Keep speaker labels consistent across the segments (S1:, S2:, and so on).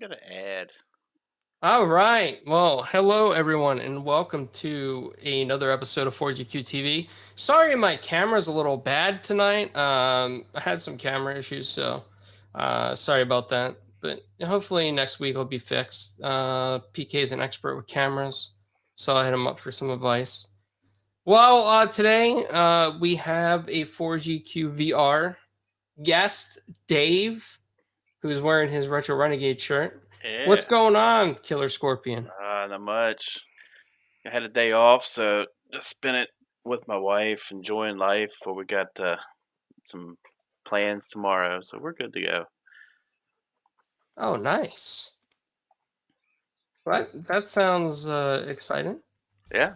S1: got an ad.
S2: All right. Well, hello everyone, and welcome to another episode of 4GQ TV. Sorry, my camera's a little bad tonight. I had some camera issues, so sorry about that. But hopefully next week will be fixed. PK is an expert with cameras, so I hit him up for some advice. Well, today we have a 4GQ VR guest, Dave, who's wearing his Retro Renegade shirt.
S1: Yeah.
S2: What's going on, Killer Scorpion?
S1: Not much. I had a day off, so just spent it with my wife, enjoying life. Before we got some plans tomorrow, so we're good to go.
S2: Oh, nice. That sounds exciting.
S1: Yeah.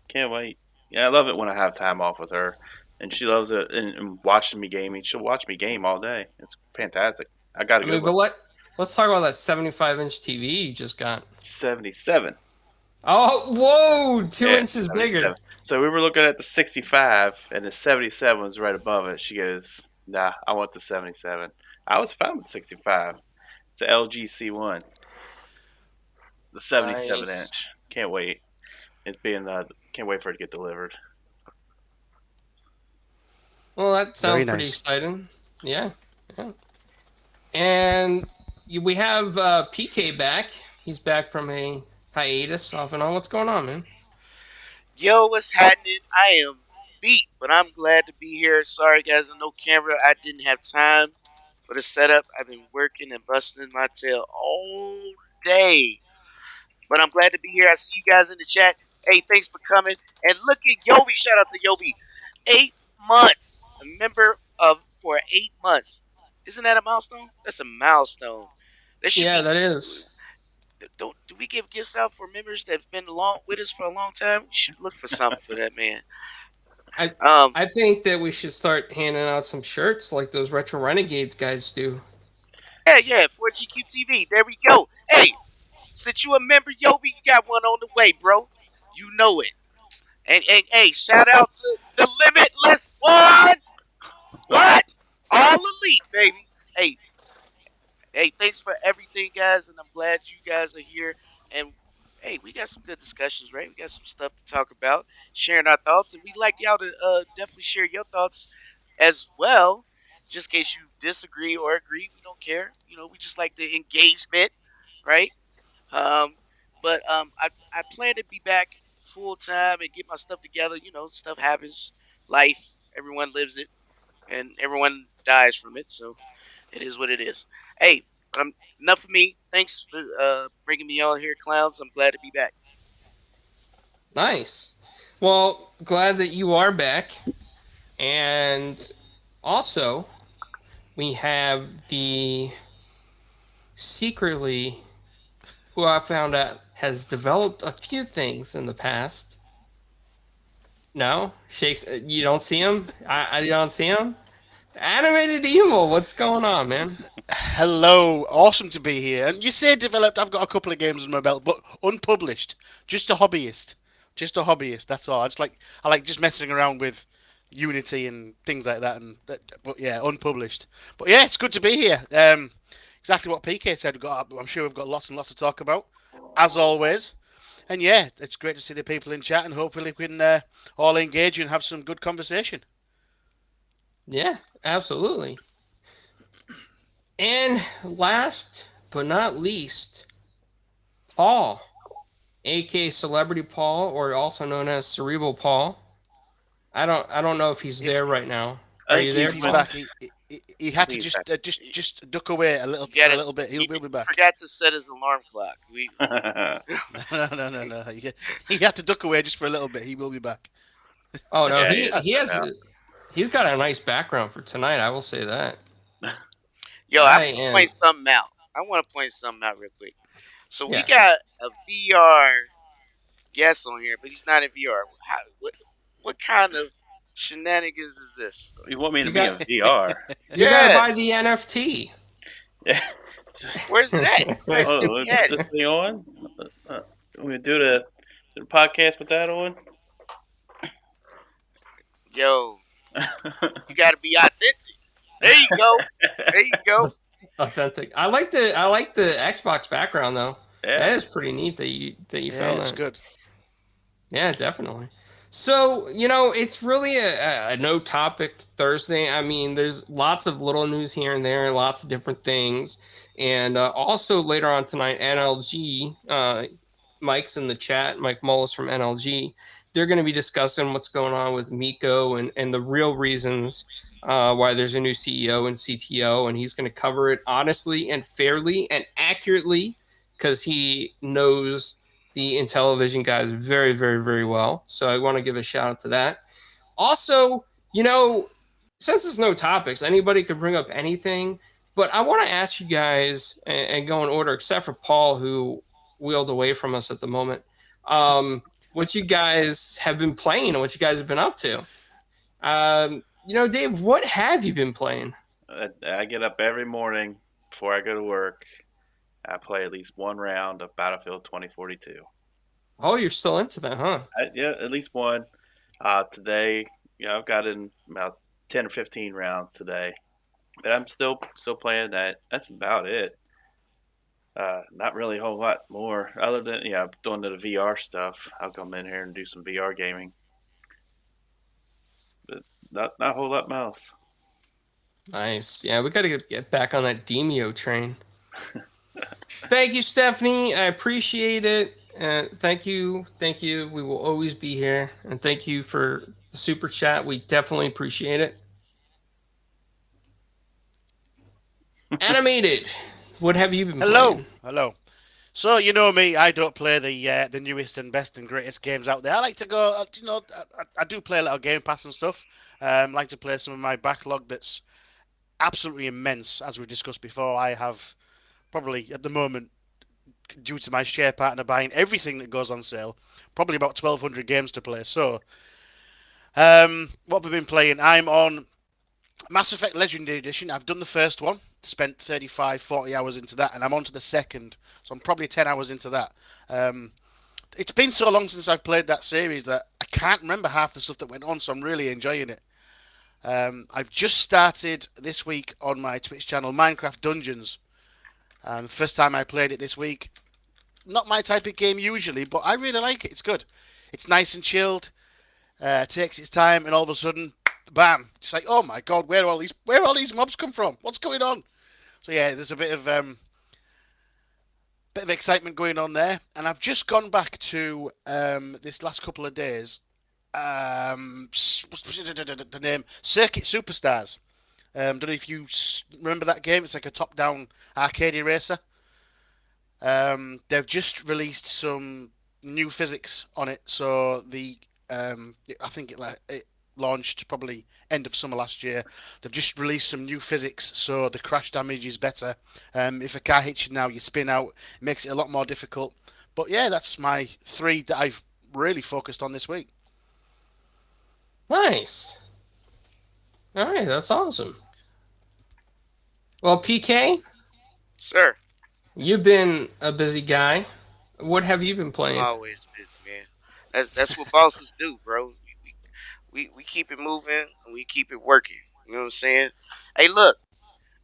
S1: Can't wait. Yeah, I love it when I have time off with her, and she loves it. And watching me gaming, she'll watch me game all day. It's fantastic. I got a
S2: I
S1: good
S2: mean,
S1: one.
S2: but let's talk about that 75-inch TV you just got.
S1: 77.
S2: Oh, whoa, two
S1: Yeah,
S2: inches bigger.
S1: 77. So we were looking at the 65, and the 77 was right above it. She goes, "Nah, I want the 77." I was fine with 65. It's an LG C1, the 77
S2: Nice.
S1: inch. Can't wait. Can't wait for it to get delivered.
S2: Well, that
S3: Very
S2: sounds pretty
S3: nice.
S2: exciting. Yeah, yeah. And we have PK back. He's back from a hiatus off and on. What's going on, man?
S4: Yo, what's happening? I am beat, but I'm glad to be here. Sorry, guys, no camera. I didn't have time for the setup. I've been working and busting my tail all day, but I'm glad to be here. I see you guys in the chat. Hey, thanks for coming. And look at Yobi. Shout out to Yobi. 8 months. A member of for 8 months. Isn't that a milestone? That's a milestone. There should
S2: Yeah,
S4: be.
S2: that is.
S4: Do we give gifts out for members that've been along with us for a long time? We should look for something for that man.
S2: I think that we should start handing out some shirts like those Retro Renegades guys do.
S4: Yeah, 4GQ TV. There we go. Hey, since you a member, Yobi, you got one on the way, bro. You know it. And hey, shout out to the Limitless One. What? All elite, baby. Hey, thanks for everything, guys, and I'm glad you guys are here. And hey, we got some good discussions, right? We got some stuff to talk about, sharing our thoughts, and we'd like y'all to definitely share your thoughts as well. Just in case you disagree or agree, we don't care. We just like the engagement, right? Um, but I plan to be back full time and get my stuff together. Stuff happens, life, everyone lives it, and everyone dies from it. So it is what it is. Hey, enough of me. Thanks for bringing me on here, clowns. I'm glad to be back.
S2: Nice. Well, glad that you are back. And also, we have the secretly who I found out has developed a few things in the past. No, shakes. You don't see him. I don't see him. Animated Evil. What's going on, man?
S3: Hello, awesome to be here. And you say developed, I've got a couple of games on my belt, but unpublished. Just a hobbyist. That's all. I like just messing around with Unity and things like that but yeah, unpublished. But yeah, it's good to be here. Exactly what PK said. I'm sure we've got lots and lots to talk about, as always. And yeah, it's great to see the people in chat, and hopefully we can all engage and have some good conversation.
S2: Yeah, absolutely. And last but not least, Paul, aka Celebrity Paul, or also known as Cerebral Paul. I don't know if he's there right now.
S1: I
S2: Are
S1: think
S2: you there,
S3: He's
S2: Paul?
S3: back. He had to just duck away a little for a little bit. He'll be back.
S4: Forgot to set his alarm clock.
S3: No. He had to duck away just for a little bit. He will be back.
S2: Oh no,
S1: Yeah,
S2: he's got a nice background for tonight. I will say that.
S4: Yo,
S2: I
S4: I
S2: am.
S4: point something out. I want to point something out real quick. So we
S2: Yeah.
S4: got a VR guest on here, but he's not in VR. What kind of shenanigans is this?
S1: You want me to
S2: You
S1: be
S2: got-
S1: in VR?
S2: You gotta
S4: Yeah.
S2: buy the NFT.
S1: Yeah.
S4: Where's it at? You guys
S1: Oh,
S4: give
S1: let's
S4: me
S1: put
S4: that.
S1: this thing on. We do the podcast with that on.
S4: Yo, you gotta be authentic. There you go.
S2: Authentic. I like the Xbox background though.
S1: Yeah.
S2: That is pretty neat that you
S3: Yeah,
S2: found
S3: it's
S2: that.
S3: good.
S2: Yeah, definitely. So, it's really a no topic Thursday. I mean, there's lots of little news here and there, lots of different things. And also later on tonight, NLG, Mike's in the chat, Mike Mullis from NLG. They're going to be discussing what's going on with Miko and the real reasons why there's a new CEO and CTO. And he's going to cover it honestly and fairly and accurately because he knows the Intellivision guys very, very, very well. So I want to give a shout out to that. Also, since there's no topics, anybody could bring up anything. But I want to ask you guys and go in order, except for Paul, who wheeled away from us at the moment. What you guys have been playing and what you guys have been up to. Dave, what have you been playing?
S1: I get up every morning before I go to work. I play at least one round of Battlefield 2042.
S2: Oh, you're still into that, huh?
S1: Yeah, at least one. Today, I've got in about 10 or 15 rounds today, but I'm still playing that. That's about it. Not really a whole lot more other than doing the VR stuff. I'll come in here and do some VR gaming, but not a whole lot else.
S2: Nice. Yeah, we got to get back on that Demio train. Thank you, Stephanie. I appreciate it. Thank you. Thank you. We will always be here. And thank you for the super chat. We definitely appreciate it. Animated. What have you been
S3: Hello,
S2: playing?
S3: hello. So you know me, I don't play the newest and best and greatest games out there. I like to go, I do play a little Game Pass and stuff. Like to play some of my backlog that's absolutely immense, as we discussed before. I have probably at the moment, due to my share partner buying everything that goes on sale, probably about 1,200 games to play. So, what have I been playing? I'm on Mass Effect Legendary Edition. I've done the first one, spent 35, 40 hours into that, and I'm on to the second. So I'm probably 10 hours into that. Um, it's been so long since I've played that series that I can't remember half the stuff that went on, so I'm really enjoying it. I've just started this week on my Twitch channel Minecraft Dungeons. First time I played it this week. Not my type of game usually, but I really like it. It's good. It's nice and chilled. Takes its time, and all of a sudden, bam! It's like, oh my god, where all these mobs come from? What's going on? So yeah, there's a bit of excitement going on there, and I've just gone back to this last couple of days. What's the name? Circuit Superstars. Don't know if you remember that game. It's like a top-down arcade racer. They've just released some new physics on it, so I think it launched probably end of summer last year. They've just released some new physics, so the crash damage is better. If a car hits you now, you spin out. It makes it a lot more difficult. But yeah, that's my three that I've really focused on this week.
S2: Nice. All right, that's awesome. Well, PK,
S4: Sir,
S2: you've been a busy guy. What have you been
S4: I'm
S2: playing?
S4: always busy, man. That's what bosses do, bro. We keep it moving and we keep it working. You know what I'm saying? Hey, look,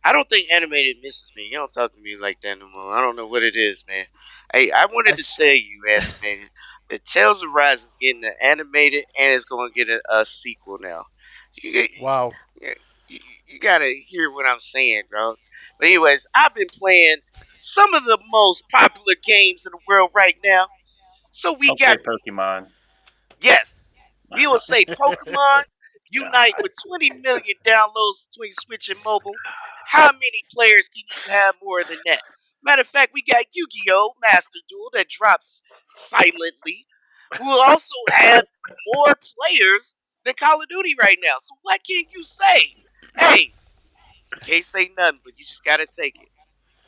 S4: I don't think animated misses me. You don't talk to me like that no more. I don't know what it is, man. Hey, I wanted to
S3: It's,
S4: tell you, man, that Tales of Rise is getting an animated and it's going to get a sequel now. You,
S3: wow.
S4: you, you gotta hear what I'm saying, bro. But anyways, I've been playing some of the most popular games in the world right now. So we
S1: Don't say
S4: got,
S1: Pokemon.
S4: yes, we will say Pokemon unite
S1: God.
S4: with 20 million downloads between Switch and mobile. How many players can you have more than that? Matter of fact, we got Yu-Gi-Oh! Master Duel that drops silently. We will also have more players than Call of Duty right now. So what can you say? Hey, can't say nothing, but you just gotta take it.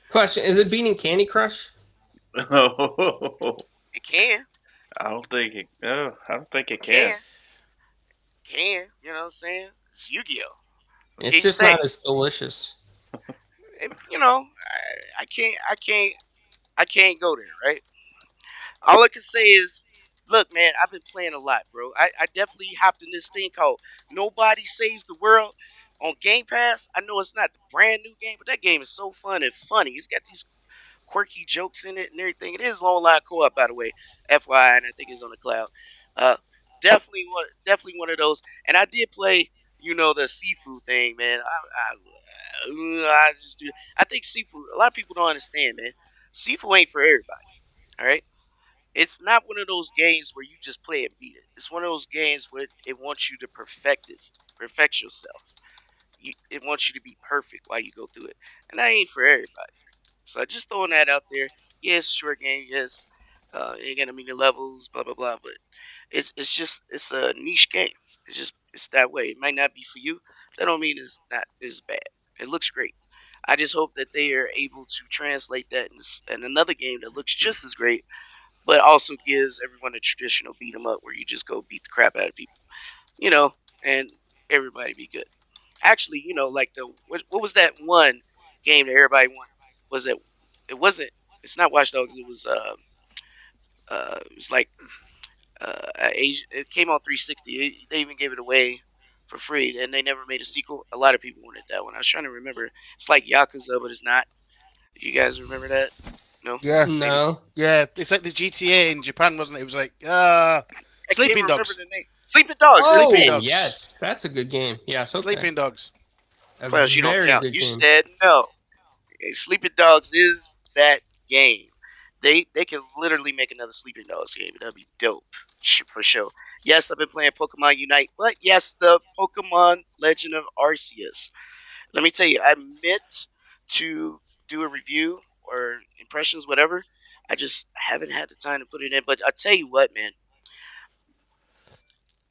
S2: Question: is it beating Candy Crush?
S4: It can,
S1: I don't think it. No, I don't think it can.
S4: can, can. You know what I'm saying? It's Yu-Gi-Oh. What
S2: It's
S4: can you
S2: just
S4: say?
S2: not as delicious.
S4: I can't, I can't go there, right? All I can say is, look, man, I've been playing a lot, bro. I definitely hopped in this thing called Nobody Saves the World. on Game Pass. I know it's not the brand new game, but that game is so fun and funny. It's got these quirky jokes in it and everything. It is online co-op, by the way, FYI, and I think it's on the cloud. Uh, definitely one of those. And I did play, the seafood thing, man. I just do. I think seafood. A lot of people don't understand, man. Seafood ain't for everybody. All right. It's not one of those games where you just play and beat it. It's one of those games where it wants you to perfect yourself. It wants you to be perfect while you go through it, and that ain't for everybody. So I just throwing that out there. Yes, short game. Yes, ain't gonna many levels. Blah blah blah. But it's a niche game. It's that way. It might not be for you. That don't mean it's bad. It looks great. I just hope that they are able to translate that in another game that looks just as great, but also gives everyone a traditional beat 'em up where you just go beat the crap out of people, you know, and everybody be good. Actually, like what was that one game that everybody won? Was it? It wasn't. It's not Watch Dogs. It was like Asia. It came on 360. They even gave it away for free, and they never made a sequel. A lot of people wanted that one. I was trying to remember. It's like Yakuza, but it's not. Do you guys remember that? No,
S3: Yeah,
S4: maybe.
S2: No.
S3: yeah. It's like the GTA in Japan, wasn't it? It was like
S4: I can't
S3: Sleeping
S4: remember
S3: Dogs.
S4: the name. Sleeping Dogs. That's
S3: Sleeping
S4: it.
S2: Oh,
S3: Dogs.
S2: yes. That's a good game. Yes, okay.
S3: Sleeping Dogs.
S2: A
S4: Clowns, you don't
S2: very
S4: count.
S2: good
S4: You
S2: game.
S4: said no. Sleeping Dogs is that game. They can literally make another Sleeping Dogs game. That'd be dope for sure. Yes, I've been playing Pokemon Unite, but yes, the Pokemon Legend of Arceus. Let me tell you, I meant to do a review or impressions, whatever. I just haven't had the time to put it in. But I tell you what, man,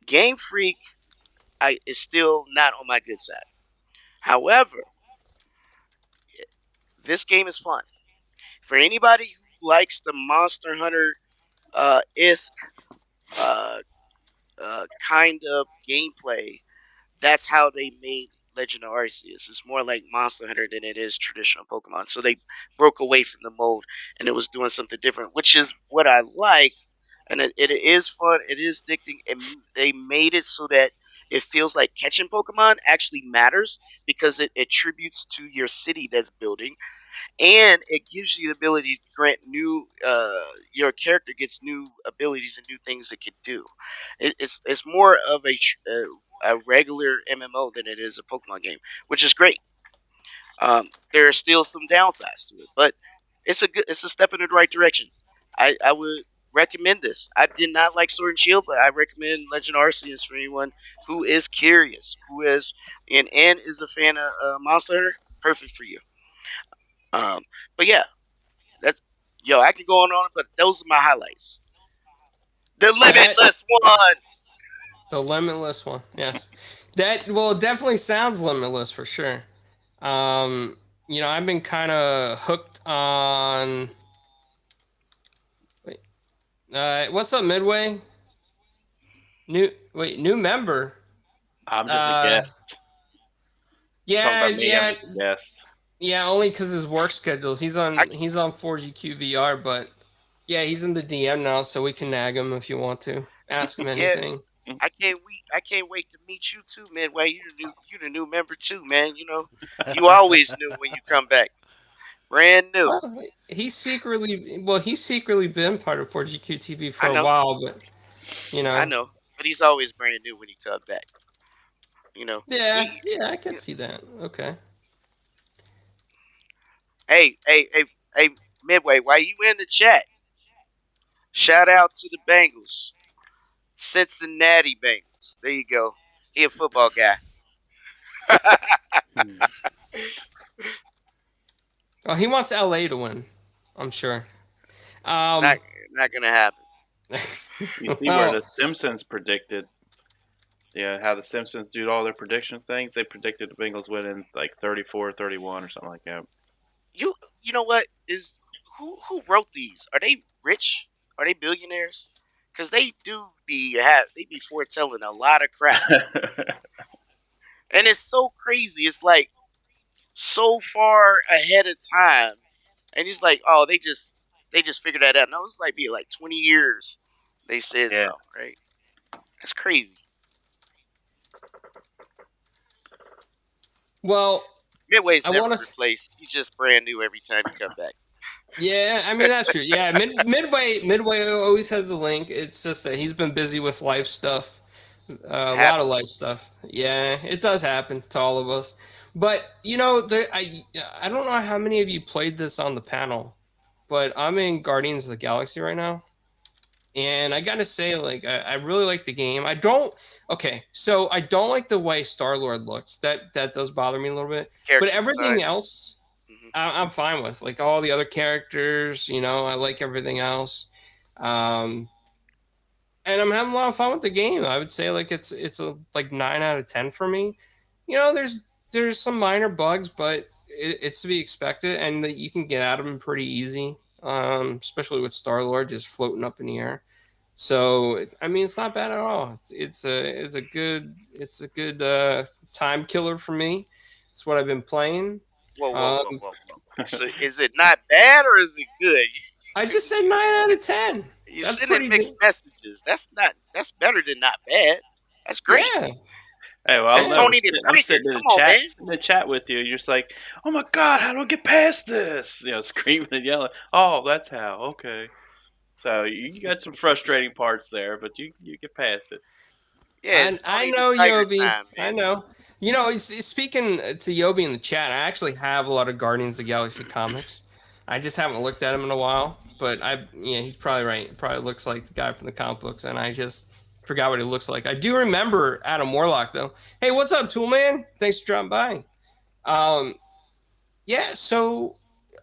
S4: Game Freak is still not on my good side. However, this game is fun. For anybody who likes the Monster Hunter isk uh, kind of gameplay, that's how they made Legend of Arceus. It's more like Monster Hunter than it is traditional Pokemon. So they broke away from the mold and it was doing something different, which is what I like. And it is fun. It is addicting. And they made it so that it feels like catching Pokemon actually matters because it attributes to your city that's building, and it gives you the ability to grant new your character gets new abilities and new things it can do. It's more of a regular MMO than it is a Pokemon game, which is great. There are still some downsides to it, but it's a step in the right direction. I would recommend this. I did not like Sword and Shield, but I recommend Legend of Arceus for anyone who is curious, who is and is a fan of Monster Hunter. Perfect for you. But yeah, that's I can go on, but those are my highlights. The
S2: That
S4: Limitless One.
S2: the limitless one. Yes. That well, it definitely sounds limitless for sure. Um, I've been kind of hooked on wait, what's up Midway? New member.
S1: I'm just a
S2: Uh
S1: guest. Talking
S2: yeah,
S1: about me, I'm
S2: yeah.
S1: just a guest.
S2: Yeah, only because his work schedule.
S4: I
S2: He's on 4GQ VR, but yeah, he's in the DM now, so we can nag him if you want to. Ask him
S4: yeah,
S2: anything.
S4: I can't wait to meet you too, man. Well, you the new member too, man. You always knew when you come back, brand new.
S2: Well, he's secretly been part of 4GQ TV
S4: I
S2: for a
S4: know,
S2: while, but you
S4: I
S2: know,
S4: know, but he's always brand new when he comes back. You know,
S2: yeah,
S4: we.
S2: yeah, I can see that. Okay.
S4: Hey, Midway, while you in the chat, shout out to the Bengals, Cincinnati Bengals. There you go. He a football guy.
S1: Hmm.
S2: Oh, he wants LA to win. I'm sure.
S4: not
S2: Um,
S4: not gonna happen.
S1: You see where
S2: well,
S1: the Simpsons predicted, how the Simpsons do all their prediction things? They predicted the Bengals winning like 34-31 or something like that.
S4: You know what is who wrote these? Are they rich? Are they billionaires? Because they be foretelling a lot of crap, and it's so crazy. It's like so far ahead of time, and it's like, oh, they just figured that out. No, it's like be like 20 years. They said
S1: Yeah.
S4: so, right? That's crazy.
S2: Well,
S4: Midway's
S2: I
S4: never
S2: want to.
S4: replaced. He's just brand new every time he come back.
S2: Yeah, I mean that's true. Yeah, Midway always has the link. It's just that he's been busy with life stuff, a lot of life
S4: Happens.
S2: stuff. Yeah, it does happen to all of us. But I don't know how many of you played this on the panel, but I'm in Guardians of the Galaxy right now, and I gotta say, like, I really like the game. I don't. Okay, so I don't like the way Star Lord looks. That does bother me a little bit. But
S4: Character
S2: everything
S4: designs.
S2: else,
S4: Hmm.
S2: I'm fine with. Like all the other characters, I like everything else. Um, and I'm having a lot of fun with the game. I would say like it's a like 9 out of 10 for me. There's some minor bugs, but it's to be expected, and that you can get out of them pretty easy. Especially with Star Lord just floating up in the air. So I mean, it's not bad at all. It's a good time killer for me. It's what I've been playing.
S4: Whoa, whoa,
S2: Um,
S4: whoa, whoa, whoa. So is it not bad or is it good?
S2: I
S4: You,
S2: just said
S4: you,
S2: nine
S4: you,
S2: out of ten.
S4: you're
S2: That's
S4: sending
S2: pretty
S4: mixed
S2: good.
S4: messages. That's not. That's better than not bad. That's great.
S2: Yeah,
S1: Hey, well, I don't
S4: That's
S1: know.
S2: yeah.
S4: Tony the
S1: I'm
S4: Tiger.
S1: sitting in the
S4: Come on,
S1: chat,
S4: man.
S1: with you. You're just like, "Oh my god, how do I get past this?" Screaming and yelling. Oh, that's how. Okay, so you got some frustrating parts there, but you get past it.
S4: Yeah,
S2: I
S4: it's
S2: I
S4: Tony the
S2: know
S4: Tiger
S2: Yobi.
S4: time,
S2: I
S4: man.
S2: know. Speaking to Yobi in the chat, I actually have a lot of Guardians of the Galaxy comics. I just haven't looked at him in a while, but he's probably right. It probably looks like the guy from the comic books, and I just forgot what he looks like. I do remember Adam Warlock though. Hey, what's up, Toolman? Thanks for dropping by. Um, yeah, so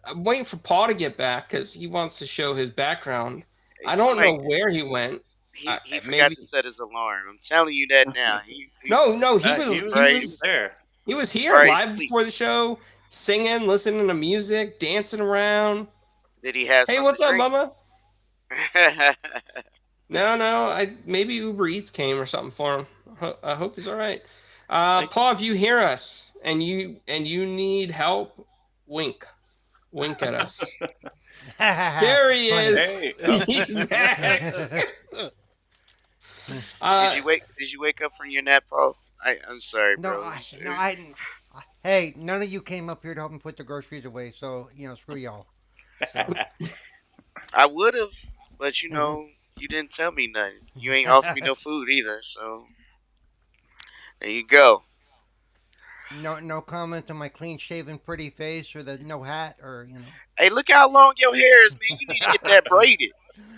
S2: I'm waiting for Paul to get back because he wants to show his background. I
S4: It's
S2: don't know
S4: like
S2: where he went.
S4: he forgot
S2: Maybe
S4: to set his alarm. I'm telling you that now.
S2: no, no, he
S1: He
S2: was
S1: was
S2: he
S1: he was
S2: was
S1: there.
S2: he was
S4: he's
S2: here
S4: probably
S2: live
S4: asleep.
S2: before the show, singing, listening to music, dancing around.
S4: Did he have
S2: Hey,
S4: something
S2: what's
S4: to
S2: up,
S4: drink?
S2: Mama? No, no, I maybe Uber Eats came or something for him. I hope he's all right.
S1: Like,
S2: Paul, if you hear us and you need help, wink, wink at us. There he
S5: Funny.
S2: is.
S1: hey, oh,
S2: He's back. Uh,
S4: Did you wake up from your nap, Paul? I'm sorry,
S5: no,
S4: bro.
S5: I no, I. Hey, none of you came up here to help me put the groceries away, so screw y'all. So.
S4: I would have, but
S5: Hmm.
S4: you didn't tell me nothing. You ain't offered me no food either, so there you go.
S5: No comment on my clean shaven, pretty face, or the no hat, or
S4: Hey, look how long your hair is, man. You need to get that braided.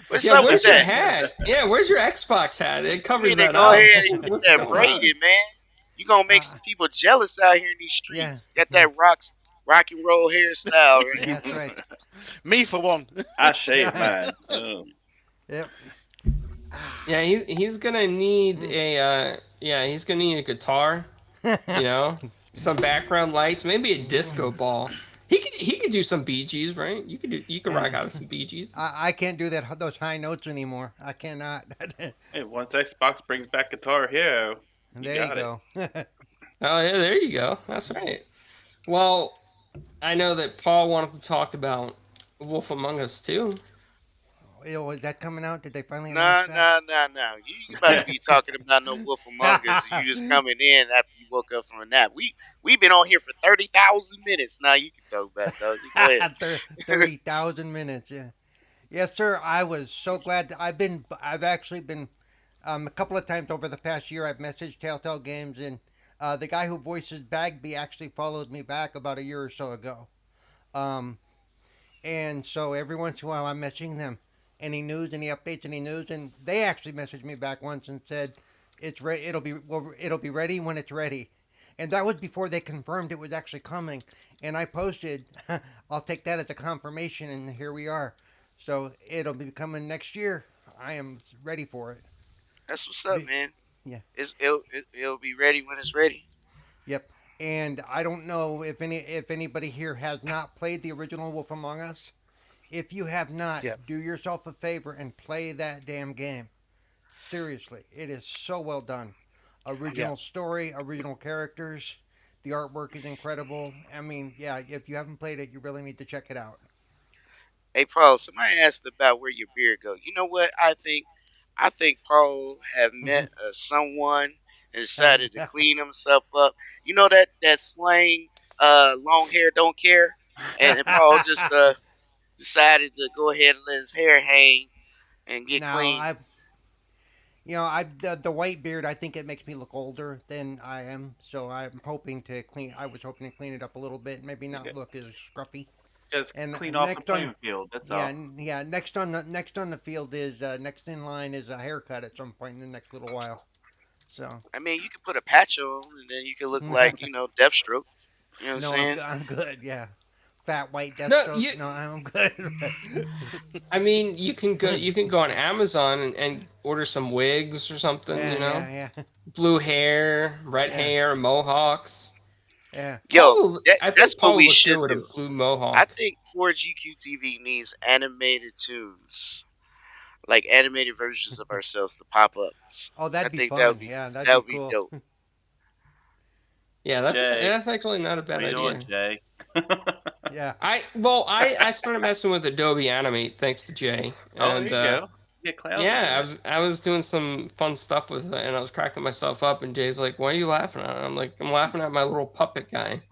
S4: What's
S2: yeah,
S4: up with
S2: where's your
S4: that?
S2: hat? Yeah, where's your Xbox hat? It
S4: You need
S2: covers
S4: to
S2: that
S4: go
S2: up.
S4: ahead and get
S2: What's
S4: that
S2: going on?
S4: braided, man. You gonna make
S5: uh,
S4: some people jealous out here in these
S5: yeah,
S4: streets. Got
S5: yeah,
S4: that rock and roll hairstyle, right?
S5: yeah, that's right.
S3: Me for one.
S1: I shaved mine.
S5: Yep.
S2: Yeah, he's gonna need
S5: Mm.
S2: a guitar, you know, some background lights, maybe a disco ball. He could do some Bee Gees, right? You could rock out of some Bee Gees.
S5: I can't do that those high notes anymore. I cannot.
S1: Hey, once Xbox brings back Guitar Hero, you
S5: There you
S1: got it.
S5: go.
S2: Oh yeah, there you go. That's right. Well, I know that Paul wanted to talk about Wolf Among Us too.
S5: Is that coming out? Did they finally announce
S4: Nah,
S5: that?
S4: nah, nah, nah. You about to be talking about no Wolf Among Us. You just coming in after you woke up from a nap. We been on here for 30,000 minutes. Now you can talk about it, dog. You go ahead.
S5: 30,000 minutes. Yeah. Yes, sir. I was so glad. I've actually been a couple of times over the past year. I've messaged Telltale Games, and the guy who voices Bagby actually followed me back about a year or so ago. Um, and so every once in a while, I'm messaging them any news, any updates, any news, and they actually messaged me back once and said it's ready. It'll be ready when it's ready. And that was before they confirmed it was actually coming. And I posted, I'll take that as a confirmation, and here we are. So it'll be coming next year. I am ready for it.
S4: That's what's up, man.
S5: Yeah.
S4: It'll be ready when it's ready.
S5: Yep. And I don't know if anybody here has not played the original Wolf Among Us. If you have not,
S3: Yeah.
S5: do yourself a favor and play that damn game. Seriously, it is so well done.
S3: Yeah.
S5: Original story, original characters. The artwork is incredible. I mean, yeah, if you haven't played it, you really need to check it out.
S4: Hey, Paul. Somebody asked about where your beard go. You know what? I think Paul have
S5: Hmm.
S4: met someone and decided to clean himself up. You know that slang, long hair don't care, and Paul just decided to go ahead and let his hair hang and get
S5: no,
S4: clean.
S5: the white beard. I think it makes me look older than I am. So I'm hoping to clean. I was hoping to clean it up a little bit, maybe not
S1: Okay.
S5: look as scruffy.
S1: Just
S5: And
S1: clean off the
S5: next on,
S1: playing field. That's
S5: yeah,
S1: all.
S5: yeah. Next on the field is next in line is a haircut at some point in the next little while. So
S4: I mean, you can put a patch on, and then you can look like Deathstroke. You know what I'm
S5: no,
S4: saying?
S5: I'm good. Yeah, fat white
S2: No,
S5: Deathstroke.
S2: you.
S5: No, I'm good.
S2: I mean, you can go on Amazon and order some wigs or something.
S5: Yeah, yeah, yeah,
S2: Blue hair, red
S5: yeah,
S2: hair, mohawks.
S5: yeah.
S4: Yo,
S2: I
S4: that's
S2: think
S4: what
S2: Paul would
S4: we
S2: look good
S4: should
S2: with a
S4: do.
S2: blue
S4: I
S2: mohawk.
S4: think 4GQ TV needs animated tunes, like animated versions of ourselves to pop up.
S5: Oh,
S4: I
S5: that'd be
S4: think that would
S5: fun.
S4: be
S5: Yeah, that'd
S4: that
S5: be
S4: would be
S5: cool.
S4: dope.
S2: Yeah, that's
S1: Jay,
S2: that's actually not a
S1: what
S2: bad
S1: are you doing,
S2: idea.
S1: Jay?
S5: Yeah.
S2: I started messing with Adobe Animate thanks to Jay,
S1: Oh, there
S2: and
S1: you go. Get clowns to
S2: yeah,
S1: do
S2: I
S1: it.
S2: was I was doing some fun stuff with it, and I was cracking myself up. And Jay's like, "Why are you laughing at it?" I'm like, "I'm laughing at my little puppet guy."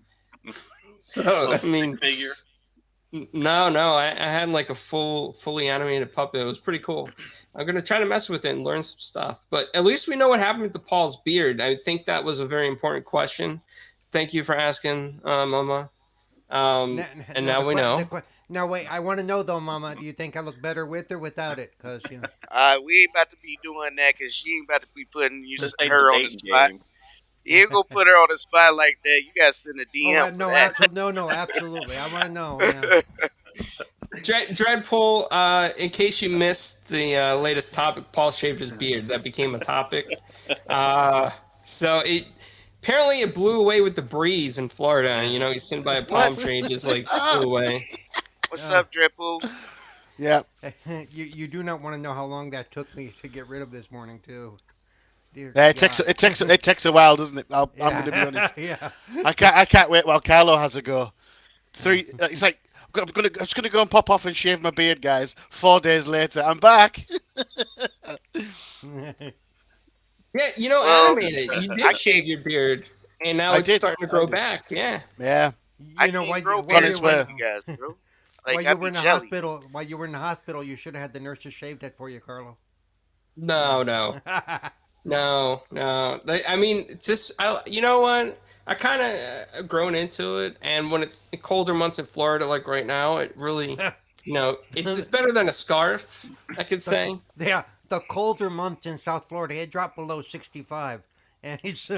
S2: So
S1: Little
S2: I
S1: stick
S2: mean,
S1: figure.
S2: no, I had like a fully animated puppet. It was pretty cool. I'm gonna try to mess with it and learn some stuff. But at least we know what happened to Paul's beard. I think that was a very important question. Thank you for asking, Mama. And
S5: Now
S2: now we know.
S5: now wait. I want to know though, Mama. Do you think I look better with or without it? Cause
S4: We ain't about to be doing that because she ain't about to be putting
S1: This ain't the
S4: her on the
S1: dating
S4: spot.
S1: game.
S4: You ain't gonna put her on the spot like that. You gotta send a
S5: oh
S4: DM for
S5: no,
S4: that.
S5: absolutely no, absolutely. I want to know. Yeah.
S2: Dreadpool, in case you missed the latest topic, Paul shaved his beard. That became a topic. Uh, so it apparently it blew away with the breeze in Florida. He's sitting by a palm
S4: What?
S2: tree and just like flew away.
S4: What's
S5: Uh,
S4: up, Dripple?
S3: Yeah.
S5: you do not want to know how long that took me to get rid of this morning too. Dear
S3: Yeah,
S5: God.
S3: it takes a while, doesn't it? I'm going to be
S5: Yeah.
S3: honest.
S5: Yeah.
S3: I can't wait while Carlo has a go. It's like I'm just gonna go and pop off and shave my beard, guys. 4 days later, I'm back.
S2: Yeah,
S4: Well,
S2: animated. You
S4: I
S2: did
S4: can't.
S2: shave your beard, and now
S3: I
S2: it's
S3: did.
S2: starting to
S3: I
S2: grow
S3: did.
S2: back. Yeah.
S3: Yeah.
S4: I
S5: You know
S4: can't
S5: why
S4: grow
S5: while
S3: On
S5: you
S3: its
S4: beards
S5: were
S3: way.
S4: like you guys, bro.
S5: while
S4: Like
S5: you
S4: I'd
S5: were
S4: be
S5: in the
S4: jelly.
S5: hospital while you were in the hospital you should have had the nurses shave that for you, Carlo.
S2: No, no. No, no. I mean, just you know what? I kind of grown into it, and when it's colder months in Florida, like right now, it really, it's better than a scarf, I could
S5: the,
S2: say.
S5: yeah, the colder months in South Florida, it dropped below 65. And it's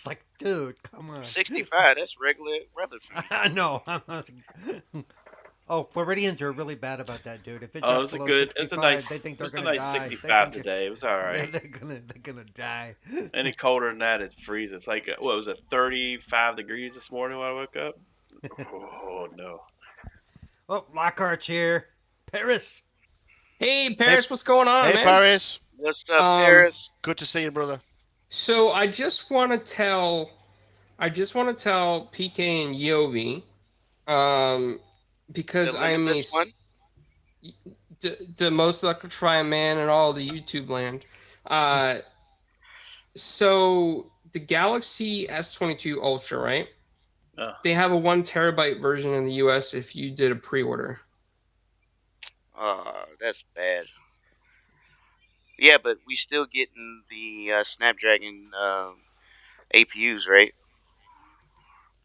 S5: like, dude, come on.
S4: 65. That's regular weather for me.
S5: I know. I'm not, oh, Floridians are really bad about that, dude. If it
S1: Oh, it
S5: drops
S1: was a
S5: below
S1: good. It was a
S5: 65, they
S1: nice.
S5: think
S1: It
S5: they're
S1: was a
S5: gonna
S1: nice
S5: die. They
S1: 65
S5: think
S1: today. It was all
S5: yeah,
S1: right.
S5: they're gonna die.
S1: Any colder than that, it freezes. It's like what was it, 35 degrees this morning when I woke up? Oh no.
S5: Oh, Lockhart's here. Paris.
S2: Hey,
S3: Hey,
S2: Paris, what's going on,
S3: hey,
S2: man?
S3: Paris.
S4: What's up,
S2: Um,
S4: Paris?
S3: Good to see you, brother.
S2: so I just want to tell PK and Yobi, um,
S4: The
S2: because I am
S4: limitless one.
S2: the most electrifying man in all the YouTube land. Uh, so the Galaxy S22 Ultra, right?
S1: Oh,
S2: They have a 1 terabyte version in the US if you did a pre-order.
S4: Oh, that's bad. Yeah, but we still getting the Snapdragon APUs, right?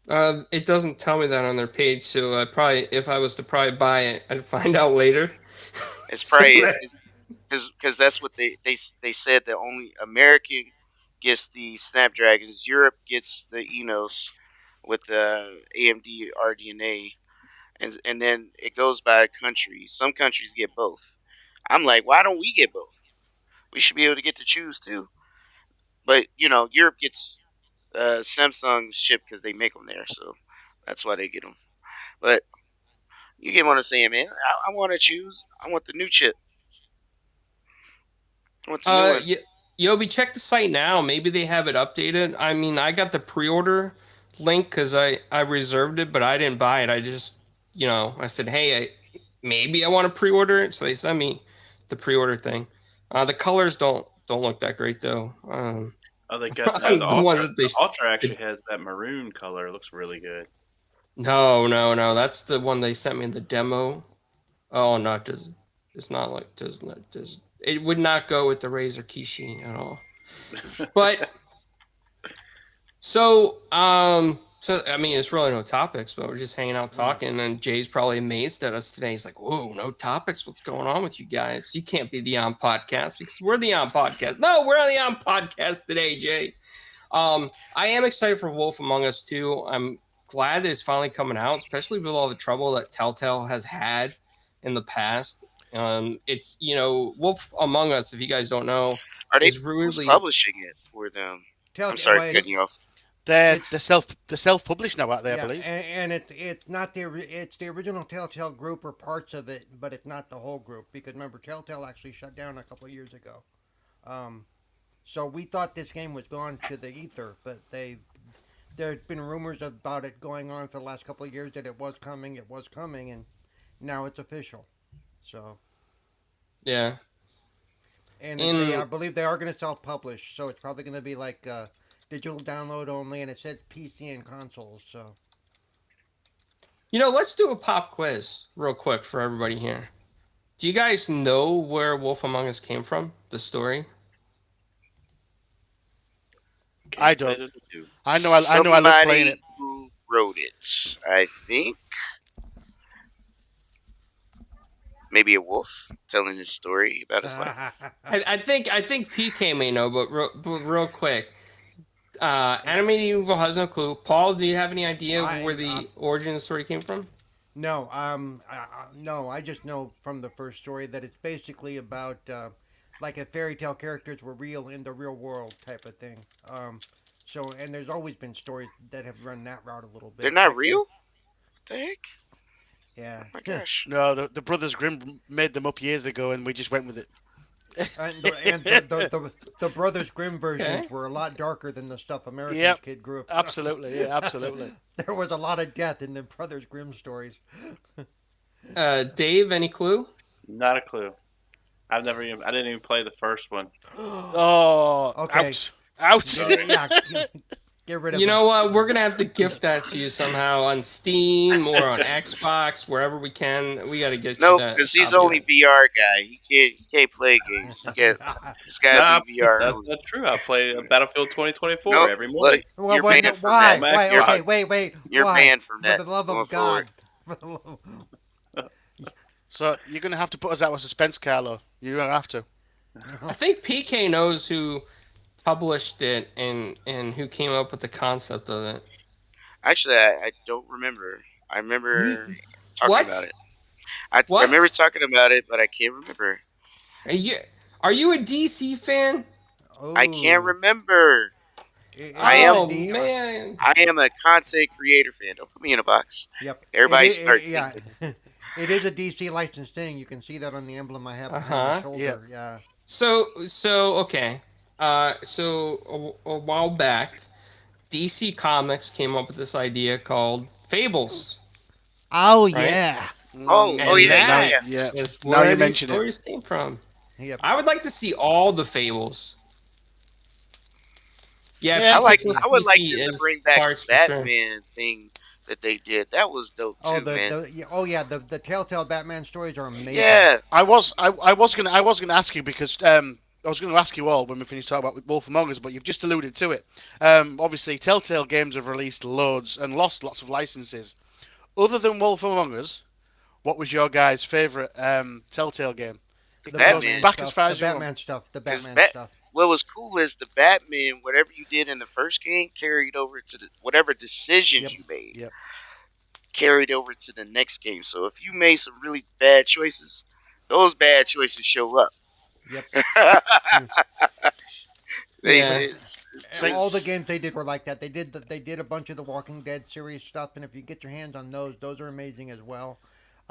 S2: It doesn't tell me that on their page, so if I was to probably buy it, I'd find out later.
S4: It's
S2: So
S4: probably because that's what they said that only American gets the Snapdragons, Europe gets the Enos with the AMD RDNA, and then it goes by country. Some countries get both. I'm like, why don't we get both? We should be able to get to choose too. But Europe gets Samsung's chip because they make them there, so that's why they get them. But you get what I'm saying, man. I want to choose. I want the new chip. I want the new one.
S2: Yobi, check the site now. Maybe they have it updated. I mean, I got the pre-order link because I reserved it, but I didn't buy it. I just, I said, hey, maybe I want to pre-order it, so they sent me the pre-order thing. The colors don't look that great though.
S1: Oh, they got the
S2: The ones
S1: Ultra.
S2: that
S1: The Ultra actually has that maroon color. It looks really good.
S2: No. That's the one they sent me in the demo. Oh no, it does. It's not like does not does. It would not go with the Razer Kishi at all. But so I mean, it's really no topics, but we're just hanging out talking, and Jay's probably amazed at us today. He's like, "Whoa, no topics? What's going on with you guys? You can't be the On Podcast because we're the On Podcast." No, we're on the On Podcast today, Jay. I am excited for Wolf Among Us 2. I'm glad it's finally coming out, especially with all the trouble that Telltale has had in the past. It's Wolf Among Us, if you guys don't know,
S4: Are they
S2: is
S4: who's
S2: really
S4: publishing it for them? I'm sorry for cutting you off.
S3: They're
S5: It's-
S3: they're self-published now, aren't they? I
S5: Yeah,
S3: believe.
S5: and it's not it's the original Telltale group or parts of it, but it's not the whole group because remember Telltale actually shut down a couple of years ago. Um, so we thought this game was gone to the ether, but there's been rumors about it going on for the last couple of years that it was coming, and now it's official. So
S2: yeah.
S5: and
S2: In
S5: I believe they are going to self-publish, so it's probably going to be like digital download only, and it says PC and consoles. So
S2: let's do a pop quiz real quick for everybody here. Do you guys know where Wolf Among Us came from? The story?
S1: Can't
S3: I
S1: say
S3: don't.
S1: that I do.
S3: I know. I know. I love playing it.
S4: Who wrote it? I think maybe a wolf telling his story about his life.
S2: I think PK may know, but real quick, Animated Evil has no clue. Paul, do you have any idea where the origin of the story came from?
S5: No, no. I just know from the first story that it's basically about like if fairy tale characters were real in the real world type of thing. So and there's always been stories that have run that route a little bit.
S4: They're not real. What the heck?
S5: Yeah.
S4: Oh my gosh.
S3: No, the Brothers Grimm made them up years ago, and we just went with it.
S5: And the Brothers Grimm versions
S2: Okay.
S5: were a lot darker than the stuff Americans
S3: Yep.
S5: kid grew up.
S3: Absolutely, yeah, absolutely.
S5: There was a lot of death in the Brothers Grimm stories.
S2: Dave, any clue?
S1: Not a clue. I didn't even play the first one.
S3: Oh,
S5: Okay.
S3: ouch, ouch.
S5: Yeah, get rid of
S2: You
S5: it.
S2: know what? We're gonna have to gift that to you somehow on Steam or on Xbox, wherever we can. We got to get
S4: No,
S2: you that.
S4: because he's
S2: copy of
S4: only
S2: it.
S4: VR guy. He can't play games. It's got
S1: Nah,
S4: to be VR.
S1: that's
S4: only.
S1: not true. I play Battlefield 2024
S4: Nope,
S1: every morning.
S5: Well,
S4: You're
S5: wait,
S4: banned from
S5: why?
S4: that.
S5: Why?
S1: You're-
S5: Okay, wait.
S4: You're
S5: why?
S4: banned from that.
S5: For the love
S4: going
S5: of God.
S4: forward.
S5: For the love
S3: So you're gonna have to put us out of suspense, Carlo. You're gonna have to.
S2: I think PK knows who published it and who came up with the concept of it.
S4: Actually, I don't remember. I remember talking
S2: What?
S4: about it. I
S2: What?
S4: remember talking about it, but I can't remember.
S2: Are you a DC fan?
S4: I can't remember. I am-
S2: Oh man.
S4: I am a content creator fan. Don't put me in a box.
S5: Yep.
S4: Everybody
S5: It is-
S4: start
S5: yeah.
S4: thinking.
S5: It is a DC licensed thing. You can see that on the emblem I have on my
S2: Uh-huh.
S5: shoulder. Yeah.
S2: So okay. So a while back, DC Comics came up with this idea called Fables.
S5: Oh
S2: yeah.
S4: Oh,
S2: And
S4: yeah,
S2: that
S4: yeah.
S3: Yeah.
S2: is
S3: Now
S2: where
S3: you
S2: these
S3: mention it.
S2: stories came from.
S5: Yep.
S2: I would like to see all the Fables. Yeah,
S3: Yeah,
S4: I would like
S2: PC
S4: them to
S2: is
S4: bring back
S2: parts
S4: the
S2: for sure.
S4: Batman thing that they did. That was dope too, man.
S5: The Telltale Batman stories are amazing.
S4: Yeah,
S3: I was gonna ask you because I was gonna ask you all when we finish talking about Wolf Among Us, but you've just alluded to it. Obviously, Telltale Games have released loads and lost lots of licenses. Other than Wolf Among Us, what was your guys' favorite Telltale game?
S5: The
S4: Batman
S3: back
S5: stuff,
S3: as far as
S5: the
S3: you want.
S5: Batman stuff. The
S4: 'Cause
S5: Batman stuff.
S4: what was cool is the Batman, whatever you did in the first game, carried over to whatever decisions
S5: Yep.
S4: you made.
S3: Yep.
S4: Carried over to the next game. So if you made some really bad choices, those bad choices show up.
S5: Yep.
S2: Yeah.
S5: And all the games they did were like that. They did a bunch of the Walking Dead series stuff, and if you get your hands on those are amazing as well.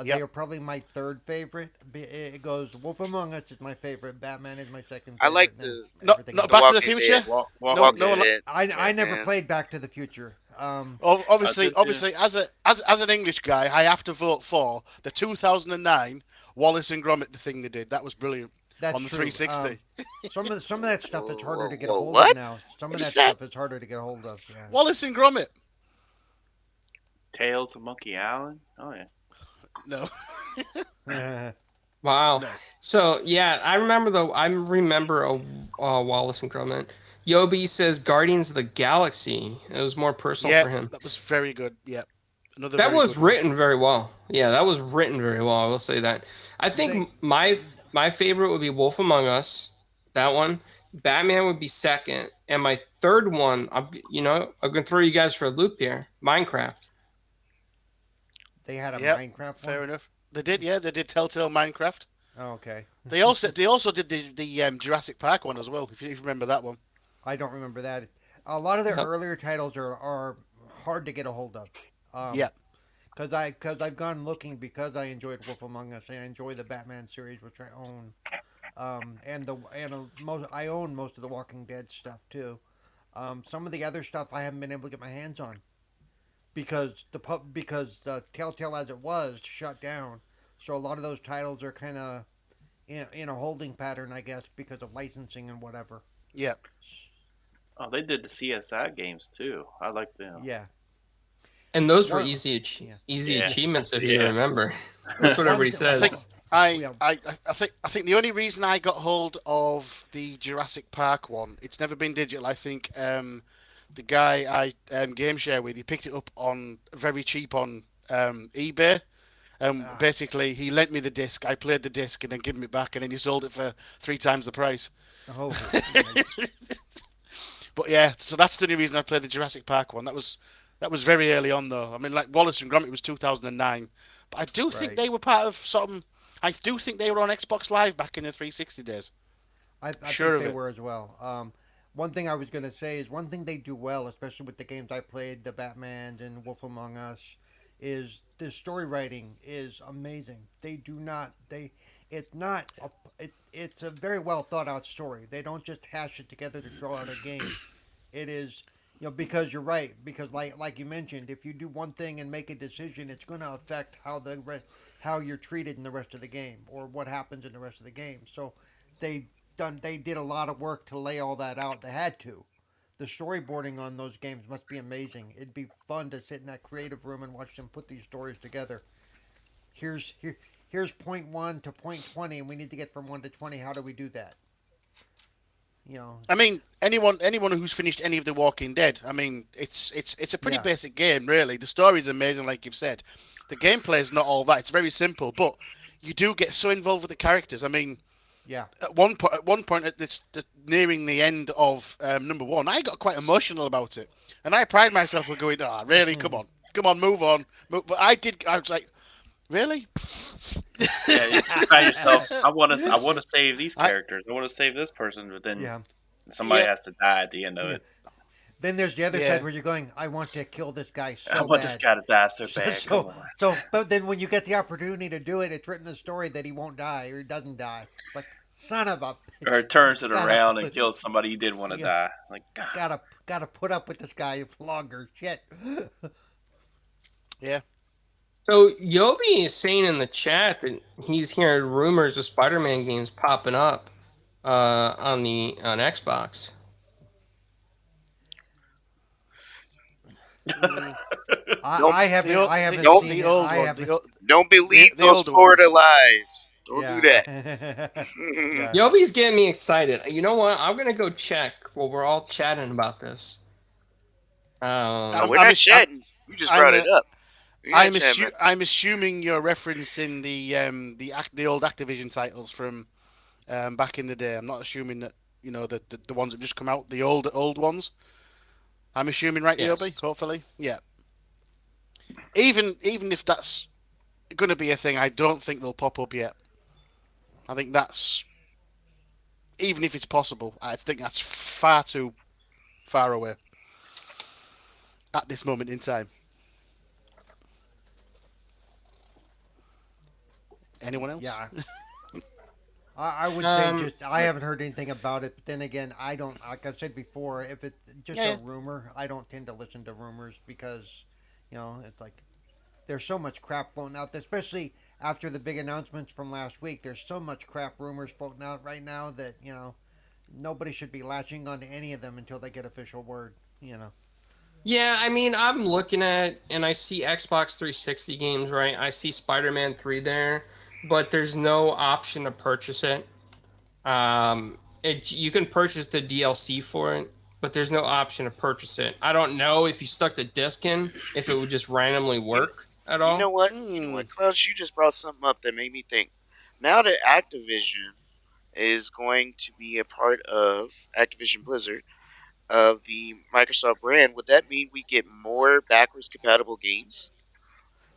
S3: Yep.
S5: They are probably my third favorite. It goes Wolf Among Us is my favorite. Batman is my second.
S4: I like
S5: favorite,
S4: the-
S5: then
S3: No,
S5: everything
S3: not
S5: else.
S3: Back to the
S4: Walking
S3: Future.
S4: Dead.
S1: Walk,
S3: No,
S1: walk
S3: no,
S1: Dead.
S5: I never
S4: Batman.
S5: played Back to the Future.
S3: Obviously,
S1: did too.
S3: as an English guy, I have to vote for the 2009 Wallace and Gromit. The thing they did that was brilliant.
S5: That's
S3: on the
S5: true.
S3: 360.
S5: Some of that stuff is harder to get a
S4: Whoa,
S5: hold of
S4: what?
S5: now. Some of
S4: What is
S5: that
S4: that?
S5: stuff is harder to get a hold of.
S3: Wallace and Gromit.
S1: Tales of Monkey Island. Oh yeah.
S3: No,
S5: Yeah.
S2: Wow.
S3: no.
S2: So yeah, I remember Wallace and Gromit. Yobi says Guardians of the Galaxy. It was more personal
S3: Yeah,
S2: for him.
S3: that was very good. Yeah, another
S2: That
S3: very
S2: was
S3: good one.
S2: written very well. Yeah, that was written very well. I will say that. I think
S5: They
S2: my favorite would be Wolf Among Us. That one. Batman would be second, and my third one. I'm gonna throw you guys for a loop here. Minecraft.
S5: they had a
S3: Yep,
S5: Minecraft one.
S3: fair enough. They did, yeah. They did Telltale Minecraft.
S5: Oh, okay.
S3: They also did the Jurassic Park one as well. If you remember that one.
S5: I don't remember that. A lot of their
S2: Yep.
S5: earlier titles are hard to get a hold of.
S3: Yeah,
S5: Because I've gone looking because I enjoyed Wolf Among Us. I enjoy the Batman series, which I own. I own most of the Walking Dead stuff too. Some of the other stuff I haven't been able to get my hands on because the Telltale as it was shut down. So a lot of those titles are kind of in a holding pattern, I guess, because of licensing and whatever.
S3: yeah.
S1: Oh, they did the CSI games too. I like them.
S5: Yeah.
S2: And those were
S5: One, yeah.
S2: easy
S1: Yeah.
S2: achievements if you
S1: Yeah.
S2: remember. That's what everybody
S3: I think
S2: says.
S3: I,
S5: Yeah.
S3: I I think the only reason I got hold of the Jurassic Park one, it's never been digital. I think the guy I game share with, he picked it up on very cheap on eBay.
S5: Ah.
S3: Basically, he lent me the disc. I played the disc and then gave him it back, and then he sold it for 3 times the price.
S5: Oh. Okay.
S3: But yeah, so that's the only reason I played the Jurassic Park one. That was very early on though. I mean, like Wallace and Gromit was 2009, but I do think
S5: Right.
S3: they were part of something. I do think they were on Xbox Live back in the 360 days.
S5: I
S3: Sure
S5: think
S3: of
S5: they
S3: it.
S5: were as well. One thing I was going to say is one thing they do well, especially with the games I played, the Batman and Wolf Among Us, is the story writing is amazing. They do not they it's not a, it's a very well thought out story. They don't just hash it together to draw out a game. It is because you're right because like you mentioned, if you do one thing and make a decision, it's going to affect how you're treated in the rest of the game or what happens in the rest of the game. So they they did a lot of work to lay all that out. They had to. The storyboarding on those games must be amazing. It'd be fun to sit in that creative room and watch them put these stories together. Here's point 1 to point 20 and we need to get from 1 to 20. How do we do that? You know.
S3: I mean, anyone who's finished any of the Walking Dead, I mean, it's a pretty
S5: Yeah.
S3: basic game, really. The story's amazing, like you've said. The gameplay is not all that. It's very simple, but you do get so involved with the characters. I mean,
S5: Yeah.
S3: at one point nearing the end of number one, I got quite emotional about it, and I pride myself on going, "Ah, really? Come on, move on." But I did. I was like, "Really?"
S1: Yeah, you find yourself. I want to save these
S3: I
S1: characters. I want to save this person, but then
S5: Yeah.
S1: somebody
S3: yeah
S1: has to die at the end of
S5: Yeah.
S1: it.
S5: Then there's the other
S3: yeah.
S5: side where you're going, I want to kill this guy
S1: I
S5: so
S1: want this
S5: bad.
S1: guy to die so
S5: So,
S1: bad. Come on.
S5: but then when you get the opportunity to do it, it's written in the story that he won't die or he doesn't die. It's like, son of a
S1: Or
S5: bitch.
S1: it turns it
S5: Gotta
S1: around and
S5: put,
S1: kills somebody you didn't want to
S5: yeah,
S1: die. Like, God.
S5: gotta put up with this guy for longer. Shit.
S3: yeah.
S2: So Yobi is saying in the chat that he's hearing rumors of Spider-Man games popping up on Xbox.
S3: Mm,
S4: Don't
S5: I
S3: the
S5: haven't
S3: old,
S5: I
S3: the,
S5: haven't
S4: don't
S5: seen
S3: the
S5: it.
S3: old
S5: I
S3: one,
S5: haven't.
S4: don't believe
S3: the
S4: those
S3: older one.
S4: Florida lies. Don't do that.
S5: Yeah. Yeah.
S2: Yobi's getting me excited. You know what? I'm gonna go check while we're all chatting about this.
S4: No,
S2: Um,
S4: we're
S3: I'm
S4: not
S3: assu-
S4: chatting. You just
S3: I'm,
S4: brought
S3: uh,
S4: it up. We're not
S3: I'm
S4: chatting.
S3: I'm assuming you're referencing the old Activision titles from back in the day. I'm not assuming that the ones that just come out, the old ones. I'm assuming, right,
S2: yes.
S3: Yobi? Hopefully, yeah. Even if that's going to be a thing, I don't think they'll pop up yet. I think that's even if it's possible. I think that's far too far away at this moment in time. Anyone else?
S5: Yeah. I would say
S2: Um,
S5: I haven't heard anything about it, but then again, I don't, like I've said before, if it's just
S3: Yeah.
S5: a rumor, I don't tend to listen to rumors because, it's like there's so much crap floating out there, especially after the big announcements from last week, there's so much crap rumors floating out right now that nobody should be latching onto any of them until they get official word. You know.
S2: Yeah, I mean, I'm looking at and I see Xbox 360 games, right? I see Spider-Man 3 there, but there's no option to purchase it. You can purchase the DLC for it, but there's no option to purchase it. I don't know if you stuck the disc in, if it would just randomly
S4: You
S2: work at
S4: you know
S2: all.
S4: what? You know
S3: Hmm.
S4: what, Klaus? You just brought something up that made me think. Now that Activision is going to be a part of Activision Blizzard of the Microsoft brand, would that mean we get more backwards compatible games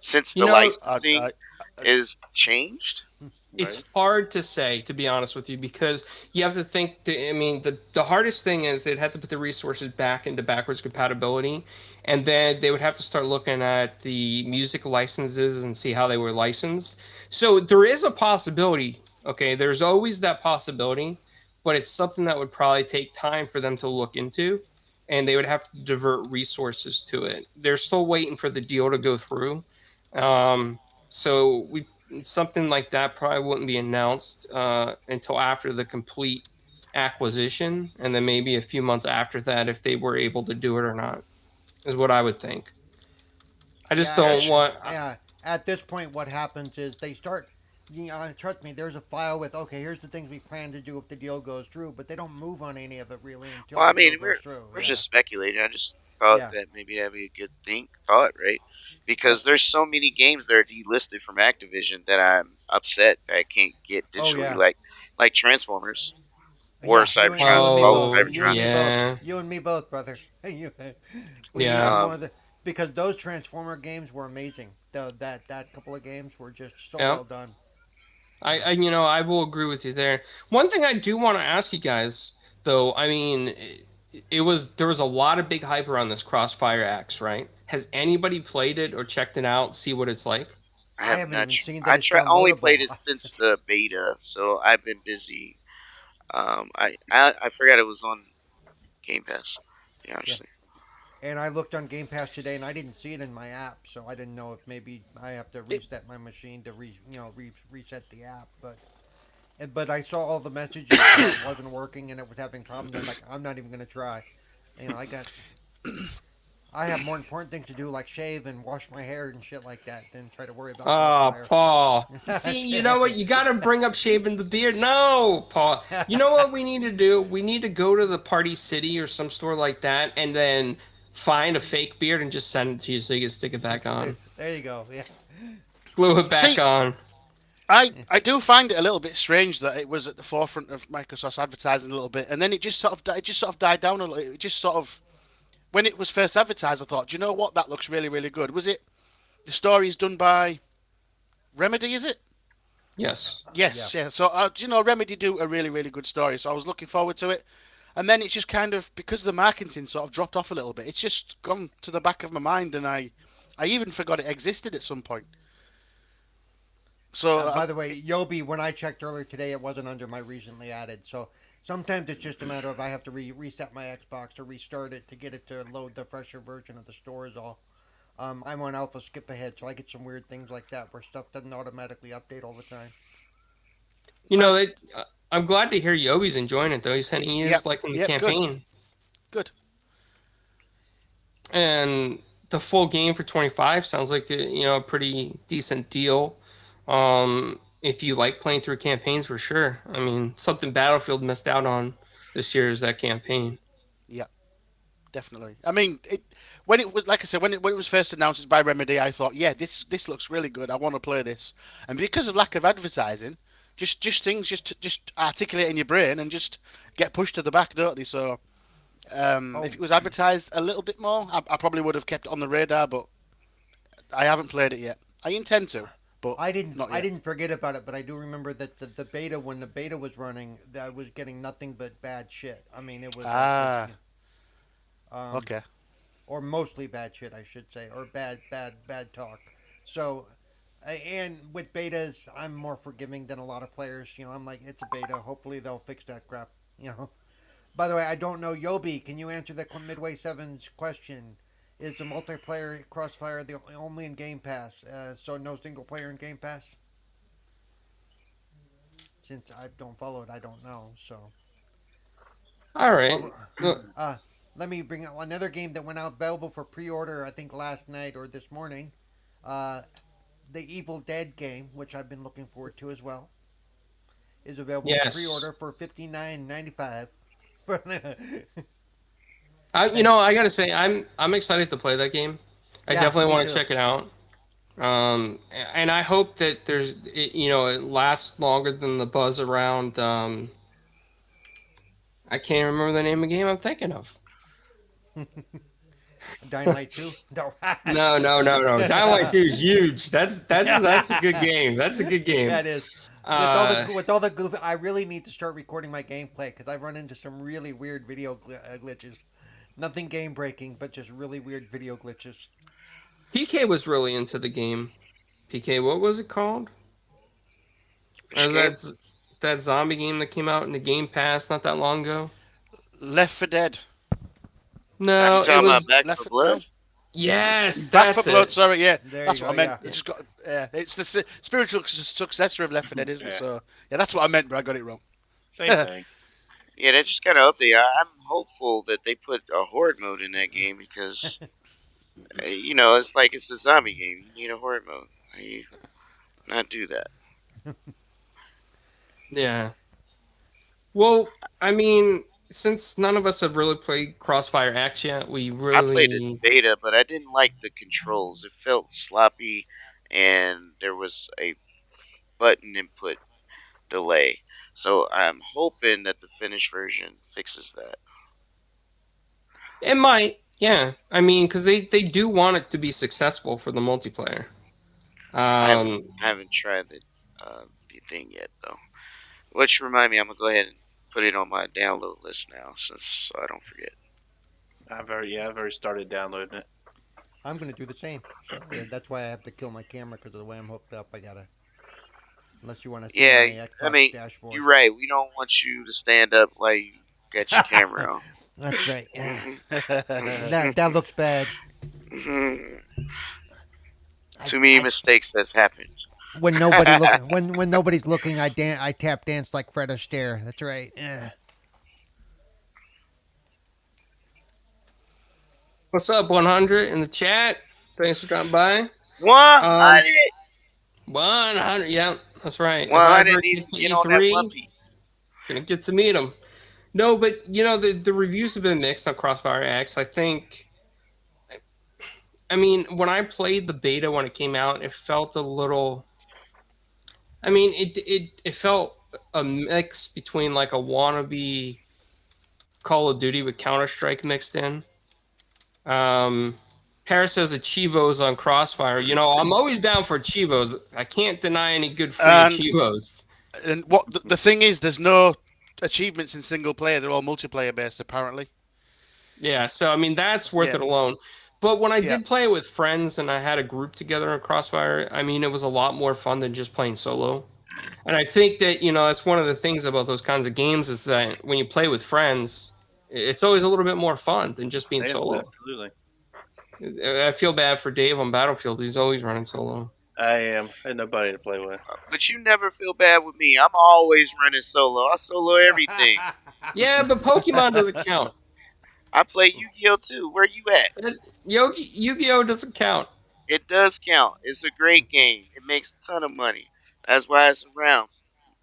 S4: since
S2: You
S4: the
S2: know,
S3: I,
S4: licensing
S3: I, I,
S4: is changed?
S2: it's
S1: Right.
S2: hard to say, to be honest with you, because you have to think. I mean, the hardest thing is they'd have to put the resources back into backwards compatibility, and then they would have to start looking at the music licenses and see how they were licensed. So there is a possibility. Okay, there's always that possibility, but it's something that would probably take time for them to look into, and they would have to divert resources to it. They're still waiting for the deal to go through. So we something like that probably wouldn't be announced until after the complete acquisition, and then maybe a few months after that, if they were able to do it or not, is what I would think. I just
S5: Yeah,
S2: don't
S4: Gotcha.
S2: want.
S5: at this point, what happens is they start. Trust me, there's a file with okay, here's the things we plan to do if the deal goes through, but they don't move on any of it really until
S4: Well,
S5: the
S4: I
S5: deal
S4: mean,
S5: goes through.
S4: we're
S5: Yeah,
S4: just speculating. I just thought
S5: yeah.
S4: that maybe that'd be a good thought, right? Because
S5: But
S4: there's so many games that are delisted from Activision that I'm upset that I can't get
S5: oh
S4: digitally,
S5: yeah,
S4: like Transformers or
S5: yeah. You
S4: Cybertron,
S5: and me
S4: both
S5: both.
S2: Oh
S5: You and me
S4: Cybertrons.
S5: both.
S2: yeah,
S5: You and me both, brother. We need some
S2: yeah,
S5: more
S4: Um,
S5: of the because those Transformer games were amazing. That couple of games were just so
S2: yeah.
S5: well done.
S2: I,
S5: Yeah.
S2: I you know I will agree with you there. One thing I do want to ask you guys, though, I mean, it was there was a lot of big hype around this Crossfire X, right? Has anybody played it or checked it out, see what it's like?
S4: I
S5: I
S4: have
S5: haven't
S4: not.
S5: even seen that
S4: I
S5: it's
S4: only played it
S5: downloadable.
S4: since the beta, so I've been busy. I forgot it was on Game Pass. Yeah,
S5: Yeah.
S4: honestly.
S5: And I looked on Game Pass today, and I didn't see it in my app, so I didn't know if maybe I have to
S3: it,
S5: reset my machine to reset the app. But I saw all the messages how it wasn't working and it was having problems. I'm like, I'm not even gonna try. I have more important things to do, like shave and wash my hair and shit like that, than try to worry about
S2: Oh,
S5: Crossfire.
S2: Paul. See, you know what? You got to bring up shaving the beard. No, Paul. You know what we need to do? We need to go to the Party City or some store like that and then find a fake beard and just send it to you so you can stick it back on.
S5: There you go. Yeah.
S2: Glue it back
S3: see,
S2: on.
S3: I do find it a little bit strange that it was at the forefront of Microsoft's advertising a little bit, and then it just sort of died down a little. It just sort of when it was first advertised, I thought, do you know what? That looks really really good. Was it the story's done by Remedy? Is it?
S2: Yes.
S5: Yeah.
S3: Yes, yeah. So, Remedy do a really, really good story. So I was looking forward to it. And then it's just kind of, because the marketing sort of dropped off a little bit, it's just gone to the back of my mind. And I even forgot it existed at some point. So,
S5: By the way, Yobi, when I checked earlier today, it wasn't under my recently added. So sometimes it's just a matter of I have to reset my Xbox or restart it to get it to load the fresher version of the store. Is all. I'm on Alpha Skip Ahead, so I get some weird things like that where stuff doesn't automatically update all the time.
S2: You know, I'm glad to hear Yobi's enjoying it, though. He said he
S3: yep,
S2: is liking the
S3: yep, good,
S2: campaign.
S3: good.
S2: And the full game for 25 sounds like a pretty decent deal. If you like playing through campaigns, for sure. I mean, something Battlefield missed out on this year is that campaign.
S3: Yeah, definitely. I mean, when it was like I said, when it was first announced by Remedy, I thought, yeah, this looks really good. I want to play this. And because of lack of advertising, just things just articulate in your brain and just get pushed to the back, don't they? So
S5: Oh,
S3: if it was advertised a little bit more, I probably would have kept it on the radar, but I haven't played it yet. I intend to, but not
S5: I
S3: yet.
S5: didn't forget about it, but I do remember that the beta when the beta was running, that I was getting nothing but bad shit. I mean, it was like
S3: Ah,
S5: um,
S3: okay.
S5: or mostly bad shit, I should say, or bad talk. So, and with betas, I'm more forgiving than a lot of players. I'm like, it's a beta. Hopefully, they'll fix that crap. You know. By the way, I don't know Yobi. Can you answer the Midway Seven's question? Is the multiplayer Crossfire the only in Game Pass? So no single player in Game Pass? since I don't follow it, I don't know. So,
S2: All right.
S5: well,
S2: Well,
S5: uh, let me bring up another game that went out available for pre-order. I think last night or this morning. Uh, the Evil Dead game, which I've been looking forward to as well, is available for
S2: yes.
S5: pre-order for $59.95. Thank.
S2: I gotta say, I'm excited to play that game. I
S5: Yeah,
S2: definitely
S5: me
S2: want to
S5: too.
S2: check it out. And I hope that it lasts longer than the buzz around. I can't remember the name of the game I'm thinking of.
S5: Dying Light 2? No.
S2: No, no, no, no. Dying Light 2 is huge. That's a good game. That's a good
S5: Yeah,
S2: game.
S5: it is.
S2: Uh,
S5: With all the goof, I really need to start recording my gameplay because I've run into some really weird video glitches. Nothing game breaking, but just really weird video glitches.
S2: PK was really into the game. PK, what was it called?
S4: Which
S2: Was
S4: game?
S2: that zombie game that came out in the Game Pass not that long ago?
S3: Left for Dead.
S4: You
S2: No, it
S4: talking about
S2: was.
S4: Back
S3: Left
S4: for
S3: for
S4: Blood?
S3: no.
S2: Yes,
S3: Back for
S2: that's
S3: Blood.
S2: it.
S3: Sorry, yeah,
S5: There you
S3: that's
S5: go.
S3: what I meant.
S5: Yeah.
S3: I just got. It's the spiritual successor of Left for Dead, isn't it?
S1: Yeah.
S3: So yeah, that's what I meant, but I got it wrong.
S1: Same thing.
S4: Yeah, they just kind of update. I'm hopeful that they put a horde mode in that game because it's like it's a zombie game. You need a horde mode. How you not do that?
S2: Yeah. Well, I mean, since none of us have really played Crossfire X yet, we
S4: I played the
S2: really.
S4: beta, but I didn't like the controls. It felt sloppy, and there was a button input delay. So I'm hoping that the finished version fixes that.
S2: It might, yeah. I mean, because they do want it to be successful for the multiplayer. Um,
S4: I haven't tried the thing yet though. Which remind me, I'm gonna go ahead and put it on my download list now, since so I don't forget.
S1: I've already started downloading it.
S5: I'm going to do the same. So yeah, that's why I have to kill my camera because of the way I'm hooked up. I got to. Unless you want to see
S4: Yeah,
S5: my
S4: I
S5: Xbox
S4: mean,
S5: dashboard.
S4: you're right. We don't want you to stand up like you got your camera on.
S5: That's right. Yeah.
S4: Mhm.
S5: That looks bad.
S4: Mhm.
S5: I,
S4: Too many
S5: I
S4: mistakes that's happened.
S5: when nobody's looking, I tap dance like Fred Astaire. That's right. Yeah.
S2: what's up, 100 in the chat? Thanks for dropping by.
S4: 100,
S2: 100. Yeah, that's right. If I
S4: 100
S2: ever
S4: needs
S2: get
S4: to
S2: to
S4: get on that One
S2: E3,
S4: Piece.
S2: gonna get to meet him. No, but the reviews have been mixed on Crossfire X. I think. I mean, when I played the beta when it came out, it felt a little. I mean, it felt a mix between like a wannabe Call of Duty with Counter Strike mixed in. Um, Harris says Chivos on Crossfire. I'm always down for Chivos. I can't deny any good free
S3: and
S2: Chivos.
S3: what the thing is, there's no achievements in single player. They're all multiplayer based, apparently.
S2: Yeah, so I mean that's worth
S3: Yeah,
S2: it alone. But when I
S3: yeah.
S2: did play it with friends and I had a group together in Crossfire, I mean it was a lot more fun than just playing solo. And I think that, that's one of the things about those kinds of games is that when you play with friends, it's always a little bit more fun than just being
S1: Yeah,
S2: solo.
S1: absolutely.
S2: I feel bad for Dave on Battlefield. He's always running solo.
S1: I am. And nobody to play with.
S4: But you never feel bad with me. I'm always running solo. I solo everything.
S2: Yeah, but Pokemon doesn't count.
S4: I play Yu-Gi-Oh too. Where you at?
S2: Yu-Gi-Oh doesn't count.
S4: It does count. It's a great game. It makes a ton of money. That's why it's around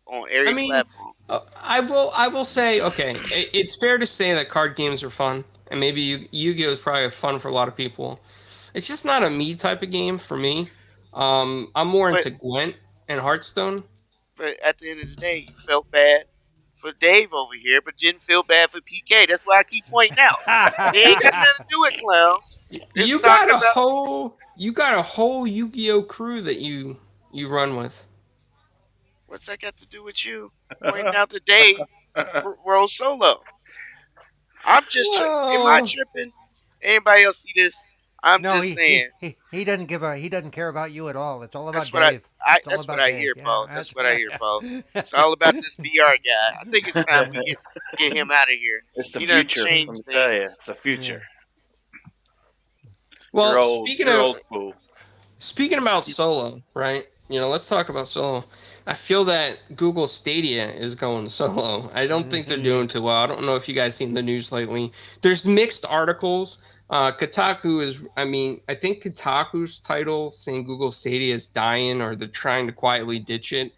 S4: on
S2: I
S4: every
S2: mean,
S4: platform.
S2: I will say, okay, it's fair to say that card games are fun, and maybe Yu-Gi-Oh is probably fun for a lot of people. It's just not a me type of game for me. I'm more
S4: But
S2: into Gwent and Hearthstone.
S4: but at the end of the day, you felt bad for Dave over here, but didn't feel bad for PK. That's why I keep pointing out. They ain't got nothing to do with clowns. It's
S2: You got
S4: talking
S2: a
S4: about
S2: whole Yu-Gi-Oh crew that you run with.
S4: what's that got to do with you? Pointing out to Dave roll solo. I'm just am I
S2: Well,
S4: tripping? Anybody else see this? I'm
S5: No,
S4: just saying.
S5: he doesn't he doesn't care about you at all. It's all about
S4: That's what I,
S5: Dave.
S4: I
S5: It's all
S4: that's what
S5: about
S4: I
S5: Dave.
S4: hear,
S5: Yeah,
S4: Paul. That's
S5: that's
S4: what I hear, Paul. It's all about this VR guy. I think it's time we get him out of here.
S1: It's the
S4: He done
S1: future. Let
S4: changed
S1: me tell you,
S4: things.
S1: it's the future. You're
S2: well,
S1: old. You're old school.
S2: speaking about solo, right? Let's talk about solo. I feel that Google Stadia is going solo. I don't think they're doing too well. I don't know if you guys seen the news lately. There's mixed articles. Kotaku is, I mean, I think Kotaku's title saying Google Stadia is dying or they're trying to quietly ditch it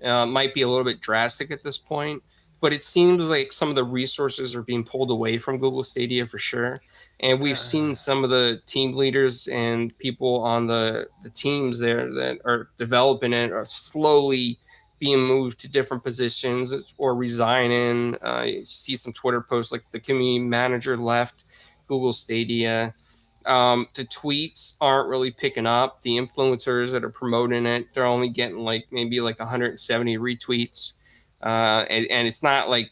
S2: might be a little bit drastic at this point. But it seems like some of the resources are being pulled away from Google Stadia for sure. And we've seen some of the team leaders and people on the teams there that are developing it are slowly being moved to different positions or resigning. You see some Twitter posts like the community manager left Google Stadia. The tweets aren't really picking up. The influencers that are promoting it, they're only getting like maybe like 170 retweets. And it's not like,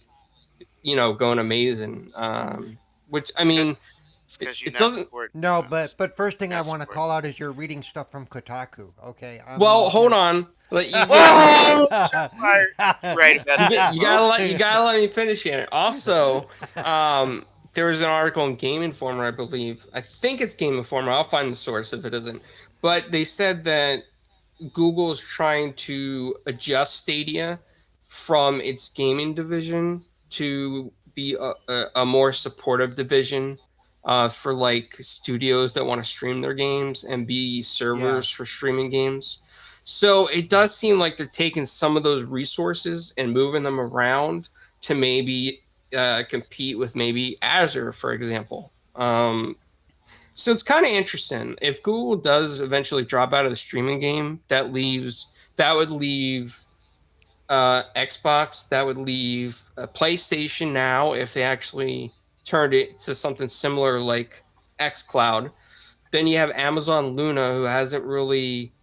S2: going amazing. Which, I mean,
S4: It's because you're
S2: it
S4: not
S2: doesn't.
S4: supporting.
S5: No, but first thing I
S4: Not
S5: want to
S4: supporting.
S5: call out is you're reading stuff from Kotaku. Okay.
S2: Well, hold on. Let you
S4: Whoa! Shots fired. You're right about that.
S2: you gotta let me finish here. Also, there was an article in Game Informer, I believe. I think it's Game Informer. I'll find the source if it isn't. But they said that Google is trying to adjust Stadia from its gaming division to be a more supportive division for like studios that want to stream their games and be servers for streaming games. So it does seem like they're taking some of those resources and moving them around to maybe compete with maybe Azure, for example. So it's kind of interesting. If Google does eventually drop out of the streaming game, that would leave Xbox, that would leave PlayStation Now if they actually turned it to something similar like xCloud. Then you have Amazon Luna, who hasn't really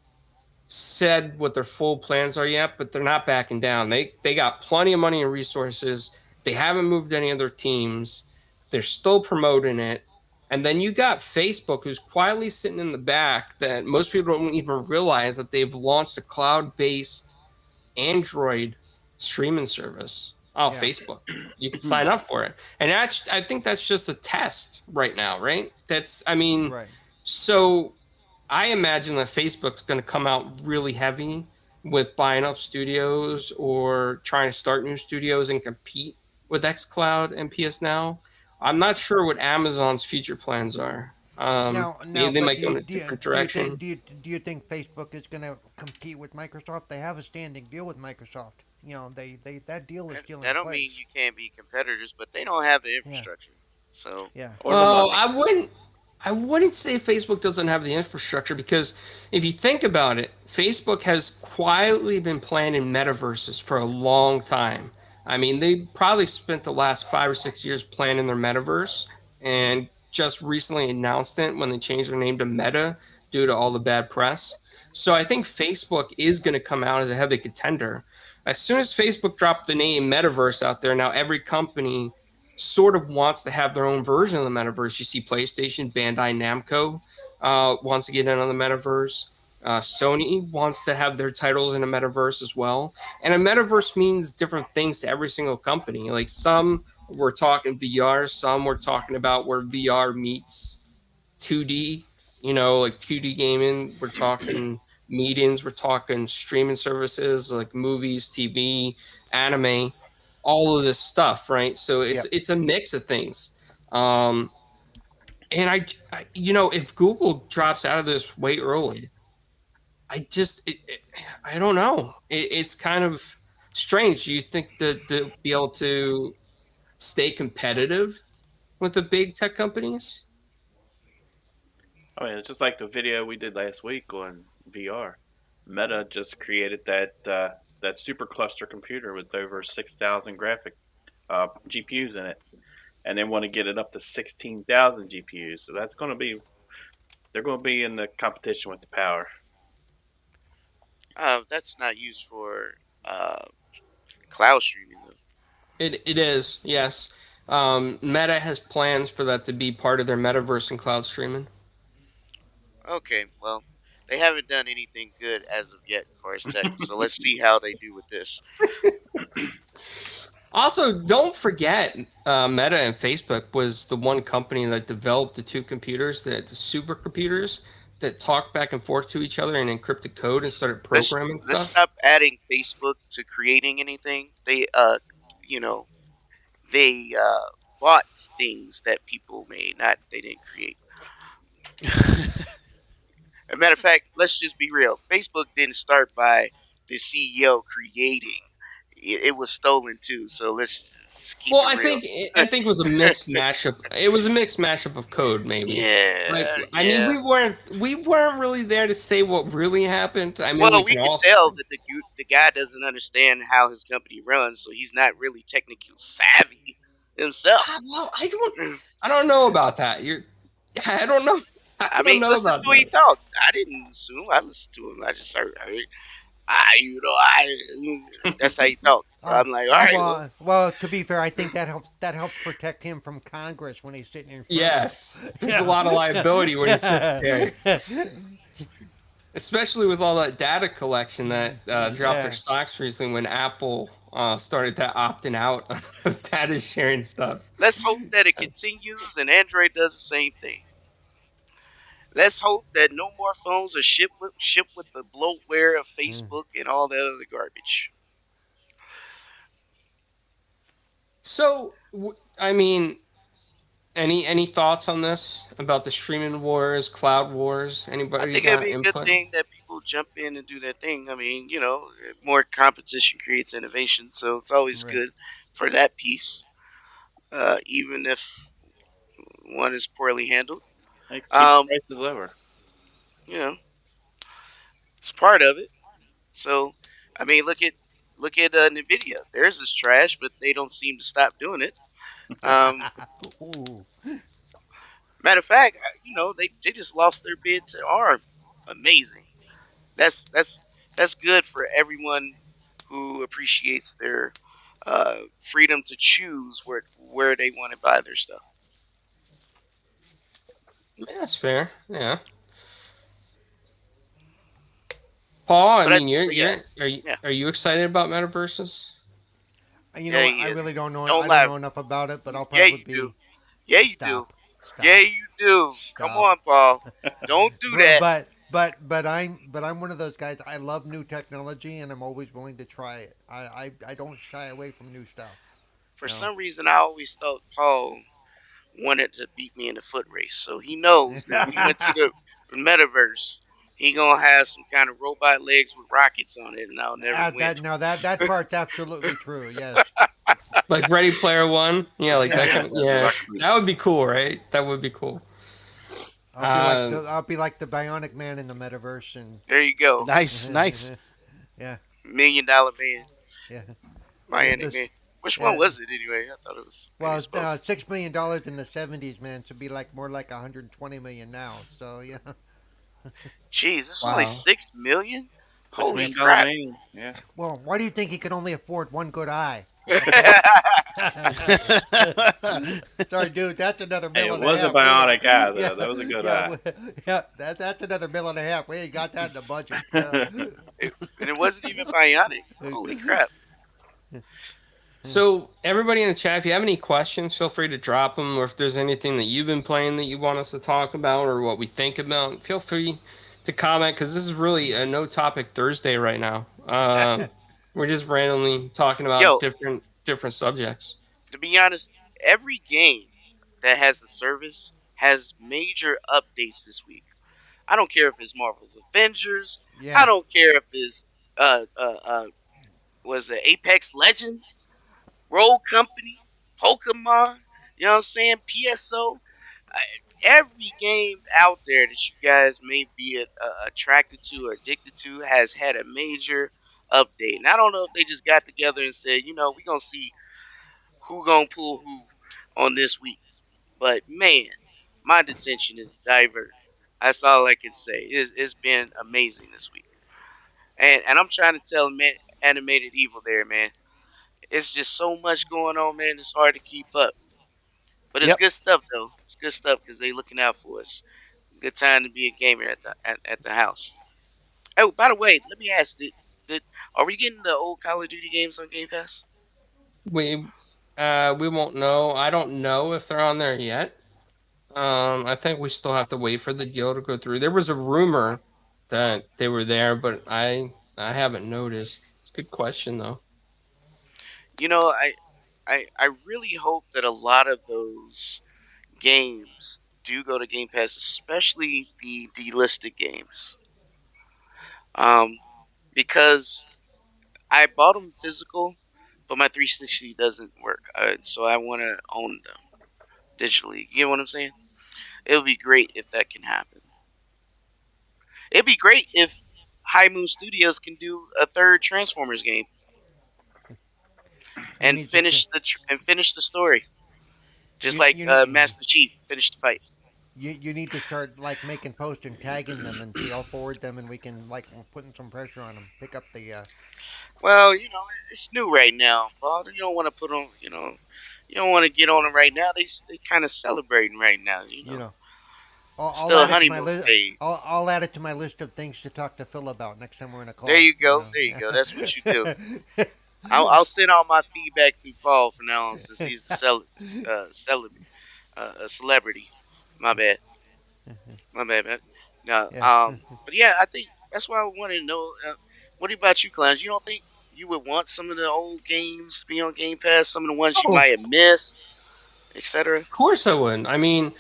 S2: said what their full plans are yet, but they're not backing down. They got plenty of money and resources. They haven't moved any of their teams. They're still promoting it. And then you got Facebook, who's quietly sitting in the back that most people don't even realize that they've launched a cloud-based Android streaming service. Oh,
S5: Yeah.
S2: Facebook. You can sign up for it. And I think that's just a test right now, right? I mean,
S5: Right.
S2: so I imagine that Facebook's going to come out really heavy with buying up studios or trying to start new studios and compete with xCloud and PS Now. I'm not sure what Amazon's future plans are.
S5: Now,
S2: They
S5: but
S2: might go in a different
S5: do you think
S2: direction.
S5: do you think Facebook is going to compete with Microsoft? They have a standing deal with Microsoft. They that deal is still in
S4: That don't mean
S5: place.
S4: you can't be competitors, but they don't have the
S5: Yeah.
S4: infrastructure. So
S5: Yeah.
S1: Or the
S2: Well,
S1: money.
S2: I wouldn't say Facebook doesn't have the infrastructure because if you think about it, Facebook has quietly been planning metaverses for a long time. I mean, they probably spent the last 5 or 6 years planning their metaverse and just recently announced it when they changed their name to Meta due to all the bad press. So I think Facebook is going to come out as a heavy contender. As soon as Facebook dropped the name Metaverse out there, now every company sort of wants to have their own version of the metaverse. You see PlayStation, Bandai Namco wants to get in on the metaverse. Sony wants to have their titles in a metaverse as well. And a metaverse means different things to every single company. Like some we're talking VR, some we're talking about where VR meets 2D, like 2D gaming. We're talking meetings, we're talking streaming services like movies, TV, anime, all of this stuff, right? So it's
S5: Yep.
S2: it's a mix of things. Um, and if Google drops out of this way early, I don't know. It's kind of strange. Do you think that to be able to stay competitive with the big tech companies?
S1: I mean, it's just like the video we did last week on VR. Meta just created that super cluster computer with over 6,000 graphic GPUs in it, and they want to get it up to 16,000 GPUs. So they're going to be in the competition with the power.
S4: that's not used for uh, cloud streaming though.
S2: It is, yes. Meta has plans for that to be part of their metaverse and cloud streaming.
S4: Okay, well, they haven't done anything good as of yet for as tech. So let's see how they do with this.
S2: Also, don't forget, Meta and Facebook was the one company that developed the two computers, the supercomputers that talked back and forth to each other in encrypted code and started
S4: let's
S2: programming
S4: let's
S2: stuff.
S4: stop adding Facebook to creating anything. They you know, they bought things that people made, not they didn't create. As a matter of fact, let's just be real. Facebook didn't start by the CEO creating. It was stolen too. So let's just keep
S2: Well,
S4: it real.
S2: I think it was a mixed mashup. It was a mixed mashup of code, maybe. Like,
S4: Yeah,
S2: I mean,
S4: yeah.
S2: we weren't really there to say what really happened. I mean, we
S4: Well, we
S2: can
S4: could
S2: all.
S4: tell that the guy doesn't understand how his company runs, so he's not really technically savvy himself.
S2: Well, I don't know about that. I don't know. I
S4: I
S2: don't
S4: mean,
S2: know
S4: listen
S2: about
S4: to when he
S2: that.
S4: talks. I didn't assume. I listened to him. I just heard that's how he talks. So I'm like, all right, well,
S5: Well, to be fair, I think that helps protect him from Congress when he's sitting in front of them.
S2: Yes, there's a lot of liability when he sits there, especially with all that data collection that dropped their
S5: Yeah.
S2: stocks recently when Apple started that opting out of data sharing stuff.
S4: let's hope that it continues and Android does the same thing. Let's hope that no more phones are shipped with the bloatware of Facebook and all that other garbage.
S2: So, I mean, any thoughts on this about the streaming wars, cloud wars?
S4: I
S2: Anybody
S4: think it'd
S2: got
S4: be a good
S2: input?
S4: thing that people jump in and do their thing. I mean, more competition creates innovation, so it's always
S5: Right.
S4: good for that piece, even if one is poorly handled.
S1: It keeps
S4: Um,
S1: prices lower.
S4: you know, it's part of it. So, I mean, look at Nvidia. Theirs is trash, but they don't seem to stop doing it. Um,
S5: Ooh.
S4: matter of fact, they just lost their bid to ARM. Amazing. That's good for everyone who appreciates their freedom to choose where they want to buy their stuff.
S2: Yeah, that's fair. Yeah. Paul, I mean,
S4: But yeah, yeah,
S2: are you excited about metaverses?
S5: You know
S4: yeah,
S5: what?
S4: he
S5: I
S4: is.
S5: really don't know.
S4: Don't
S5: I don't
S4: lie.
S5: know enough about it, but I'll
S4: Yeah,
S5: probably
S4: you do.
S5: be
S4: Yeah, you do.
S5: stop,
S4: Yeah,
S5: stop,
S4: you do. Come
S5: stop.
S4: on, Paul. Don't do
S5: But
S4: that.
S5: but but I'm one of those guys. I love new technology, and I'm always willing to try it. I don't shy away from new stuff.
S4: For
S5: You know.
S4: some reason, I always thought Paul wanted to beat me in the foot race, so he knows that if we went to the metaverse, he gonna have some kind of robot legs with rockets on it, and I'll never win.
S5: That now that part's absolutely true. Yes.
S2: Like Ready Player One? Yeah, like that
S5: Yeah.
S2: kind of, yeah.
S1: Rock
S2: That would
S1: boots.
S2: be cool, right? That would be cool. Um,
S5: I'll be like the Bionic Man in the metaverse, and
S4: There you go,
S3: Nice, nice.
S5: yeah,
S4: $1 million man,
S5: yeah.
S4: Miami
S5: This
S4: man. Which one
S5: yeah.
S4: was it anyway? I thought it was maybe
S5: Well,
S4: it's both.
S5: $6 million in the '70s, man, should be like more like 120 million now. So yeah.
S4: Jeez, this was only
S2: wow.
S4: 6 million.
S1: Six
S4: Holy
S1: million dollar
S4: crap!
S1: man. Yeah.
S5: Well, why do you think he could only afford one good eye? Okay. Sorry, dude. That's another
S1: Hey,
S5: mill
S1: it
S5: and a
S1: was a
S5: half.
S1: bionic eye
S5: Yeah,
S1: though. That was a good
S5: yeah,
S1: eye.
S5: yeah. That's another mill and a half. We ain't got that in the budget.
S4: And it wasn't even bionic. Holy crap!
S2: So, everybody in the chat, if you have any questions, feel free to drop them. Or if there's anything that you've been playing that you want us to talk about or what we think about, feel free to comment because this is really a no topic Thursday right now. We're just randomly talking about
S4: Yo,
S2: different subjects.
S4: to be honest, every game that has a service has major updates this week. I don't care if it's Marvel's Avengers. I
S5: Yeah.
S4: don't care if it's uh uh uh was it Apex Legends, Roll Company, Pokemon. You know what I'm saying? PSO. I, every game out there that you guys may be attracted to or addicted to has had a major update. And I don't know if they just got together and said, we're gonna see who gonna pull who on this week. But man, my detention is diverted. That's all I can say. It's been amazing this week, and I'm trying to tell animated evil there, man. It's just so much going on, man. It's hard to keep up, but it's
S3: Yep.
S4: good stuff though. It's good stuff because they looking out for us. Good time to be a gamer at the house. Oh, by the way, let me ask: did are we getting the old Call of Duty games on Game Pass?
S2: We we won't know. I don't know if they're on there yet. I think we still have to wait for the deal to go through. There was a rumor that they were there, but I haven't noticed. It's a good question though.
S4: You know, I really hope that a lot of those games do go to Game Pass, especially the delisted games. Um, because I bought them physical, but my 360 doesn't work, so I want to own them digitally. You know what I'm saying? It would be great if that can happen. It'd be great if High Moon Studios can do a third Transformers game
S5: He
S4: and
S5: needs to.
S4: finish the story, just
S5: You
S4: like
S5: you need
S4: Master Chief finished the fight.
S5: you need to start like making posts and tagging them, and see. I'll forward them, and we can like putting some pressure on them. Pick up the
S4: Well, it's new right now, Paul. You don't want to put on, you don't want to get on them right now. They kind of celebrating right now.
S5: you know. I'll
S4: Still a
S5: add it to my
S4: honeymoon
S5: list.
S4: phase.
S5: I'll add it to my list of things to talk to Phil about next time we're in a
S4: There
S5: call.
S4: you go. There you go. That's what you do. I'll send all my feedback through Paul from now on, since he's the a celebrity. My bad. My bad, man. No,
S5: Yeah.
S4: but yeah, I think that's why I wanted to know. What about you, Clowns? You don't think you would want some of the old games to be on Game Pass? Some of the ones you
S2: Oh,
S4: might have missed, etc.
S2: of course I would. I mean,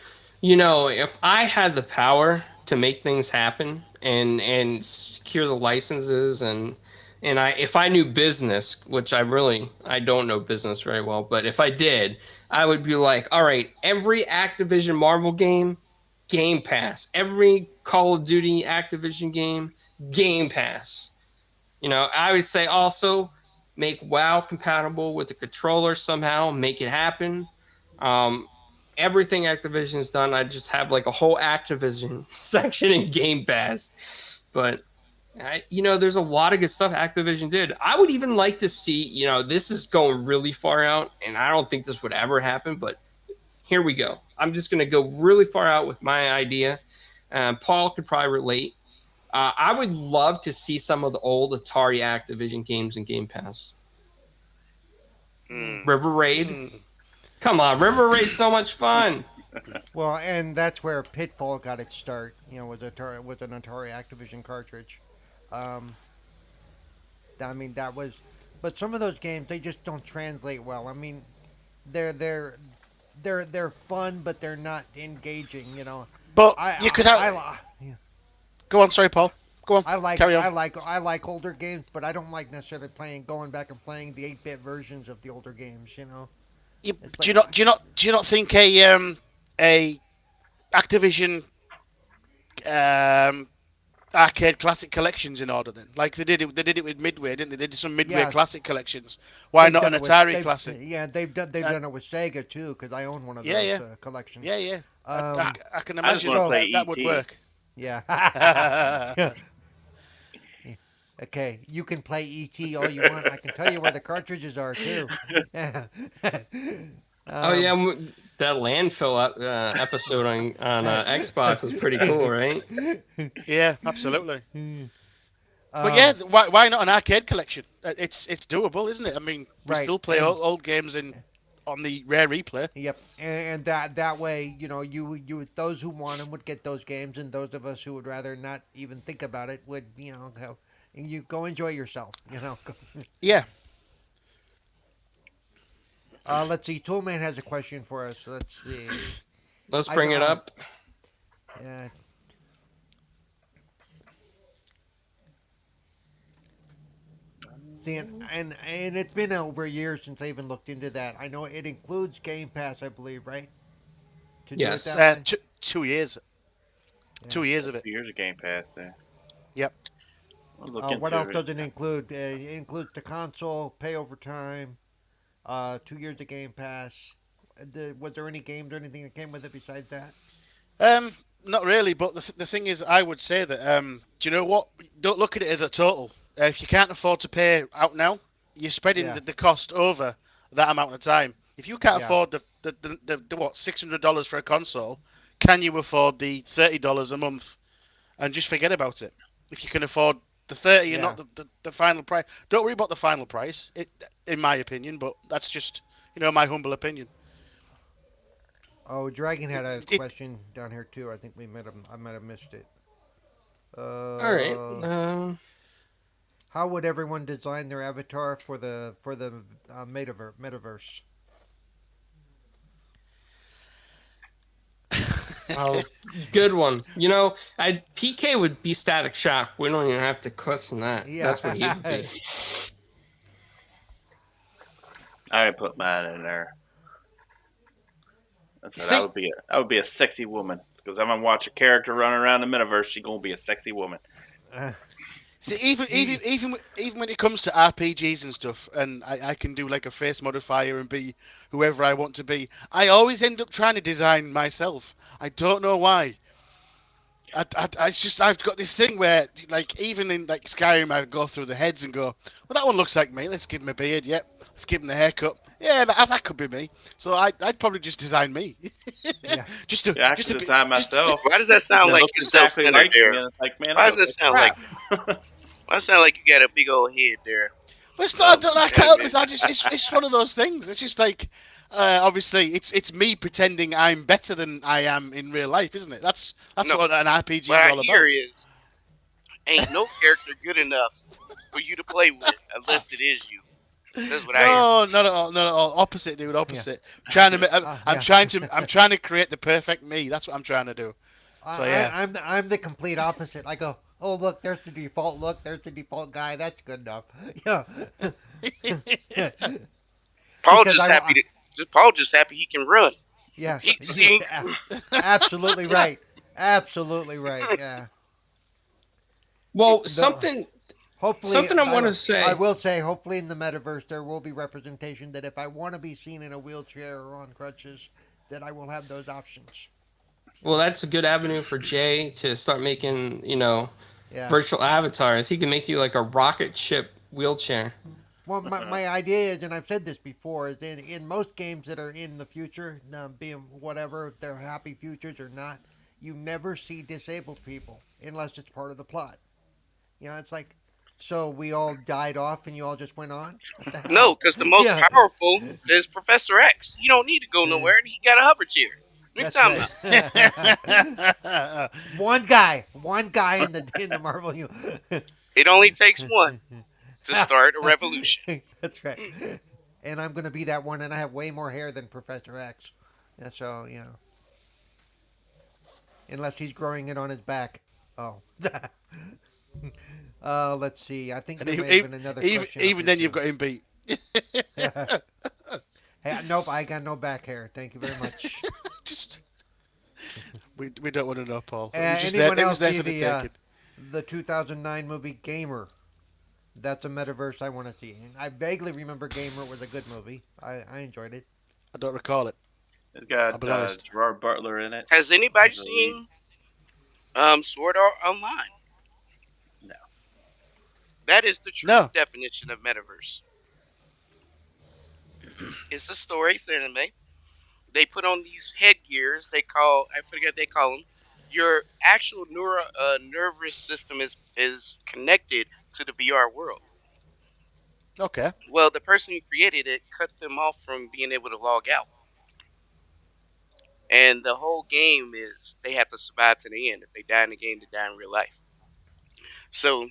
S2: if I had the power to make things happen and secure the licenses and if I knew business, which I don't know business very well, but if I did, I would be like, all right, every Activision Marvel game, Game Pass. Every Call of Duty Activision game, Game Pass. I would say also make WoW compatible with the controller somehow, make it happen. Um, Everything Activision's done, I just have like a whole Activision section in Game Pass. But there's a lot of good stuff Activision did. I would even like to see, this is going really far out, and I don't think this would ever happen, but here we go. I'm just going to go really far out with my idea. Paul could probably relate. I would love to see some of the old Atari Activision games in Game Pass.
S4: Hmm.
S2: River Raid.
S3: Mm.
S2: Come on, River Raid's so much fun.
S5: Well, and that's where Pitfall got its start. Was an Atari Activision cartridge. Um, I mean that was, but some of those games they just don't translate well. I mean, they're they're they're fun, but they're not engaging.
S3: But
S5: I
S3: you could
S5: I
S3: have.
S5: I, yeah.
S3: Go on, sorry, Paul. Go on.
S5: I like
S3: Carry on.
S5: I like I like older games, but I don't like necessarily going back and playing the 8-bit versions of the older games.
S3: You,
S5: It's
S3: do
S5: like
S3: you not? Do you not? Do you not think a Activision um arcade classic collections in order then? Like they did it. They did it with Midway, didn't they? They did some Midway
S5: yeah,
S3: classic collections. Why
S5: they've
S3: not
S5: done
S3: an
S5: it with
S3: Atari
S5: they've
S3: classic?
S5: yeah they've
S3: Uh,
S5: done it with Sega too because I own one of
S3: yeah,
S5: those
S3: yeah,
S5: collections.
S3: yeah, yeah.
S5: Um,
S3: I can
S1: I just
S3: imagine
S1: want to
S5: so
S1: play
S3: that would
S1: ET.
S3: work.
S5: yeah. Okay, you can play ET all you want. I can tell you where the cartridges are too. Yeah.
S2: Oh yeah,
S5: um,
S2: that landfill episode on Xbox was pretty cool, right?
S3: Yeah, absolutely. But yeah,
S5: um,
S3: why not an arcade collection? It's doable, isn't it? I mean, we
S5: right,
S3: still play
S5: and
S3: old games in on the rare replay.
S5: yep, and that way, you those who want them would get those games, and those of us who would rather not even think about it would go, you go enjoy yourself.
S3: Yeah.
S5: Let's see. Toolman has a question for us. Let's see.
S2: Let's
S5: I
S2: bring it up.
S5: uh, See, and it's been over a year since I even looked into that. I know it includes Game Pass, I believe, right? To do it
S2: Yes.
S5: that way.
S3: 2 years,
S5: Yeah.
S3: 2 years of it.
S1: Years of Game Pass there.
S3: Yep.
S1: I'll look
S5: What
S1: into
S5: else
S1: it.
S5: does it include? It includes the console, pay over time, 2 years of Game Pass. Was there any games or anything that came with it besides that?
S3: Not really, but the thing is, I would say that do you know what? Don't look at it as a total. If you can't afford to pay out now, you're spreading
S5: Yeah,
S3: the cost over that amount of time. If you can't
S5: yeah,
S3: afford the what $600 for a console, can you afford the $30 a month and just forget about it? If you can afford the 30 and
S5: yeah.
S3: not the final price, don't worry about the final price. In my opinion, but that's just my humble opinion.
S5: Oh, Dragon had a
S3: It,
S5: question down here too. I think we might have. I might have missed it.
S2: All right.
S5: How would everyone design their avatar for the metaverse?
S2: Oh, good one. PK would be Static Shock. We don't even have to question that.
S5: Yeah.
S2: That's what he would be.
S1: I already put mine in there. That's it.
S3: see,
S1: I would be a sexy woman because I'm gonna watch a character running around the metaverse. She's gonna be a sexy woman.
S3: see, even when it comes to RPGs and stuff, and I can do like a face modifier and be whoever I want to be, I always end up trying to design myself. I don't know why. It's just I've got this thing where like even in like Skyrim I go through the heads and go, well that one looks like me. Let's give him a beard. Yep. Let's give him the haircut. Yeah, that could be me. So I'd probably just design me.
S5: Yeah.
S3: just to
S1: Yeah, I
S3: just
S1: can
S3: to be,
S1: design
S3: just,
S1: myself.
S4: Why does that sound
S1: It
S4: like
S1: looks
S4: you're
S1: exactly
S4: self-centered
S1: like
S4: there?
S1: me, and it's like, man,
S4: Why
S1: I
S4: does
S1: look
S4: that
S1: like
S4: sound like?
S1: crap.
S4: Why does it sound like you got a big old head there?
S3: But it's not. I can't help
S4: man.
S3: it. It's one of those things. It's just like obviously it's me pretending I'm better than I am in real life, isn't it? That's
S4: No,
S3: what an RPG
S4: what
S3: is
S4: I
S3: all
S4: hear
S3: about.
S4: is ain't no character good enough for you to play with unless it is you. That's what I hear.
S3: No, not at all. Not at all. Opposite, dude.
S5: Yeah.
S3: Opposite. Trying to. I'm
S5: Yeah.
S3: trying to. I'm trying to create the perfect me. That's what I'm trying to do. So yeah.
S5: I'm the complete opposite. I go, oh look, there's the default look. There's the default guy. That's good enough. Yeah.
S4: Paul
S5: Because
S4: just happy to. Paul just happy he can run.
S5: Yeah.
S4: He see,
S5: Absolutely right. Absolutely right. Yeah.
S2: Well,
S5: The-
S2: something
S5: Hopefully,
S2: Something I wanna say.
S5: I will say, hopefully, in the metaverse, there will be representation that if I want to be seen in a wheelchair or on crutches, that I will have those options.
S2: Well, that's a good avenue for Jay to start making,
S5: Yeah.
S2: virtual avatars. He can make you like a rocket ship wheelchair.
S5: Well, my idea is, and I've said this before, is in most games that are in the future, being whatever, if they're happy futures or not, you never see disabled people unless it's part of the plot. It's like, so we all died off and you all just went on? What the hell?
S4: no, because the most
S5: Yeah.
S4: powerful is Professor X. You don't need to go nowhere, and he got a hover chair. What
S5: That's
S4: you talking
S5: right.
S4: about?
S5: One guy in the Marvel
S4: It only takes one to start a revolution.
S5: That's right. And I'm gonna be that one, and I have way more hair than Professor X. Yeah, so unless he's growing it on his back. Oh. Let's see. I think
S3: And
S5: there
S3: even,
S5: may have been another
S3: even,
S5: question. up
S3: even
S5: here,
S3: then, you've
S5: too.
S3: got him beat.
S5: Hey, nope, I got no back hair. Thank you very much.
S3: Just, we don't want to know, Paul.
S5: Anyone
S3: It
S5: else
S3: was there
S5: see
S3: for the taking.
S5: the 2009 movie Gamer? That's a metaverse I want to see. And I vaguely remember Gamer was a good movie. I enjoyed it.
S3: I don't recall it.
S1: It's
S3: I'll
S1: got
S3: be honest.
S1: Gerard Butler in it.
S4: Has anybody
S1: He's the
S4: seen Sword Art Online?
S1: No.
S4: That is the true
S3: No.
S4: definition of metaverse. It's a story, it's anime. They put on these headgears. I forget what they call them. Your actual nervous system is connected to the VR world.
S3: Okay.
S4: Well, the person who created it cut them off from being able to log out. And the whole game is they have to survive to the end. If they die in the game, they die in real life. So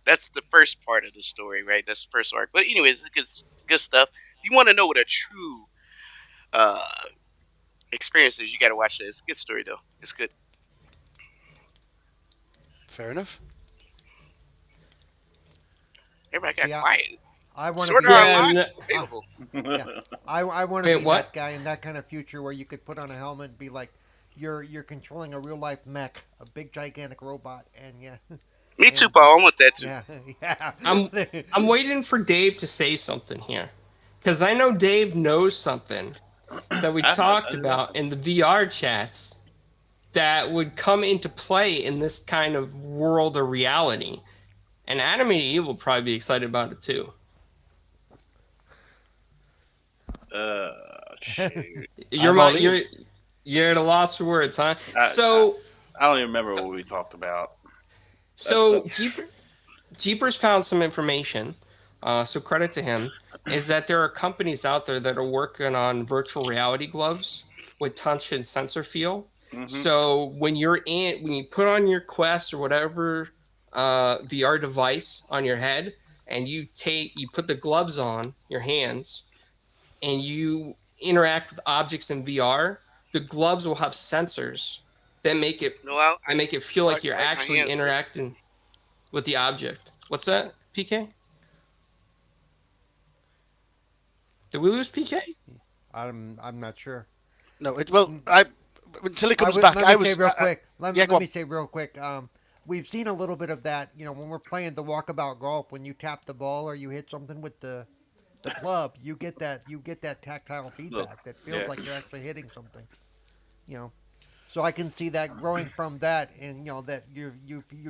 S4: that's the first part of the story, right? That's the first arc. But anyways, it's good stuff. If you want to know what a true uh, experience is, you got to watch this. It's a good story, though. It's good.
S3: Fair enough.
S4: Everybody got
S5: Yeah,
S4: quiet.
S5: I want to
S4: Sword
S5: be.
S4: Art
S2: Yeah,
S4: Online
S2: no-
S4: is available.
S5: Yeah. I want to
S2: Wait,
S5: be
S2: what?
S5: that guy in that kind of future where you could put on a helmet and be like, you're controlling a real life mech, a big gigantic robot, and
S4: Me too, Paul. I want that too.
S5: yeah.
S2: I'm waiting for Dave to say something here, because I know Dave knows something that we
S1: I know-
S2: talked
S1: I know
S2: about in the VR chats that would come into play in this kind of world or reality. And Animated Eve will probably be excited about it too.
S1: Shoot.
S2: You're
S3: all
S2: you're
S3: ears.
S2: you're at a loss for words, huh?
S1: I-
S2: So
S1: I don't even remember what we talked about.
S2: So
S1: That's
S2: Jeepers found some information. So credit to him. Is that there are companies out there that are working on virtual reality gloves with touch and sensor feel.
S1: Mm-hmm.
S2: So when you put on your Quest or whatever VR device on your head, and you put the gloves on your hands, and you interact with objects in VR, the gloves will have sensors that make it
S4: No, I
S2: that make it feel like you're
S4: like my
S2: actually
S4: hands look.
S2: interacting with the object. What's that, PK? Did we lose PK?
S5: I'm not sure.
S3: No, well,
S5: Mm,
S3: I until he comes back,
S5: Let
S3: I
S5: me say
S3: was.
S5: real quick.
S3: Yeah, go
S5: Let
S3: on.
S5: me say real quick. We've seen a little bit of that. When we're playing the walkabout golf, when you tap the ball or you hit something with the club, you get that tactile
S1: Look,
S5: feedback that feels
S1: yeah.
S5: like you're actually hitting something. You know, so I can see that growing from that, and that you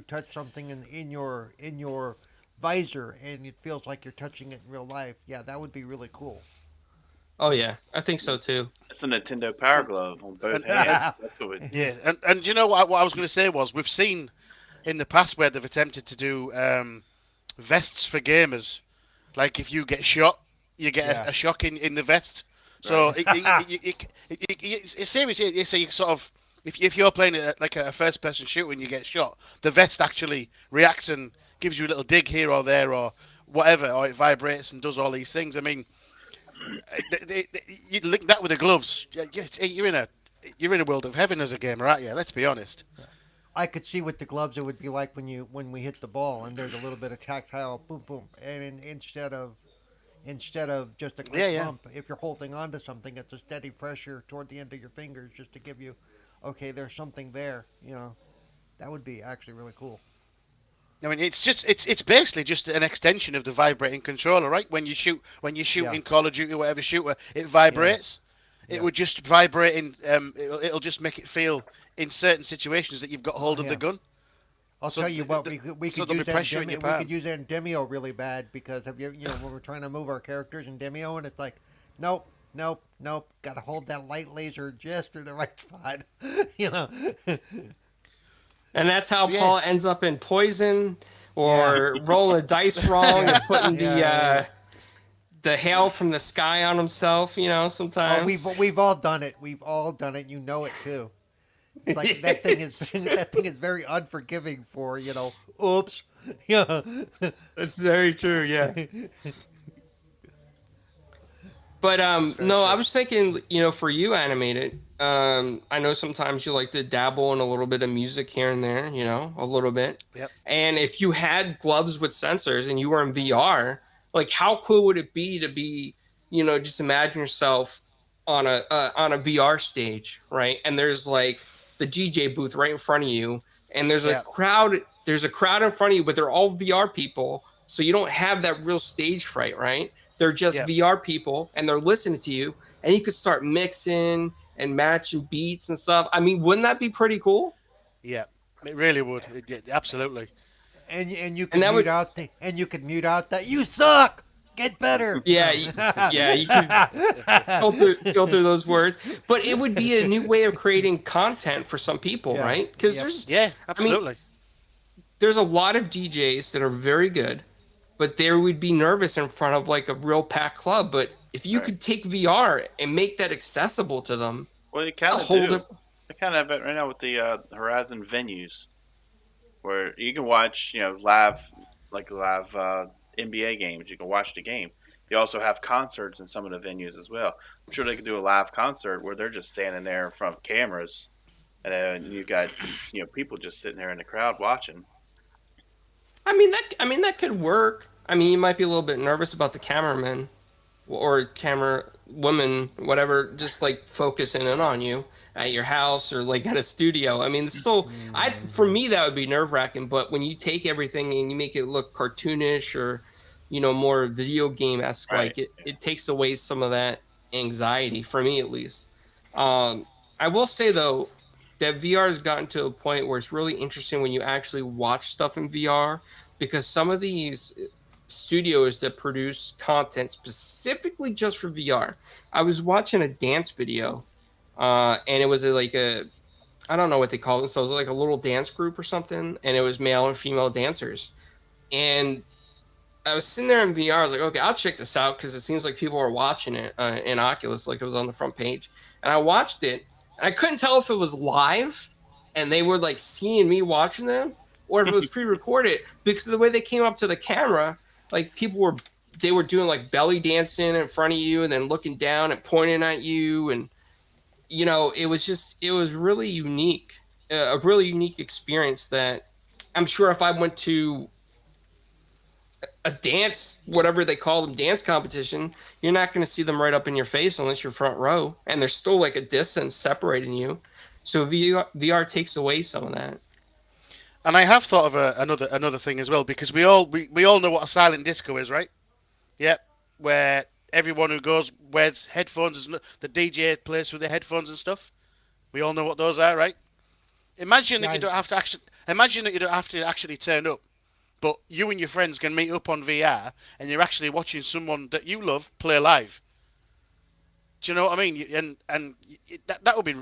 S5: touch something in your visor, and it feels like you're touching it in real life. Yeah, that would be really cool.
S2: Oh yeah, I think so
S1: It's,
S2: too.
S1: it's a Nintendo Power
S3: And
S1: Glove on both
S3: and
S1: hands. That's what.
S3: yeah, and you know what I was going to say was we've seen in the past where they've attempted to do vests for gamers. Like if you get shot, you get
S5: Yeah.
S3: a shock in the vest.
S1: Right.
S3: So it's serious. So you sort of if you're playing like a first person shooter and you get shot, the vest actually reacts and gives you a little dig here or there or whatever, or it vibrates and does all these things. I mean, you link that with the gloves. You're in a world of heaven as a gamer, aren't you? Let's be honest.
S5: I could see with the gloves it would be like when we hit the ball and there's a little bit of tactile boom boom, and instead of just a
S3: Yeah,
S5: quick
S3: yeah.
S5: bump, if you're holding on to something, it's a steady pressure toward the end of your fingers just to give you, okay, there's something there. That would be actually really cool.
S3: I mean, it's basically just an extension of the vibrating controller, right? When you shoot
S5: Yeah,
S3: in Call of Duty, or whatever shooter, it
S5: yeah,
S3: vibrates. It
S5: yeah.
S3: would just vibrate in. It'll just make it feel in certain situations that you've got
S5: Oh
S3: hold of the
S5: yeah.
S3: gun.
S5: I'll
S3: So
S5: tell you what, we
S3: so
S5: could
S3: there'll be
S5: use that in
S3: pressure in your
S5: Demio. We could
S3: palm.
S5: use that in Demio really bad because have when we're trying to move our characters in Demio and it's like, nope, nope, nope, got to hold that light laser just in the right spot. you know.
S2: And that's how
S3: Yeah,
S2: Paul ends up in Poison,
S5: Yeah,
S2: or rolling the dice wrong
S5: yeah,
S2: and putting
S5: yeah.
S2: the hail from the sky on himself.
S5: Oh,
S2: Sometimes.
S5: we've all done it. We've all done it. You know it too. It's like that thing is that thing is very unforgiving for Oops. Yeah.
S2: That's very true. Yeah. But
S3: that's very
S2: no, I
S3: true.
S2: was thinking, for you, animated. I know sometimes you like to dabble in a little bit of music here and there, a little bit.
S3: Yep.
S2: And if you had gloves with sensors and you were in VR, like how cool would it be to be, just imagine yourself on a VR stage, right? And there's like the DJ booth right in front of you, and there's a
S3: Yeah.
S2: crowd. There's a crowd in front of you, but they're all VR people, so you don't have that real stage fright, right? They're just
S3: Yeah.
S2: VR people and they're listening to you, and you could start mixing and matching beats and stuff. I mean, wouldn't that be pretty cool?
S3: Yeah. It really would. Absolutely.
S5: And you
S2: And
S5: could
S2: that
S5: mute
S2: would,
S5: out that you suck. Get better.
S2: yeah, yeah, you could filter those words, but it would be a new way of creating content for some people,
S5: Yeah.
S2: right? Because
S5: Yep.
S3: Yeah.
S2: I mean,
S3: Absolutely.
S2: there's a lot of DJs that are very good, but they would be nervous in front of like a real packed club. But if you
S1: Right.
S2: could take VR and make that accessible to them,
S1: Well, you
S2: it's a
S1: kind of
S2: whole
S1: do.
S2: different.
S1: I kind of have it right now with the Horizon venues, where you can watch, live, like live NBA games. You can watch the game. They also have concerts in some of the venues as well. I'm sure they could do a live concert where they're just standing there in front of cameras, and then you got, people just sitting there in the crowd watching.
S2: I mean that could work. I mean, you might be a little bit nervous about the cameraman or camera woman, whatever, just like focusing in on you at your house or like at a studio. I mean, it's still, for
S5: Mhm.
S2: me that would be nerve wracking. But when you take everything and you make it look cartoonish or more video game esque,
S1: Right.
S2: like it takes away some of that anxiety for me at least. Um, I will say though that VR has gotten to a point where it's really interesting when you actually watch stuff in VR, because some of these studios that produce content specifically just for VR. I was watching a dance video, and it was like a, I don't know what they call it. So it was like a little dance group or something, and it was male and female dancers. And I was sitting there in VR. I was like, okay, I'll check this out because it seems like people are watching it in Oculus, like it was on the front page. And I watched it, and I couldn't tell if it was live and they were like seeing me watching them, or if it was pre-recorded because of the way they came up to the camera. Like they were doing like belly dancing in front of you and then looking down and pointing at you, and it was really unique, a really unique experience that I'm sure if I went to a dance, whatever they call them, dance competition, you're not going to see them right up in your face unless you're front row, and there's still like a distance separating you. So VR takes away some of that.
S3: And I have thought of another thing as well, because we all know what a silent disco is, right? Yep. Where everyone who goes wears headphones, the DJ plays with the headphones and stuff. We all know what those are, right? Imagine that you don't have to actually turn up, but you and your friends can meet up on VR, and you're actually watching someone that you love play live. Do you know what I mean? And that would be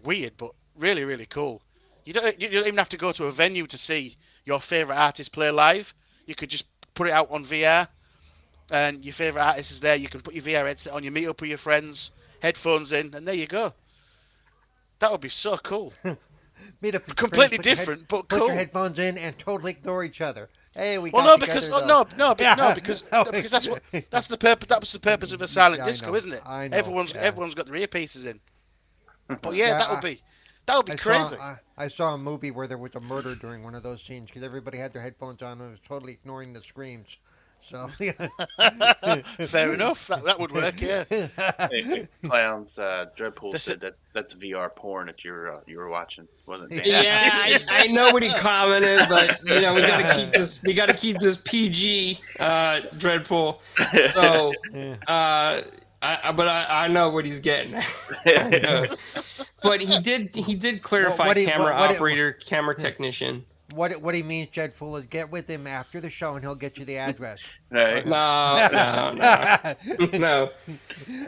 S3: weird, but really really cool. You don't even have to go to a venue to see your favorite artist play live. You could just put it out on VR, and your favorite artist is there. You can put your VR headset on, you meet up with your friends, headphones in, and there you go. That would be so cool.
S5: Meet up with your
S3: Completely
S5: friends,
S3: different, but
S5: put
S3: cool.
S5: your headphones in and totally ignore each other. Hey, we
S3: Well,
S5: got
S3: no, because
S5: together,
S3: no,
S5: though.
S3: no,
S5: Yeah.
S3: no, because that's the purpose. That was the purpose of a silent
S5: Yeah,
S3: disco,
S5: know.
S3: isn't it?
S5: I know.
S3: Everyone's
S5: yeah.
S3: everyone's got their earpieces in. But yeah,
S5: Yeah,
S3: that would be
S5: I
S3: crazy.
S5: I saw a movie where there was a murder during one of those scenes because everybody had their headphones on and was totally ignoring the screams. So yeah.
S3: Fair enough. That would work. Yeah.
S1: Hey, clowns, Dreadpool
S3: This-
S1: said that's VR porn that you were watching, wasn't it?
S2: Yeah, I know what he commented, but we gotta keep this PG, Dreadpool. So, I know what he's getting. But he did clarify
S5: What do you-
S2: camera
S5: what do-
S2: operator, camera technician.
S5: What he means, Jedful, is get with him after the show and he'll get you the address.
S1: Right.
S2: No.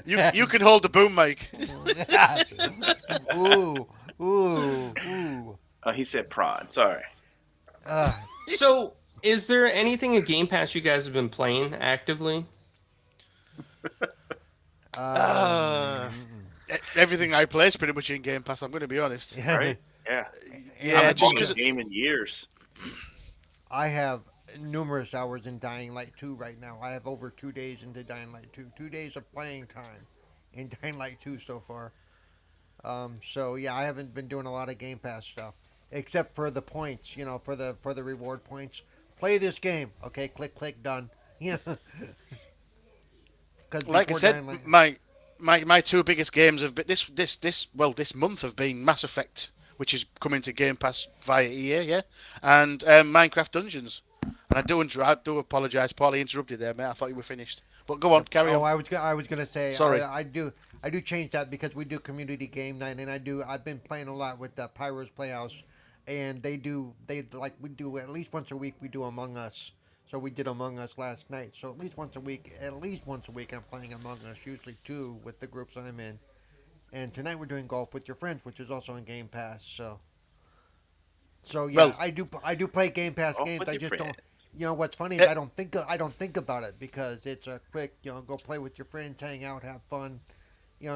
S3: You can hold the boom mic.
S5: Ooh, ooh.
S1: Oh, he said prawn. Sorry.
S2: So, is there anything in Game Pass you guys have been playing actively?
S3: Everything I play is pretty much in Game Pass. I'm going to be honest.
S1: Right? Yeah. I
S3: Yeah,
S1: haven't
S3: just
S1: bought
S3: because
S1: a game in years.
S5: I have numerous hours in Dying Light 2 right now. I have over 2 days into Dying Light 2. 2 days of playing time in Dying Light 2 so far. So yeah, I haven't been doing a lot of Game Pass stuff except for the points. For the reward points. Play this game. Okay, click, done. Yeah.
S3: like I said, my two biggest games have been this month have been Mass Effect, which is coming to Game Pass via EA, yeah, and Minecraft Dungeons. And I do apologise, Paulie interrupted there, mate. I thought you were finished, but go on, carry on.
S5: I was gonna say.
S3: Sorry.
S5: I do change that because we do community game night, and I've been playing a lot with Pyro's Playhouse, and we do at least once a week we do Among Us. So we did Among Us last night. So at least once a week, I'm playing Among Us. Usually 2 with the groups I'm in. And tonight we're doing Golf with Your Friends, which is also on Game Pass. So yeah,
S3: Well,
S5: I do play Game Pass
S1: Golf
S5: games.
S1: with
S5: I
S1: your
S5: just don't.
S1: friends.
S5: What's funny is I don't think about it because it's a quick. Go play with your friends, hang out, have fun.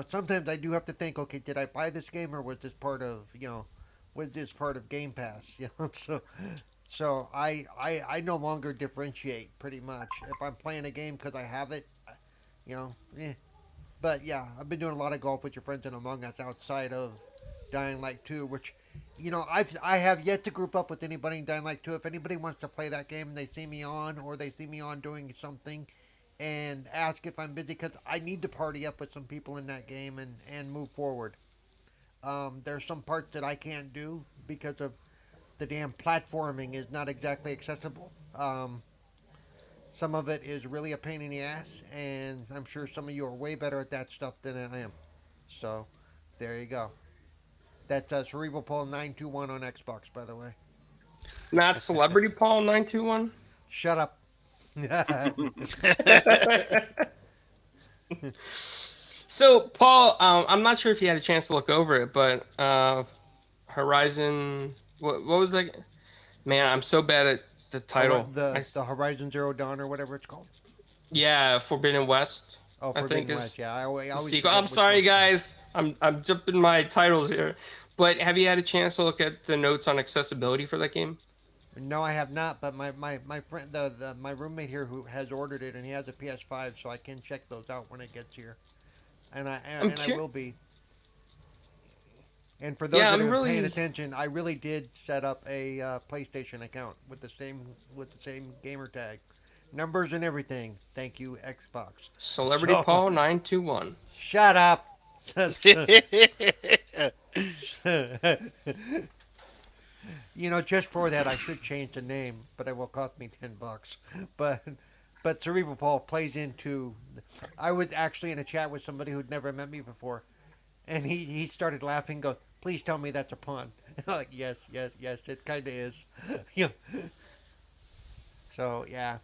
S5: Sometimes I do have to think. Okay, did I buy this game or was this part of Game Pass? So I no longer differentiate pretty much if I'm playing a game because I have it. But yeah, I've been doing a lot of Golf with Your Friends and Among Us outside of Dying Light 2, which, I have yet to group up with anybody in Dying Light 2. If anybody wants to play that game and they see me on, or they see me on doing something, and ask if I'm busy, because I need to party up with some people in that game and move forward. There's some parts that I can't do because of the damn platforming is not exactly accessible. Some of it is really a pain in the ass, and I'm sure some of you are way better at that stuff than I am. So, there you go. That's Cerebral Paul 921 on Xbox, by the way.
S2: Not Celebrity Paul 921?
S5: Shut up.
S2: So, Paul, I'm not sure if you had a chance to look over it, but Horizon, what was that? Man, I'm so bad at the title.
S5: The Horizon Zero Dawn or whatever it's called.
S2: Yeah, Forbidden West.
S5: Oh,
S2: I think
S5: Forbidden
S2: is
S5: West. Yeah, I
S2: the
S5: always
S2: sequel.
S5: forget
S2: I'm
S5: which
S2: sorry,
S5: one.
S2: guys. I'm jumping my titles here, but have you had a chance to look at the notes on accessibility for that game?
S5: No, I have not. But my friend, my roommate here who has ordered it, and he has a PS5, so I can check those out when it gets here,
S2: I'm
S5: and I
S2: curious.
S5: will be. And for those
S2: Yeah,
S5: that
S2: I'm
S5: have been paying
S2: really.
S5: attention, I really did set up a PlayStation account with the same gamer tag, numbers and everything. Thank you, Xbox.
S2: Celebrity
S5: So
S2: Paul 921.
S5: shut up. Just for that, I should change the name, but it will cost me $10. But Cerebral Paul plays into. I was actually in a chat with somebody who'd never met me before, and he started laughing. Goes, please tell me that's a pun. I'm like, yes, yes, yes, it kind of is. Yeah. So yeah,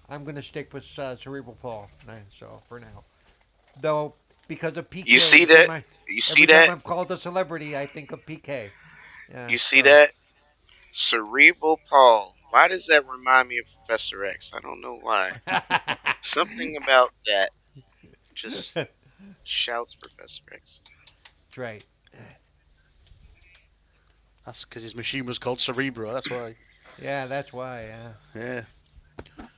S5: I'm gonna stick with Cerebral Paul. So for now, though, because of PK,
S4: You see that? You see
S5: every time
S4: that?
S5: I'm called a celebrity, I think of PK. Yeah.
S4: You see
S5: So
S4: that? Cerebral Paul. Why does that remind me of Professor X? I don't know why. Something about that just shouts Professor X.
S5: that's right.
S3: That's because his machine was called Cerebro. That's why.
S5: Yeah, that's why. Yeah.
S3: Yeah.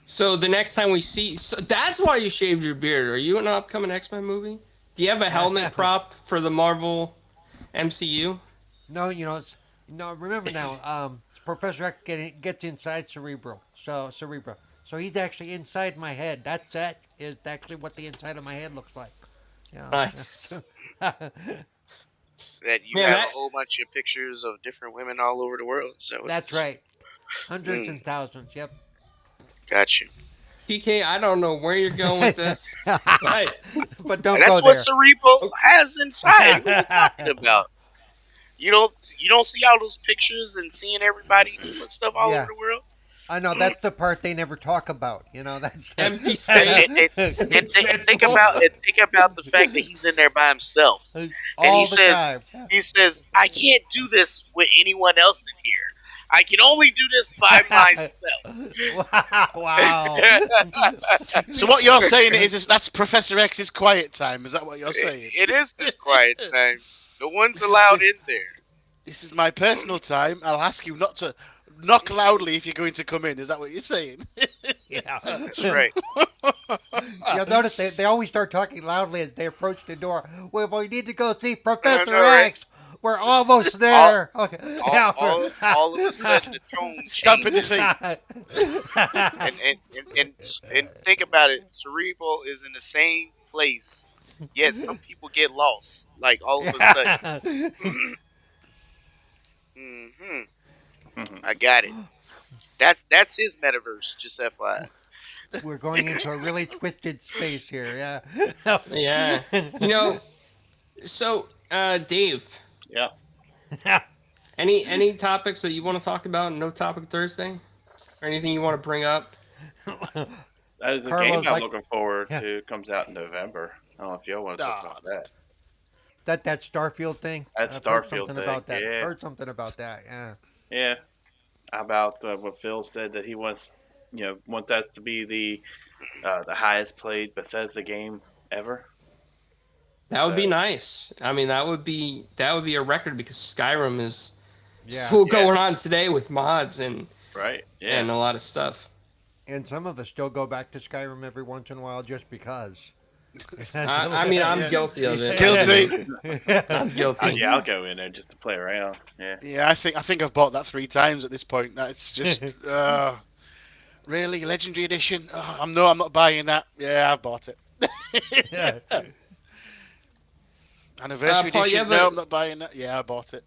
S2: So the next time we see, so that's why you shaved your beard. Are you in an upcoming X-Men movie? Do you have a helmet prop for the Marvel MCU?
S5: No, no. Remember now, Professor X gets inside Cerebro. So he's actually inside my head. That set is actually what the inside of my head looks like. Yeah.
S2: Nice.
S4: That you
S2: Man,
S4: have a
S2: that
S4: whole bunch of pictures of different women all over the world. Is that what it
S5: That's
S4: is?
S5: right. Hundreds
S4: Mm,
S5: and thousands. Yep.
S4: got you.
S2: PK, I don't know where you're going with this, but
S5: But
S4: And
S5: don't
S4: that's
S5: go
S4: what
S5: there.
S4: Cerebral
S2: oh,
S4: has inside. What are you talking about? You don't see all those pictures and seeing everybody doing stuff all over
S5: Yeah.
S4: the world.
S5: I know that's the part they never talk about. That's
S2: empty
S4: And,
S2: space.
S4: and, and, and think about the fact that he's in there by himself, and he
S5: all the
S4: says
S5: time.
S4: he says I can't do this with anyone else in here. I can only do this by
S5: Wow.
S4: myself.
S3: So what you're saying is that's Professor X's quiet time. Is that what you're saying?
S4: It is this quiet time. No one's
S3: This is
S4: allowed
S3: this
S4: in there.
S3: this is my personal time. I'll ask you not to knock loudly if you're going to come in. Is that what you're saying?
S5: Yeah.
S4: That's right.
S5: You'll notice they always start talking loudly as they approach the door. We need to go see
S4: I
S5: Professor
S4: know, right?
S5: X. We're almost
S4: All,
S5: there. Okay.
S4: all,
S5: Yeah.
S4: all of a sudden, the tone
S3: Stamping
S4: changes.
S3: defeat.
S4: And think about it. Cerebral is in the same place, yet some people get lost. Like all of a sudden. hmm I got it. That's his metaverse. Just FYI.
S5: We're going into a really twisted space here. Yeah.
S2: Yeah. So Dave,
S1: Yeah.
S2: any topics that you want to talk about? No topic Thursday, or anything you want to bring up?
S1: That is a
S5: Carlos,
S1: game I'm looking forward
S5: yeah,
S1: to. It comes out in November. I don't know if y'all want to talk
S3: Ah,
S1: about that.
S5: that Starfield thing.
S1: That
S5: I've heard
S1: Starfield
S5: something
S1: thing.
S5: about that.
S1: Yeah.
S5: Heard something about that. Yeah.
S1: Yeah. How about what Phil said that he wants, want that to be the highest played Bethesda game ever.
S2: That would be
S1: So,
S2: nice. I mean, that would be a record because Skyrim is
S5: Yeah.
S2: still
S1: Yeah.
S2: going on today with mods and
S1: right.
S2: and
S1: Yeah.
S2: a lot of stuff.
S5: And some of us still go back to Skyrim every once in a while just because.
S2: I mean, I'm
S3: Yeah.
S2: guilty of it.
S3: Guilty.
S2: I'm guilty.
S1: Yeah, I'll go in there just to play around. Yeah.
S3: Yeah, I think I've bought that 3 times at this point. That's just really Legendary Edition. Oh, I'm not buying that. Yeah, I've bought it. Anniversary
S2: Paul,
S3: Edition. No, I'm not buying that. Yeah, I bought it.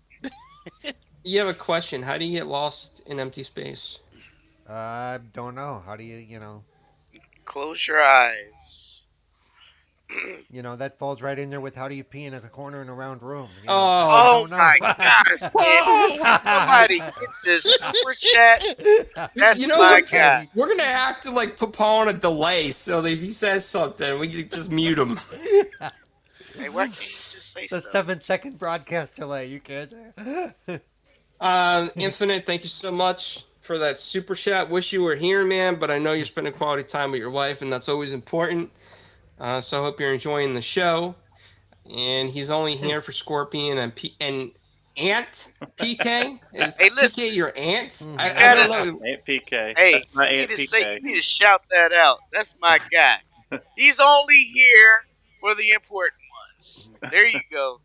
S2: You have a question. How do you get lost in empty space?
S5: I don't know. How do you.
S4: Close your eyes.
S5: That falls right in there with how do you pee in a corner in a round room. I
S2: Oh,
S4: Oh
S5: don't know.
S4: my gosh, man. Somebody get this super chat. That's
S2: you know
S4: my
S2: what?
S4: guy.
S2: We're gonna have to put Paul on a delay so that if he says something, we can just mute him.
S4: Hey, why can't you just say
S5: The
S4: something?
S5: 7-second broadcast delay. You can't say.
S2: Infinite, thank you so much. for that super chat. Wish you were here, man, but I know you're spending quality time with your wife, and that's always important. So I hope you're enjoying the show. And he's only here for Scorpion and Aunt PK. Is
S4: Hey,
S2: PK
S4: listen,
S2: your aunt?
S4: you
S2: I don't
S4: gotta.
S2: know.
S1: Aunt PK.
S4: Hey,
S1: That's my
S4: you need
S1: Aunt
S4: to say,
S1: PK.
S4: you need to shout that out. That's my guy. He's only here for the important ones. There you go.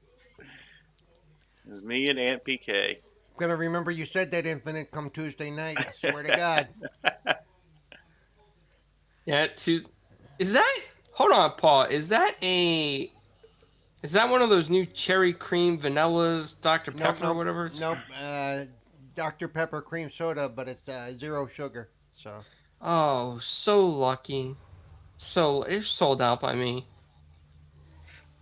S1: It's me and Aunt PK.
S5: I'm gonna remember you said that, Infinite, come Tuesday night. I swear to God.
S2: Yeah, is that? Hold on, Paul. Is that one of those new cherry cream vanillas, Dr
S5: Nope,
S2: Pepper,
S5: nope,
S2: whatever?
S5: nope. Dr. Pepper cream soda, but it's zero sugar. So,
S2: Oh, so lucky. So it's sold out by me.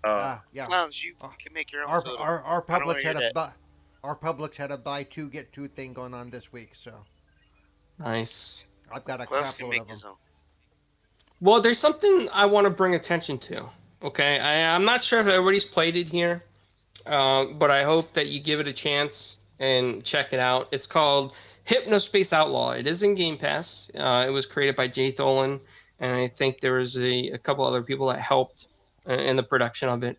S1: Oh,
S5: yeah.
S4: Clowns, you
S5: Uh,
S4: can make your own
S5: our
S4: soda.
S5: our our
S4: I don't want
S5: Publix
S4: to hear
S5: had
S4: that.
S5: our Publix had a buy two get two thing going on this week. So
S2: Nice.
S5: I've got a
S4: Clowns
S5: crap
S4: can
S5: load of
S4: make
S5: them.
S4: his own.
S2: Well, there's something I want to bring attention to. Okay, I'm not sure if everybody's played it here, but I hope that you give it a chance and check it out. It's called Hypnospace Outlaw. It is in Game Pass. It was created by Jay Tholen, and I think there was a couple other people that helped in the production of it.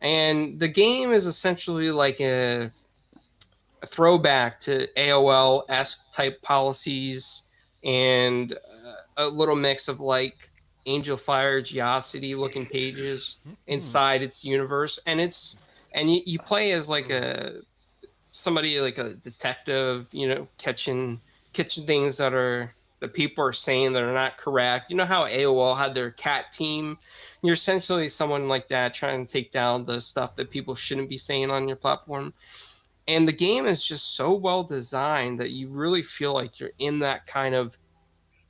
S2: And the game is essentially like a throwback to AOL esque type policies and a little mix of like Angel Fire, Geocity looking pages inside its universe. And you play as like a somebody like a detective, catching things that people are saying that are not correct. You know how AOL had their cat team? You're essentially someone like that trying to take down the stuff that people shouldn't be saying on your platform. And the game is just so well designed that you really feel like you're in that kind of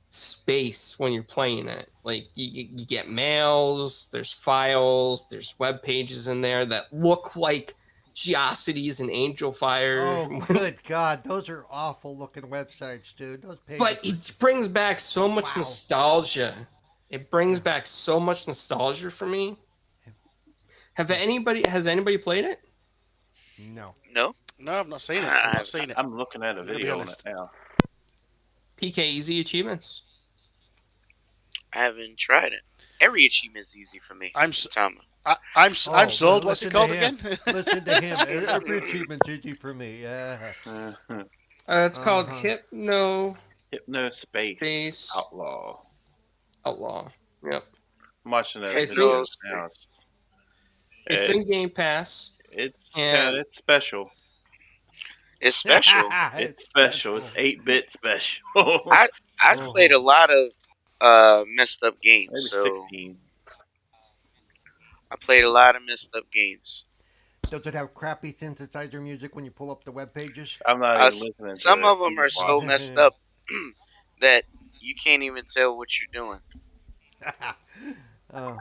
S2: space when you're playing it. Like you get mails, there's files, there's web pages in there that look like Geocities and Angel Fire.
S5: Oh, good God, those are awful looking websites, dude. Those pages
S2: But
S5: were
S2: it brings back so much
S5: wow.
S2: nostalgia. It brings
S5: Yeah.
S2: back so much nostalgia for me. Has anybody played it?
S5: No.
S4: No,
S3: No, I've not seen it. I've
S4: I,
S3: not seen it.
S1: I'm looking at a
S3: I'm gonna be
S1: video on it
S3: honest.
S1: now.
S2: PK Easy Achievements.
S4: I haven't tried it. Every achievement's easy for me.
S3: I'm
S4: Tama.
S3: I'm sold. What's it
S5: listen to
S3: called
S5: him.
S3: again?
S5: Listen to him. Every achievement's easy for me. Yeah.
S2: It's called
S5: Uh-huh.
S2: Hypno
S1: Hypno Space
S2: Space
S1: Outlaw.
S2: Outlaw. Yep.
S1: I'm watching that
S2: It's in
S1: video
S4: Hypnos.
S1: now.
S2: it's
S1: It,
S2: in Game Pass, and
S1: it's special.
S4: It's special.
S1: It's
S5: It's
S1: special. It's
S5: special.
S1: 8-bit special.
S4: I I've played
S5: Oh.
S4: a lot of messed up games,
S1: Maybe
S4: so
S1: 16.
S4: I played a lot of messed up games.
S5: Does it have crappy synthesizer music when you pull up the web pages?
S1: I'm not even listening to
S4: Some
S1: it.
S4: of
S1: I'm
S4: them are
S1: just
S4: so
S1: watching.
S4: messed up that you can't even tell what you're doing.
S5: Oh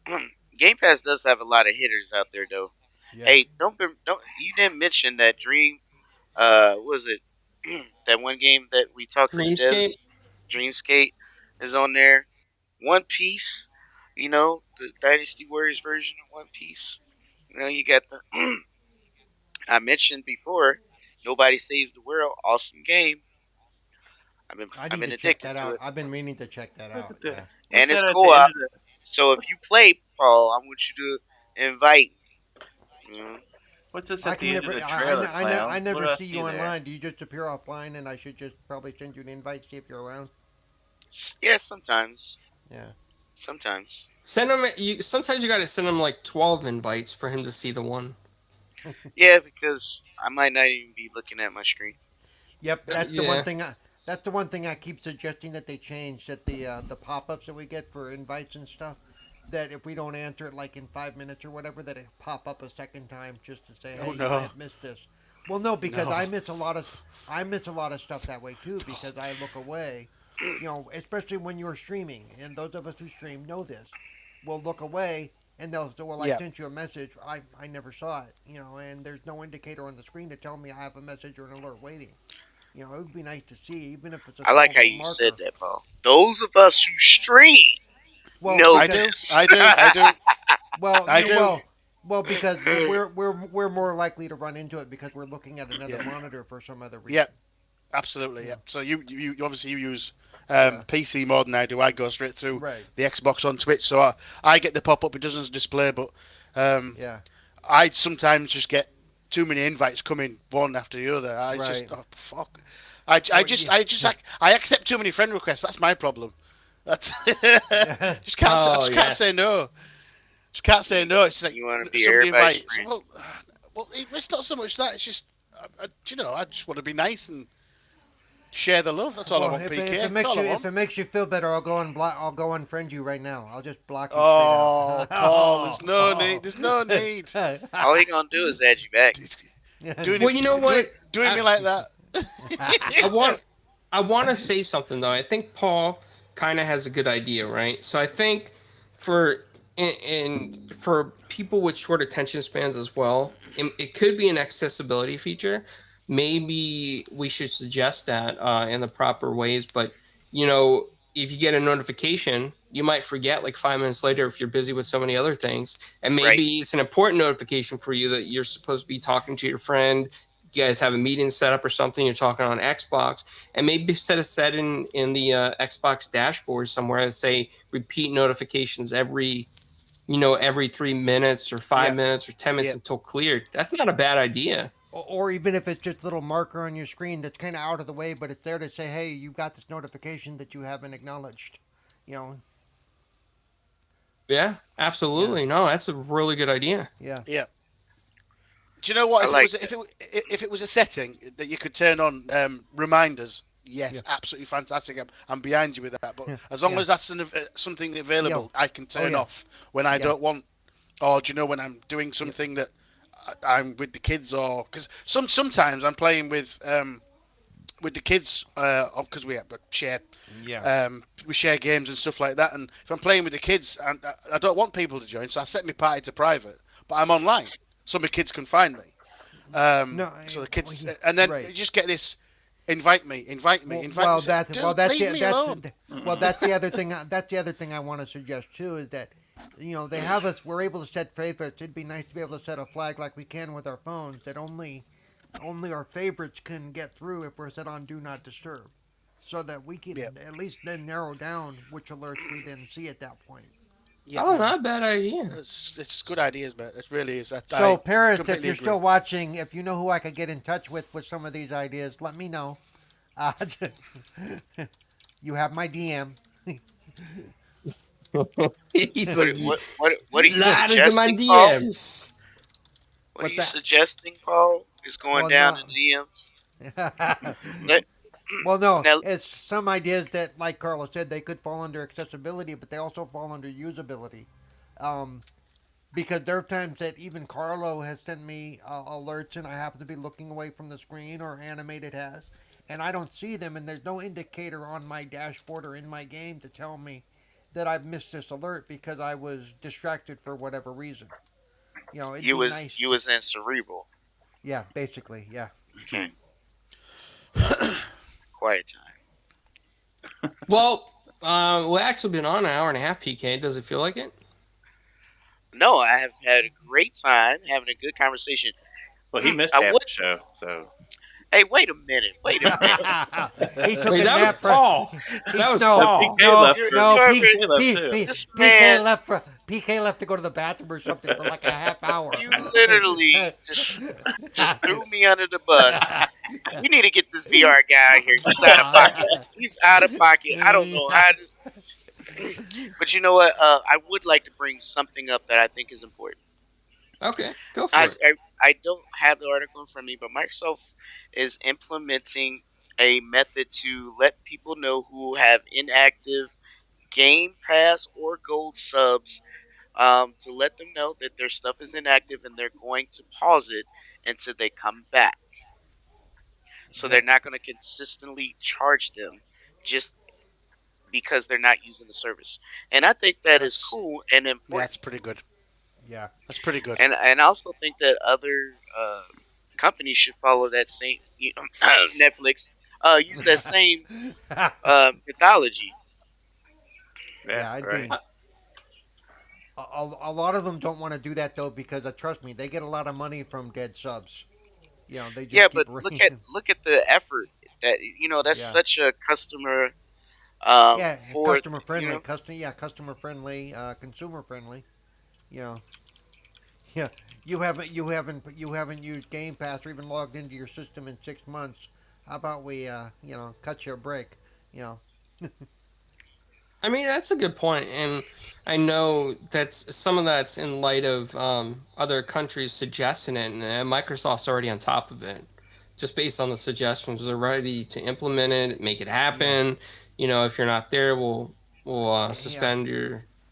S5: yeah.
S4: Game Pass does have a lot of hitters out there, though.
S5: Yeah.
S4: Hey, don't you didn't mention that Dream? Was it that one game that we talked to the
S2: Dreamscape.
S4: devs? Dreamscape is on there. One Piece, the Dynasty Warriors version of One Piece. You got the I mentioned before. Nobody Saves the World. Awesome game.
S5: I
S4: I've
S5: need
S4: been
S5: to check
S4: addicted
S5: that
S4: to
S5: out.
S4: it,
S5: I've been meaning to check that
S1: Look
S5: out.
S1: at
S5: Yeah.
S1: that. What's
S4: and it's
S1: that at the end
S4: co-op.
S1: of the?
S4: So if
S1: What's,
S4: you play, Paul, I want you to invite me.
S1: what's this
S5: I
S1: at
S5: can
S1: the end of
S5: never.
S1: the trailer,
S5: I
S1: clown? What
S5: never
S1: do I
S5: see you
S1: see there?
S5: online. Do you just appear offline, and I should just probably send you an invite, see if you're around?
S4: Yeah, sometimes,
S5: Yeah.
S4: sometimes.
S2: Send him. Sometimes you got to send him like 12 invites for him to see the one.
S4: Yeah, because I might not even be looking at my screen.
S5: Yep. That's the one
S2: Yeah.
S5: thing. That's the one thing I keep suggesting that they change. That the pop-ups that we get for invites and stuff. That if we don't answer it like in 5 minutes or whatever, that it pop up a second time just to say,
S3: Oh
S5: hey, you might
S3: no,
S5: have missed this. Well, no, because
S3: no.
S5: I miss a lot of stuff that way too because I look away. Especially when you're streaming, and those of us who stream know this. We'll look away, and they'll say, "Well, I
S3: Yeah,
S5: sent you a message. I never saw it." And there's no indicator on the screen to tell me I have a message or an alert waiting. It would be nice to see, even if it's a
S4: I
S5: small
S4: like how
S5: little
S4: you said
S5: marker.
S4: that, Paul. Those of us who stream
S5: Well,
S4: know
S3: I
S5: because
S3: do,
S4: this.
S3: I do, I do,
S5: well,
S3: I do.
S5: well, Well, because we're more likely to run into it because we're looking at another
S3: Yeah.
S5: monitor for some other
S3: Yeah.
S5: reason.
S3: Absolutely.
S5: Yeah.
S3: Yeah. So you obviously you use
S5: Yeah.
S3: PC more than I do. I go straight through
S5: Right.
S3: the Xbox on Twitch, so I get the pop up. It doesn't display, but um,
S5: Yeah.
S3: I sometimes just get too many invites coming one after the other. I just
S5: Right.
S3: oh fuck. I, I
S5: Or
S3: just
S5: yeah.
S3: I just like I accept too many friend requests. That's my problem. That's
S5: Yeah.
S3: I
S2: Oh
S3: just can't
S2: yes.
S3: say no. Just can't say no. It's like
S4: You want to be
S3: somebody
S4: everybody's
S3: invites.
S4: friend.
S3: Well, it's not so much that. It's just you know I just want to be nice and share the love. That's all I
S5: Well,
S3: want, PK.
S5: if it
S3: That's
S5: makes
S3: all I
S5: you if
S3: want.
S5: it makes you feel better, I'll go unfriend you right now. I'll just block you straight out.
S3: Oh, Paul, there's no need. There's no need.
S4: All he gonna do is add you back.
S3: Doing
S2: Well, you know
S3: it,
S2: what?
S3: doing me
S2: I,
S3: like that.
S2: I want I want to say something though. I think Paul kind of has a good idea, right? So I think for and for people with short attention spans as well, it could be an accessibility feature. Maybe we should suggest that in the proper ways. But you know, if you get a notification, you might forget like 5 minutes later if you're busy with so many other things, and
S4: Right.
S2: maybe it's an important notification for you that you're supposed to be talking to your friend. You guys have a meeting set up or something, you're talking on Xbox, and maybe set a setting in the Xbox dashboard somewhere that say repeat notifications every 3 minutes or five
S3: Yeah,
S2: minutes or 10 minutes
S3: yeah,
S2: until cleared. That's not a bad idea.
S5: Or even if it's just a little marker on your screen that's kind of out of the way, but it's there to say, "Hey, you got this notification that you haven't acknowledged." You know.
S2: Yeah,
S5: Yeah.
S2: absolutely. No, that's a really good idea.
S5: Yeah.
S3: yeah. Do you know what?
S4: I like that.
S3: If it was a setting that you could turn on reminders,
S5: Yeah.
S3: yes, absolutely fantastic. I'm behind you with that. But
S5: Yeah.
S3: as long
S5: Yeah.
S3: as that's something
S5: Yeah.
S3: available, I can
S5: Oh
S3: turn
S5: yeah.
S3: off when I
S5: Yeah.
S3: don't want. Or do you know when I'm doing
S5: Yeah.
S3: something that I'm with the kids, or because sometimes I'm playing with the kids because
S5: Yeah.
S3: we share games and stuff like that. And if I'm playing with the kids, and I don't want people to join, so I set my party to private, but I'm online, so my kids can find me.
S5: No.
S3: So the
S5: Well,
S3: kids,
S5: yeah,
S3: and then
S5: right.
S3: you just get this: invite me, invite me,
S5: Well,
S3: invite me. Say, don't
S5: that's
S3: leave
S5: the
S3: me
S5: that's
S3: alone.
S5: well that's the other thing. That's the other thing I want to suggest too is that they have us. We're able to set favorites. It'd be nice to be able to set a flag like we can with our phones that only our favorites can get through if we're set on do not disturb, so that we can
S3: Yeah,
S5: at least then narrow down which alerts we then see at that point.
S3: yeah.
S2: Oh, not a bad idea.
S3: It's good ideas, but it really is.
S5: So,
S3: I
S5: parents, if
S3: completely
S5: you're
S3: agree.
S5: still watching, if you know who I could get in touch with some of these ideas, let me know. Uh, you have my DM.
S2: He's
S4: What
S2: like,
S4: what are you
S2: slide into my
S4: suggesting, Paul?
S2: DMs.
S4: What are
S5: What's
S4: you
S5: that?
S4: suggesting, Paul? Is going
S5: Well,
S4: down
S5: no.
S4: in the DMs. Let,
S5: Well, no,
S4: now,
S5: it's some ideas that, like Carlos said, they could fall under accessibility, but they also fall under usability. Um, because there are times that even Carlo has sent me alerts and I happen to be looking away from the screen or animated has, and I don't see them, and there's no indicator on my dashboard or in my game to tell me that I've missed this alert because I was distracted for whatever reason. It'd
S4: you
S5: be
S4: was
S5: nice
S4: you
S5: to,
S4: was in cerebral.
S5: yeah, basically, yeah.
S4: Okay. Quiet time.
S2: Well, we've actually been on an hour and a half, PK. Does it feel like it?
S4: No, I have had a great time having a good conversation.
S1: Well, he missed
S4: I
S1: half
S4: would.
S1: the show, so
S4: Hey, wait a minute. Wait a minute.
S5: He took
S2: Wait,
S5: a
S2: that was
S5: nap.
S2: Paul. That was
S5: No,
S2: Paul.
S1: PK
S5: no,
S1: left.
S4: You're,
S5: no.
S4: you
S5: P,
S4: already,
S1: PK left
S5: P,
S1: too.
S5: P,
S4: this
S5: PK
S4: man,
S5: left for PK left to go to the bathroom or something for like a half hour.
S4: you literally just threw me under the bus. We need to get this VR guy out here. He's out of pocket. He's out of pocket. I don't know how this. But you know what? I would like to bring something up that I think is important.
S2: Okay, go for
S4: I,
S2: it.
S4: I, I don't have the article in front of me, but Microsoft is implementing a method to let people know who have inactive Game Pass or Gold subs, to let them know that their stuff is inactive and they're going to pause it until they come back. So they're
S5: Yep.
S4: not going to consistently charge them just because they're not using the service. And I think that is
S3: That's
S4: cool and
S3: yeah,
S4: important.
S3: that's pretty good.
S5: Yeah.
S3: That's pretty good.
S4: And I also think that other companies should follow that same Netflix use that same mythology.
S1: Yeah,
S5: Yeah, I'd
S1: right.
S5: be. A lot of them don't want to do that though because trust me, they get a lot of money from dead subs. They
S4: Yeah,
S5: just keep
S4: but
S5: bringing.
S4: look at the effort that that's
S5: Yeah,
S4: such a customer
S5: yeah,
S4: for
S5: customer friendly, customer friendly, consumer friendly. You know, yeah, you haven't used Game Pass or even logged into your system in 6 months. How about we cut you a break? You know,
S2: I mean, that's a good point, and I know that's some of that's in light of other countries suggesting it, and Microsoft's already on top of it, just based on the suggestions. They're ready to implement it, make it
S5: yeah,
S2: happen. If you're not there, we'll
S5: yeah, yeah.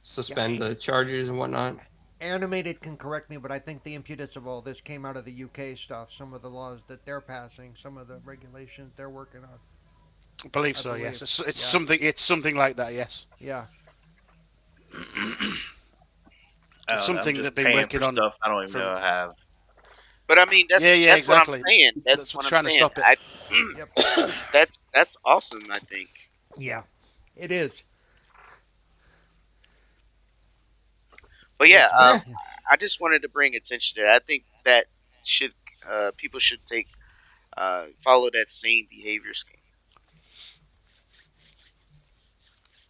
S2: suspend the charges and whatnot.
S5: Animated can correct me, but I think the impetus of all this came out of the UK stuff. Some of the laws that they're passing, some of the regulations they're working on.
S3: I believe
S5: I
S3: so. Yes,
S5: believe.
S3: it's
S5: Yeah,
S3: something. It's something like that. Yes,
S5: yeah.
S3: it's
S1: I'm
S3: something
S1: just
S3: they've been
S1: paying
S3: working
S1: for
S3: on
S1: stuff I don't even
S3: for.
S1: know I have.
S4: But I mean,
S3: Yeah, yeah,
S4: that's what I'm
S3: exactly.
S4: saying. That's
S3: That's
S4: what
S3: what's
S4: I'm
S3: trying to
S4: saying.
S3: stop it.
S4: I
S5: Yep.
S4: that's awesome. I think.
S5: Yeah. It is.
S4: But
S5: Yeah.
S4: yeah,
S5: It's very.
S2: Yeah,
S4: I just wanted to bring attention to that. I think that should people should take follow that same behavior scheme.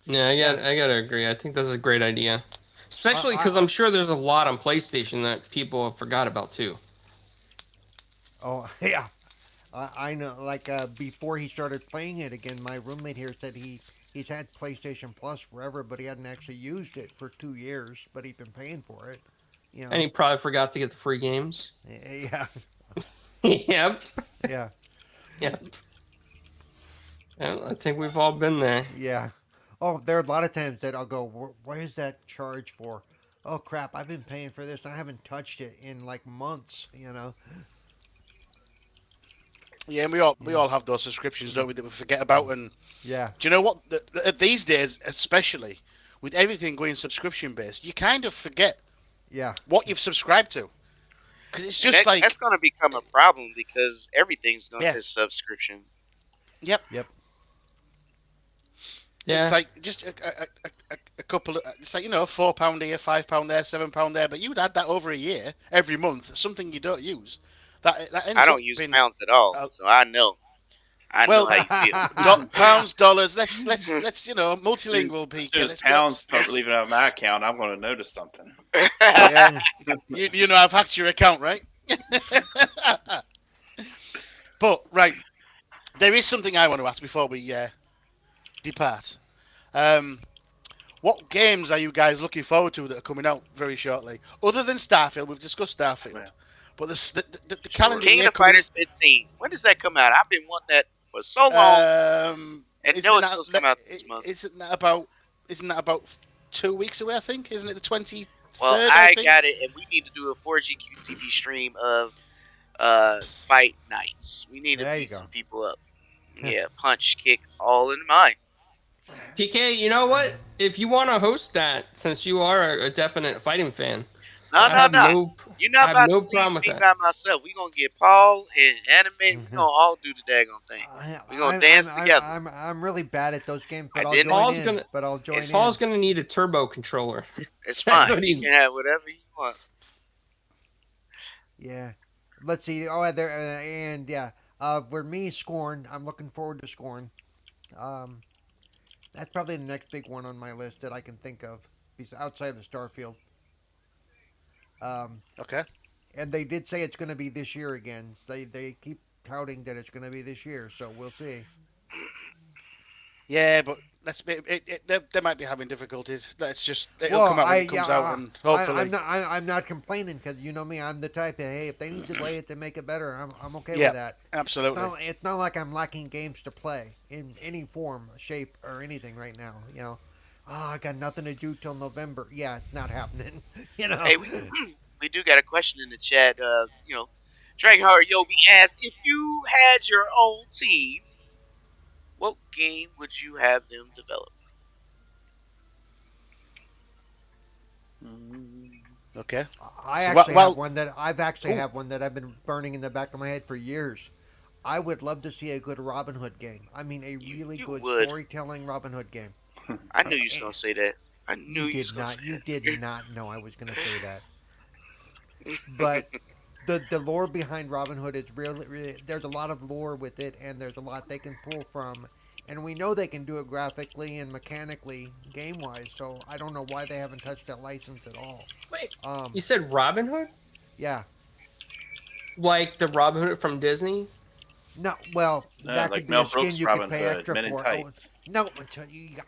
S2: yeah,
S5: Yeah.
S2: I gotta agree. I think that's a great idea, especially because
S5: I.
S2: I'm sure there's a lot on PlayStation that people have forgot about too.
S5: Oh yeah. I know. Like before he started playing it again, my roommate here said he's had PlayStation Plus forever, but he hadn't actually used it for 2 years. But he'd been paying for it. You
S2: And
S5: know.
S2: he probably forgot to get the free games.
S5: Yeah.
S2: Yep.
S5: Yeah.
S2: Yep. Yeah, I think we've all been there.
S5: Yeah. Oh, there are a lot of times that I'll go, what is that charge for? Oh crap! I've been paying for this. And I haven't touched it in like months.
S3: Yeah, and we all
S5: Yeah.
S3: have those subscriptions, don't we, that we forget about. And
S5: Yeah.
S3: do you know what? These days, especially with everything going subscription based, you kind of forget
S5: Yeah.
S3: what you've subscribed to because it's
S4: And
S3: just like,
S4: that's going to become a problem because everything's going
S3: yeah,
S4: to subscription.
S3: yep.
S5: Yep.
S3: It's
S2: Yeah.
S3: like just a couple of, it's like, £4 here, £5 there, £7 there, but you'd add that over a year, every month, something you don't use. That
S4: I
S3: ends up
S4: don't use
S3: being,
S4: pounds at all,
S3: uh,
S4: so I know. I know
S3: well,
S4: how you feel.
S3: pounds, dollars. Let's multilingual
S1: As
S3: peak.
S1: soon as
S3: Let's go.
S1: pounds start leaving out of my account, I'm going to notice something.
S3: Yeah, you know I've hacked your account, right? But right, there is something I want to ask before we depart. Um, what games are you guys looking forward to that are coming out very shortly? Other than Starfield, we've discussed Starfield, but the
S1: Sure.
S3: calendar
S4: King
S3: year
S4: of
S3: coming.
S4: Fighters 15. When does that come out? I've been wanting that for so long, and no,
S3: Isn't
S4: it's supposed to come out this month.
S3: isn't that about 2 weeks away? I think, isn't it the 23rd?
S4: Well,
S3: I
S4: I
S3: think.
S4: got it, and we need to do a 4GQ TV stream of fight nights. We need to
S5: There you
S4: beat
S5: go.
S4: some people up. Yeah, punch, kick, all in mind.
S2: PK, you know what? If you want to host that, since you are a definite fighting fan,
S4: No,
S2: I
S4: no,
S2: have
S4: no.
S2: no,
S4: You're
S2: I
S4: not
S2: have
S4: about
S2: no
S4: to leave
S2: problem with
S4: me
S2: that.
S4: by myself. We gonna get Paul and animate. We gonna all do the daggone thing. We gonna dance together.
S5: I'm really bad at those games,
S4: I
S5: but I'll
S4: didn't.
S5: join
S2: Paul's
S5: in.
S2: gonna,
S5: But I'll join
S2: Paul's
S5: in.
S2: gonna need a turbo controller.
S4: It's
S2: That's
S4: fine.
S2: what
S4: You
S2: he.
S4: can have whatever you want.
S5: Yeah. Let's see. Oh, there and yeah. For me, Scorn. I'm looking forward to Scorn. Um, that's probably the next big one on my list that I can think of, outside of Starfield. Um,
S3: Okay.
S5: and they did say it's going to be this year again. They keep touting that it's going to be this year, so we'll see.
S3: Yeah, but they might be having difficulties. It'll
S5: Well,
S3: come out when it comes out, and hopefully,
S5: I'm not complaining because you know me. I'm the type that hey, if they need to delay it to make it better, I'm okay
S3: yeah,
S5: with that.
S3: absolutely.
S5: It's not like I'm lacking games to play in any form, shape, or anything right now. Oh, I got nothing to do till November. Yeah, it's not happening.
S4: Hey, we do got a question in the chat. Dragonheart Yobi asked if you had your own team, what game would you have them develop?
S3: Okay.
S5: I
S3: So
S5: actually have
S3: well,
S5: one that I've actually
S3: ooh,
S5: have one that I've been burning in the back of my head for years. I would love to see a good Robin Hood game. I mean, a really
S4: You
S5: good
S4: would.
S5: storytelling Robin Hood game.
S4: I knew
S5: A-
S4: you was gonna say that. I
S5: You
S4: knew you was
S5: did
S4: gonna
S5: not. You did
S4: say
S5: not know I was going to say that.
S4: that.
S5: But the lore behind Robin Hood is really there's a lot of lore with it, and there's a lot they can pull from, and we know they can do it graphically and mechanically, game wise. So I don't know why they haven't touched that license at all.
S2: Wait,
S5: Um,
S2: you said Robin Hood?
S5: yeah,
S2: Like the Robin Hood from Disney?
S5: no, well
S1: No,
S5: that could
S1: like
S5: be
S1: Mel
S5: a skin
S1: Brooks,
S5: you could
S1: Robin
S5: pay
S1: Hood,
S5: extra
S1: Men in
S5: for. Oh
S1: Tights.
S5: no,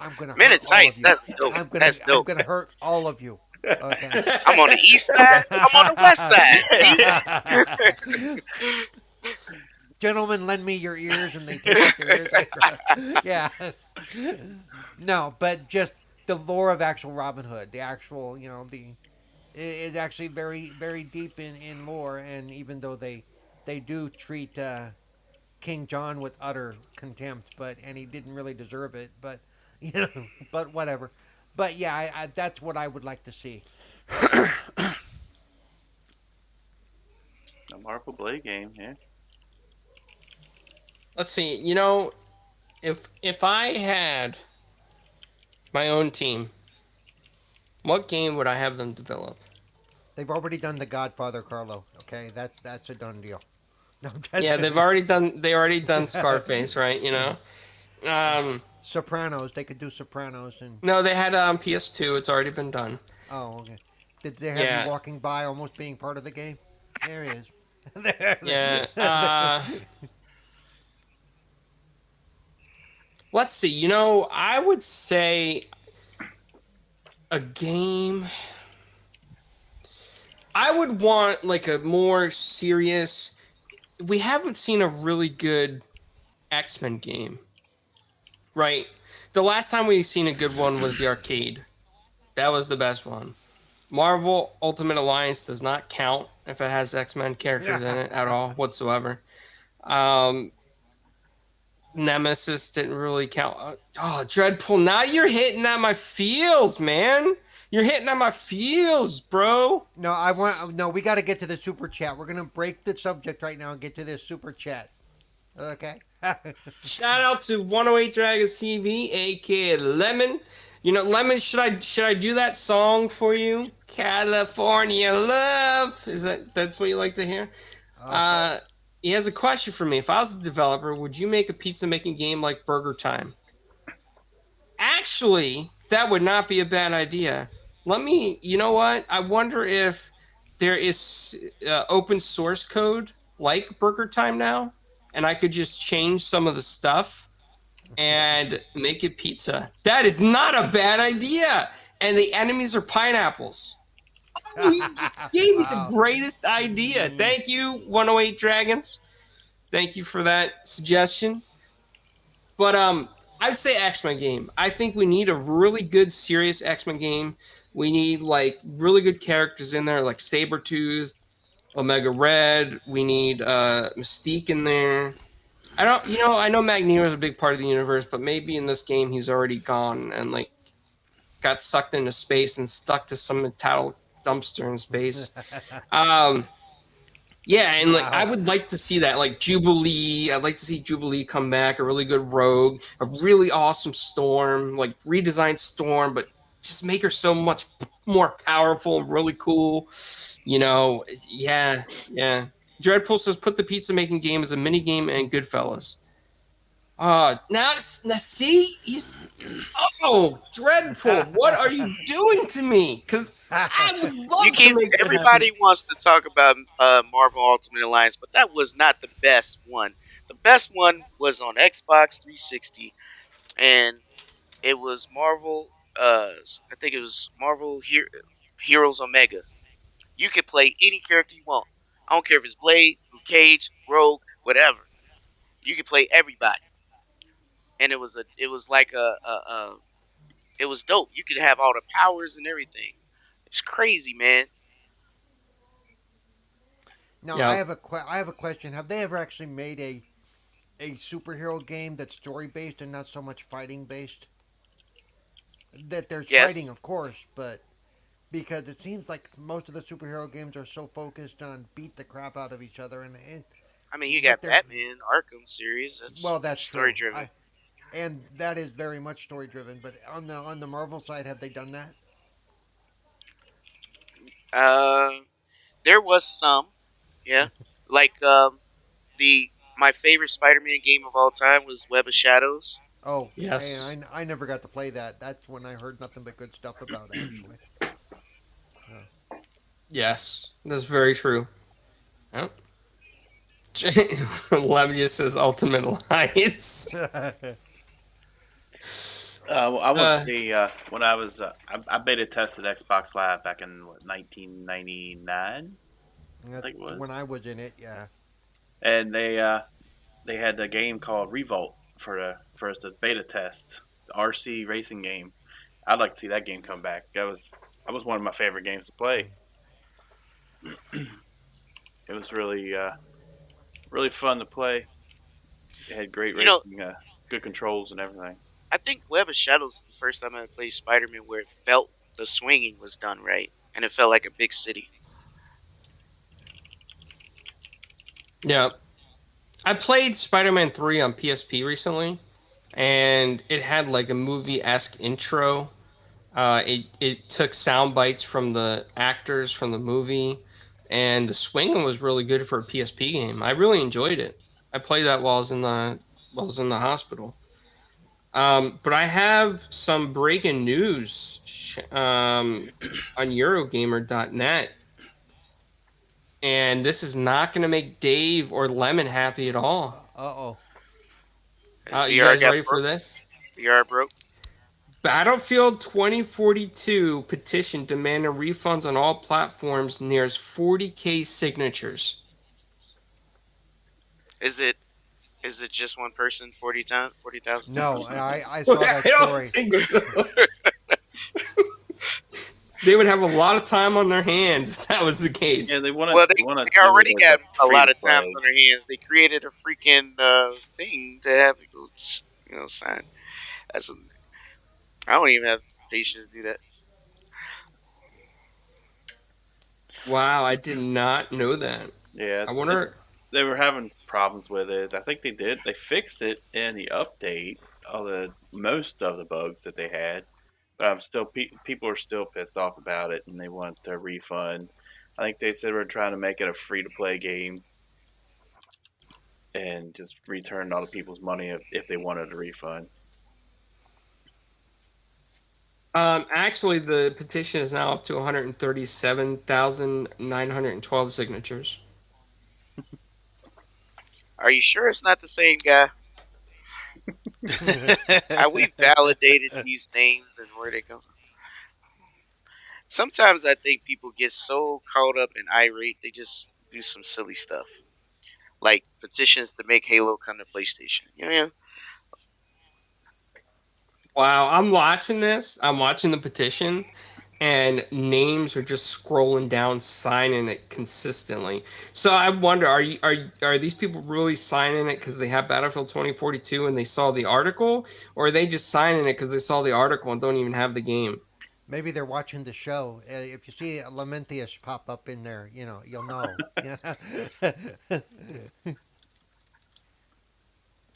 S5: I'm gonna
S4: Men in
S5: hurt all of
S4: tights,
S5: you.
S4: that's dope. That's
S5: I'm
S4: dope.
S5: gonna hurt all of you. Okay.
S4: I'm on the east side. I'm on the west side. See?
S5: Gentlemen, lend me your ears, and they take out their ears. Yeah. No, but just the lore of actual Robin Hood, the actual, it's actually very deep in lore, and even though they do treat King John with utter contempt, and he didn't really deserve it, but but whatever. But yeah, that's what I would like to see.
S1: A Marvel Blade game, yeah.
S2: Let's see. If I had my own team, what game would I have them develop?
S5: They've already done The Godfather, Carlo. Okay, that's a done deal. No, I'm just
S2: Yeah,
S5: kidding.
S2: they already done Scarface, right? Um,
S5: Sopranos, they could do Sopranos, and
S2: no, they had it on PS2. It's already been done.
S5: oh, okay. Did they have you
S2: Yeah,
S5: walking by, almost being part of the game? There he is.
S2: yeah.
S5: There.
S2: Let's see. I would say a game. I would want like a more serious. We haven't seen a really good X-Men game, right? The last time we seen a good one was the arcade. That was the best one. Marvel Ultimate Alliance does not count if it has X-Men characters in it at all whatsoever. Um, Nemesis didn't really count. Oh, Dreadpool! Now you're hitting at my feels, man. You're hitting at my feels, bro.
S5: No, I want. No, we got to get to the super chat. We're gonna break the subject right now and get to this super chat. Okay.
S2: Shout out to 108 Dragons TV, aka Lemon. Lemon, should I do that song for you? California Love. That's what you like to hear?
S5: Oh.
S2: Uh he has a question for me. If I was a developer, would you make a pizza making game like Burger Time? Actually, that would not be a bad idea. You know what? I wonder if there is open source code like Burger Time now, and I could just change some of the stuff and make it pizza. That is not a bad idea. And the enemies are pineapples. Oh, you just gave me the
S5: Wow.
S2: greatest idea. Thank you, 108 Dragons. Thank you for that suggestion. But I'd say X-Men game. I think we need a really good, serious X-Men game. We need like really good characters in there, like Sabretooth, Omega Red. We need Mystique in there. I don't, I know Magneto is a big part of the universe, but maybe in this game he's already gone and like got sucked into space and stuck to some metal dumpster in space. Um, yeah, and like I
S5: Wow.
S2: would like to see that, like Jubilee. I'd like to see Jubilee come back, a really good Rogue, a really awesome Storm, like redesigned Storm, but just make her so much more powerful, really cool. Yeah, yeah. Dreadpool says put the pizza making game as a mini game and Goodfellas. Now see, Dreadpool, what are you doing to me? Because I would
S4: You
S2: love to
S4: keep
S2: make that happen.
S4: everybody wants to talk about Marvel Ultimate Alliance, but that was not the best one. The best one was on Xbox 360, and it was Marvel. I think it was Heroes Omega. You could play any character you want. I don't care if it's Blade, Luke Cage, Rogue, whatever. You could play everybody, and it was like it was dope. You could have all the powers and everything. It's crazy, man.
S5: Now
S2: Yeah.
S5: I have a question. Have they ever actually made a superhero game that's story based and not so much fighting based? That there's fighting,
S4: Yes.
S5: of course, but because it seems like most of the superhero games are so focused on beat the crap out of each other,
S4: I mean, you
S5: but
S4: got
S5: they're
S4: Batman Arkham series. That's
S5: well, that's
S4: story
S5: true.
S4: driven.
S5: and that is very much story driven. But on the Marvel side, have they done that?
S4: Uh, there was some, yeah, like the my favorite Spider-Man game of all time was Web of Shadows.
S5: Oh,
S2: Yes.
S5: I never got to play that. That's when I heard nothing but good stuff about. Actually,
S2: Yes. That's very true. Yep. Lem just says Ultimate Alliance.
S1: I want to
S2: Uh,
S1: say when I beta tested Xbox Live back in 1999, I
S5: that's
S1: think it
S5: when
S1: was,
S5: I was in it. Yeah.
S1: and they had a game called Revolt for us to beta test the RC racing game. I'd like to see that game come back. That was one of my favorite games to play. It was really fun to play. It had great
S4: You know,
S1: racing, good controls and everything.
S4: I think Web of Shadows is the first time I played Spider-Man where it felt the swinging was done right, and it felt like a big city.
S2: yeah. I played Spider-Man 3 on PSP recently, and it had like a movie-esque intro. It took sound bites from the actors from the movie, and the swinging was really good for a PSP game. I really enjoyed it. I played that while I was in the hospital. But I have some breaking news on Eurogamer.net, and this is not going to make Dave or Lemon happy at all.
S5: Oh.
S4: As
S2: You
S4: VR
S2: guys
S4: got
S2: ready for
S4: broke,
S2: this?
S4: VR broke.
S2: Battlefield 2042 petition demanding refunds on all platforms nears 40K signatures.
S4: Is it just one person 40,000
S5: No,
S4: times?
S5: I saw
S2: I
S5: that
S2: don't
S5: story.
S2: think so. They would have a lot of time on their hands if that was the
S1: Yeah,
S2: case.
S1: they want
S4: Well,
S1: to they want to
S4: they
S1: do it
S4: already
S1: as a
S4: got a
S1: free
S4: lot
S1: to
S4: of times
S1: play.
S4: on their hands. They created a freaking thing to have people, sign. That's a, I don't even have patience to do that.
S2: Wow, I did not know that.
S1: Yeah,
S2: I wonder.
S1: they were having problems with it. I think they did. They fixed it in the update. All the most of the bugs that they had, but I'm still people are still pissed off about it, and they want a refund. I think they said we're trying to make it a free to play game and just return all the people's money if they wanted a refund.
S2: Actually, the petition is now up to 137,912 signatures.
S4: Are you sure it's not the same guy? Have we validated these names and where they come from? Sometimes I think people get so caught up and irate they just do some silly stuff, like petitions to make Halo come to PlayStation.
S2: Wow, I'm watching this. I'm watching the petition, and names are just scrolling down, signing it consistently. So I wonder, are these people really signing it because they have Battlefield 2042 and they saw the article, or are they just signing it because they saw the article and don't even have the game?
S5: Maybe they're watching the show. If you see Lamentius pop up in there, you'll know. Yeah.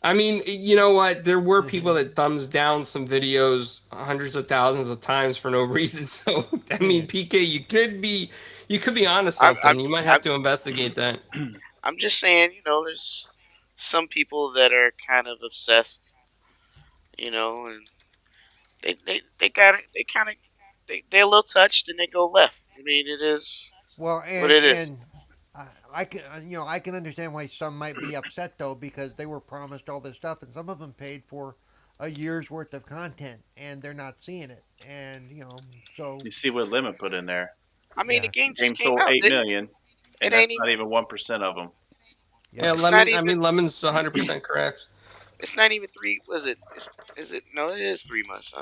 S2: I mean, you know what? There were people that thumbs down some videos hundreds of thousands of times for no reason. So I mean, PK, you could be onto
S4: I'm, I'm,
S2: something. You might have
S4: I'm,
S2: to investigate that.
S4: I'm just saying, there's some people that are kind of obsessed, and they got it. They kind of they're a little touched and they go left. I mean, it is
S5: Well,
S4: what
S5: and
S4: it is.
S5: and I can I can understand why some might be upset though because they were promised all this stuff and some of them paid for a year's worth of content and they're not seeing it and so
S1: You see what Lemon put in there.
S4: I mean, the
S5: yeah,
S4: game just
S1: Game
S4: came
S1: sold
S4: out,
S1: eight
S4: didn't it?
S1: million,
S4: It
S1: and that's
S4: ain't even.
S1: not even 1% of them.
S2: Yeah,
S5: yeah.
S4: It's not
S2: lemon. I
S4: even.
S2: mean, lemon's 100% correct.
S4: It's not even three. Was it? Is it? No, it is 3 months.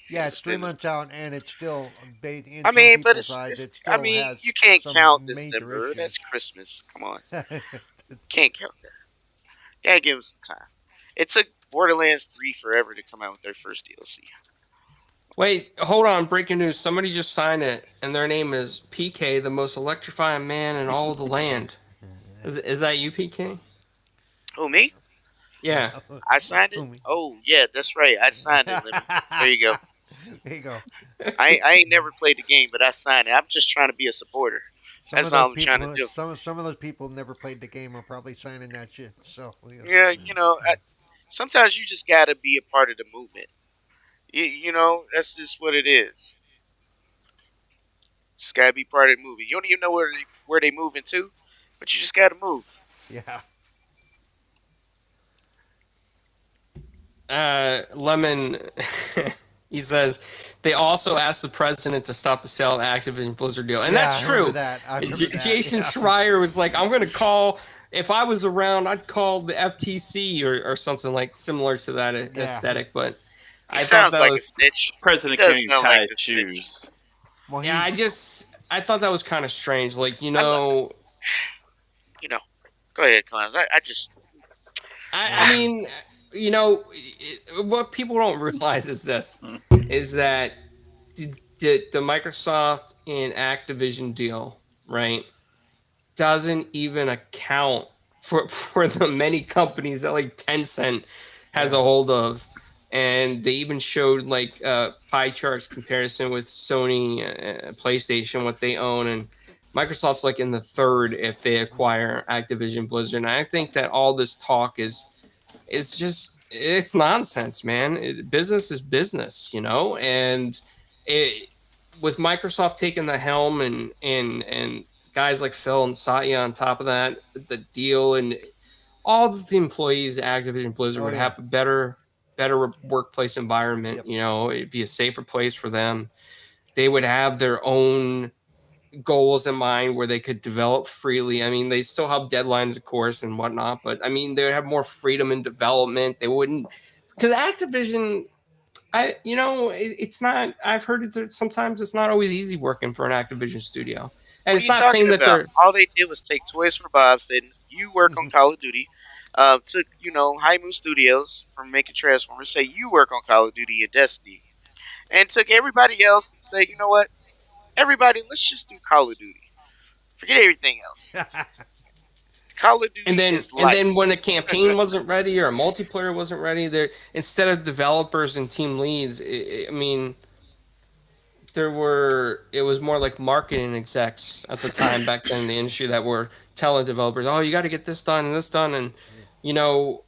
S5: Yeah,
S4: It's
S5: it's three
S4: been.
S5: months out, and it's still in
S4: I
S5: some
S4: mean, but
S5: people's eyes. It
S4: I
S5: still
S4: mean,
S5: has
S4: you can't count
S5: some major
S4: December. That's
S5: issues.
S4: Christmas. Come on, can't count that. Gotta give them some time. It took Borderlands 3 forever to come out with their first DLC.
S2: Wait, hold on. Breaking news. Somebody just signed it, and their name is PK, the most electrifying man in all the land. Is that you, PK?
S4: Who, me?
S2: Yeah.
S4: I signed it.
S5: Homie.
S4: Oh yeah, that's right. I signed it, Lemon. There you go.
S5: There you go.
S4: I ain't never played the game, but I signed it. I'm just trying to be a supporter.
S5: Some
S4: That's
S5: of those
S4: all I'm trying to
S5: people,
S4: do.
S5: some of those people never played the game are probably signing that shit. So yeah.
S4: Yeah, sometimes you just gotta be a part of the movement. That's just what it is. Just gotta be part of the movie. You don't even know where they moving to, but you just gotta move.
S5: Yeah.
S2: Lemon, he says they also asked the president to stop the sale of Activision Blizzard deal, and
S5: Yeah,
S2: that's
S5: I remember
S2: true.
S5: that. I remember that.
S2: Jason
S5: Yeah.
S2: Schreier was like, "I'm going to call. If I was around, I'd call the FTC or something like similar to that
S5: Yeah.
S2: aesthetic." But
S4: He
S2: I thought
S4: sounds
S2: that
S4: like a
S2: was,
S4: snitch. He
S1: President can't
S4: does
S1: even
S4: sound like
S1: tie his
S4: a snitch.
S1: shoes.
S5: Well,
S2: yeah,
S5: he.
S2: I thought that was kind of strange. Like,
S4: I, you know, go ahead, Clowns. I just,
S2: I mean, what people don't realize is this,
S1: Hmm.
S2: is that the Microsoft and Activision deal, right, doesn't even account for the many companies that like Tencent has
S5: Yeah.
S2: a hold of. And they even showed like pie charts comparison with Sony, PlayStation, what they own, and Microsoft's like in the third if they acquire Activision Blizzard. And I think that all this talk is it's just it's nonsense, man. Business is business, and it, with Microsoft taking the helm and guys like Phil and Satya on top of that, the deal and all the employees at Activision Blizzard
S5: Oh
S2: would
S5: yeah.
S2: have a better workplace environment.
S5: Yep.
S2: It'd be a safer place for them. They would have their own goals in mind where they could develop freely. I mean, they still have deadlines, of course, and whatnot, but I mean, they would have more freedom in development. They wouldn't, because Activision, it's not. I've heard that sometimes it's not always easy working for an Activision studio, and
S4: what are
S2: it's
S4: you
S2: not saying
S4: talking
S2: that
S4: about?
S2: they're.
S4: All they did was take Toys for Bob, said you work on Call of Duty. Took High Moon Studios from making Transformers, say you work on Call of Duty and Destiny, and took everybody else and say, you know what, everybody, let's just do Call of Duty. Forget everything else. Call of
S2: And
S4: Duty
S2: then,
S4: is
S2: and
S4: life.
S2: then, when a campaign wasn't ready or a multiplayer wasn't ready, there instead of developers and team leads, I mean, it was more like marketing execs at the time back then in the industry that were telling developers, oh, you got to get this done and this done. And you know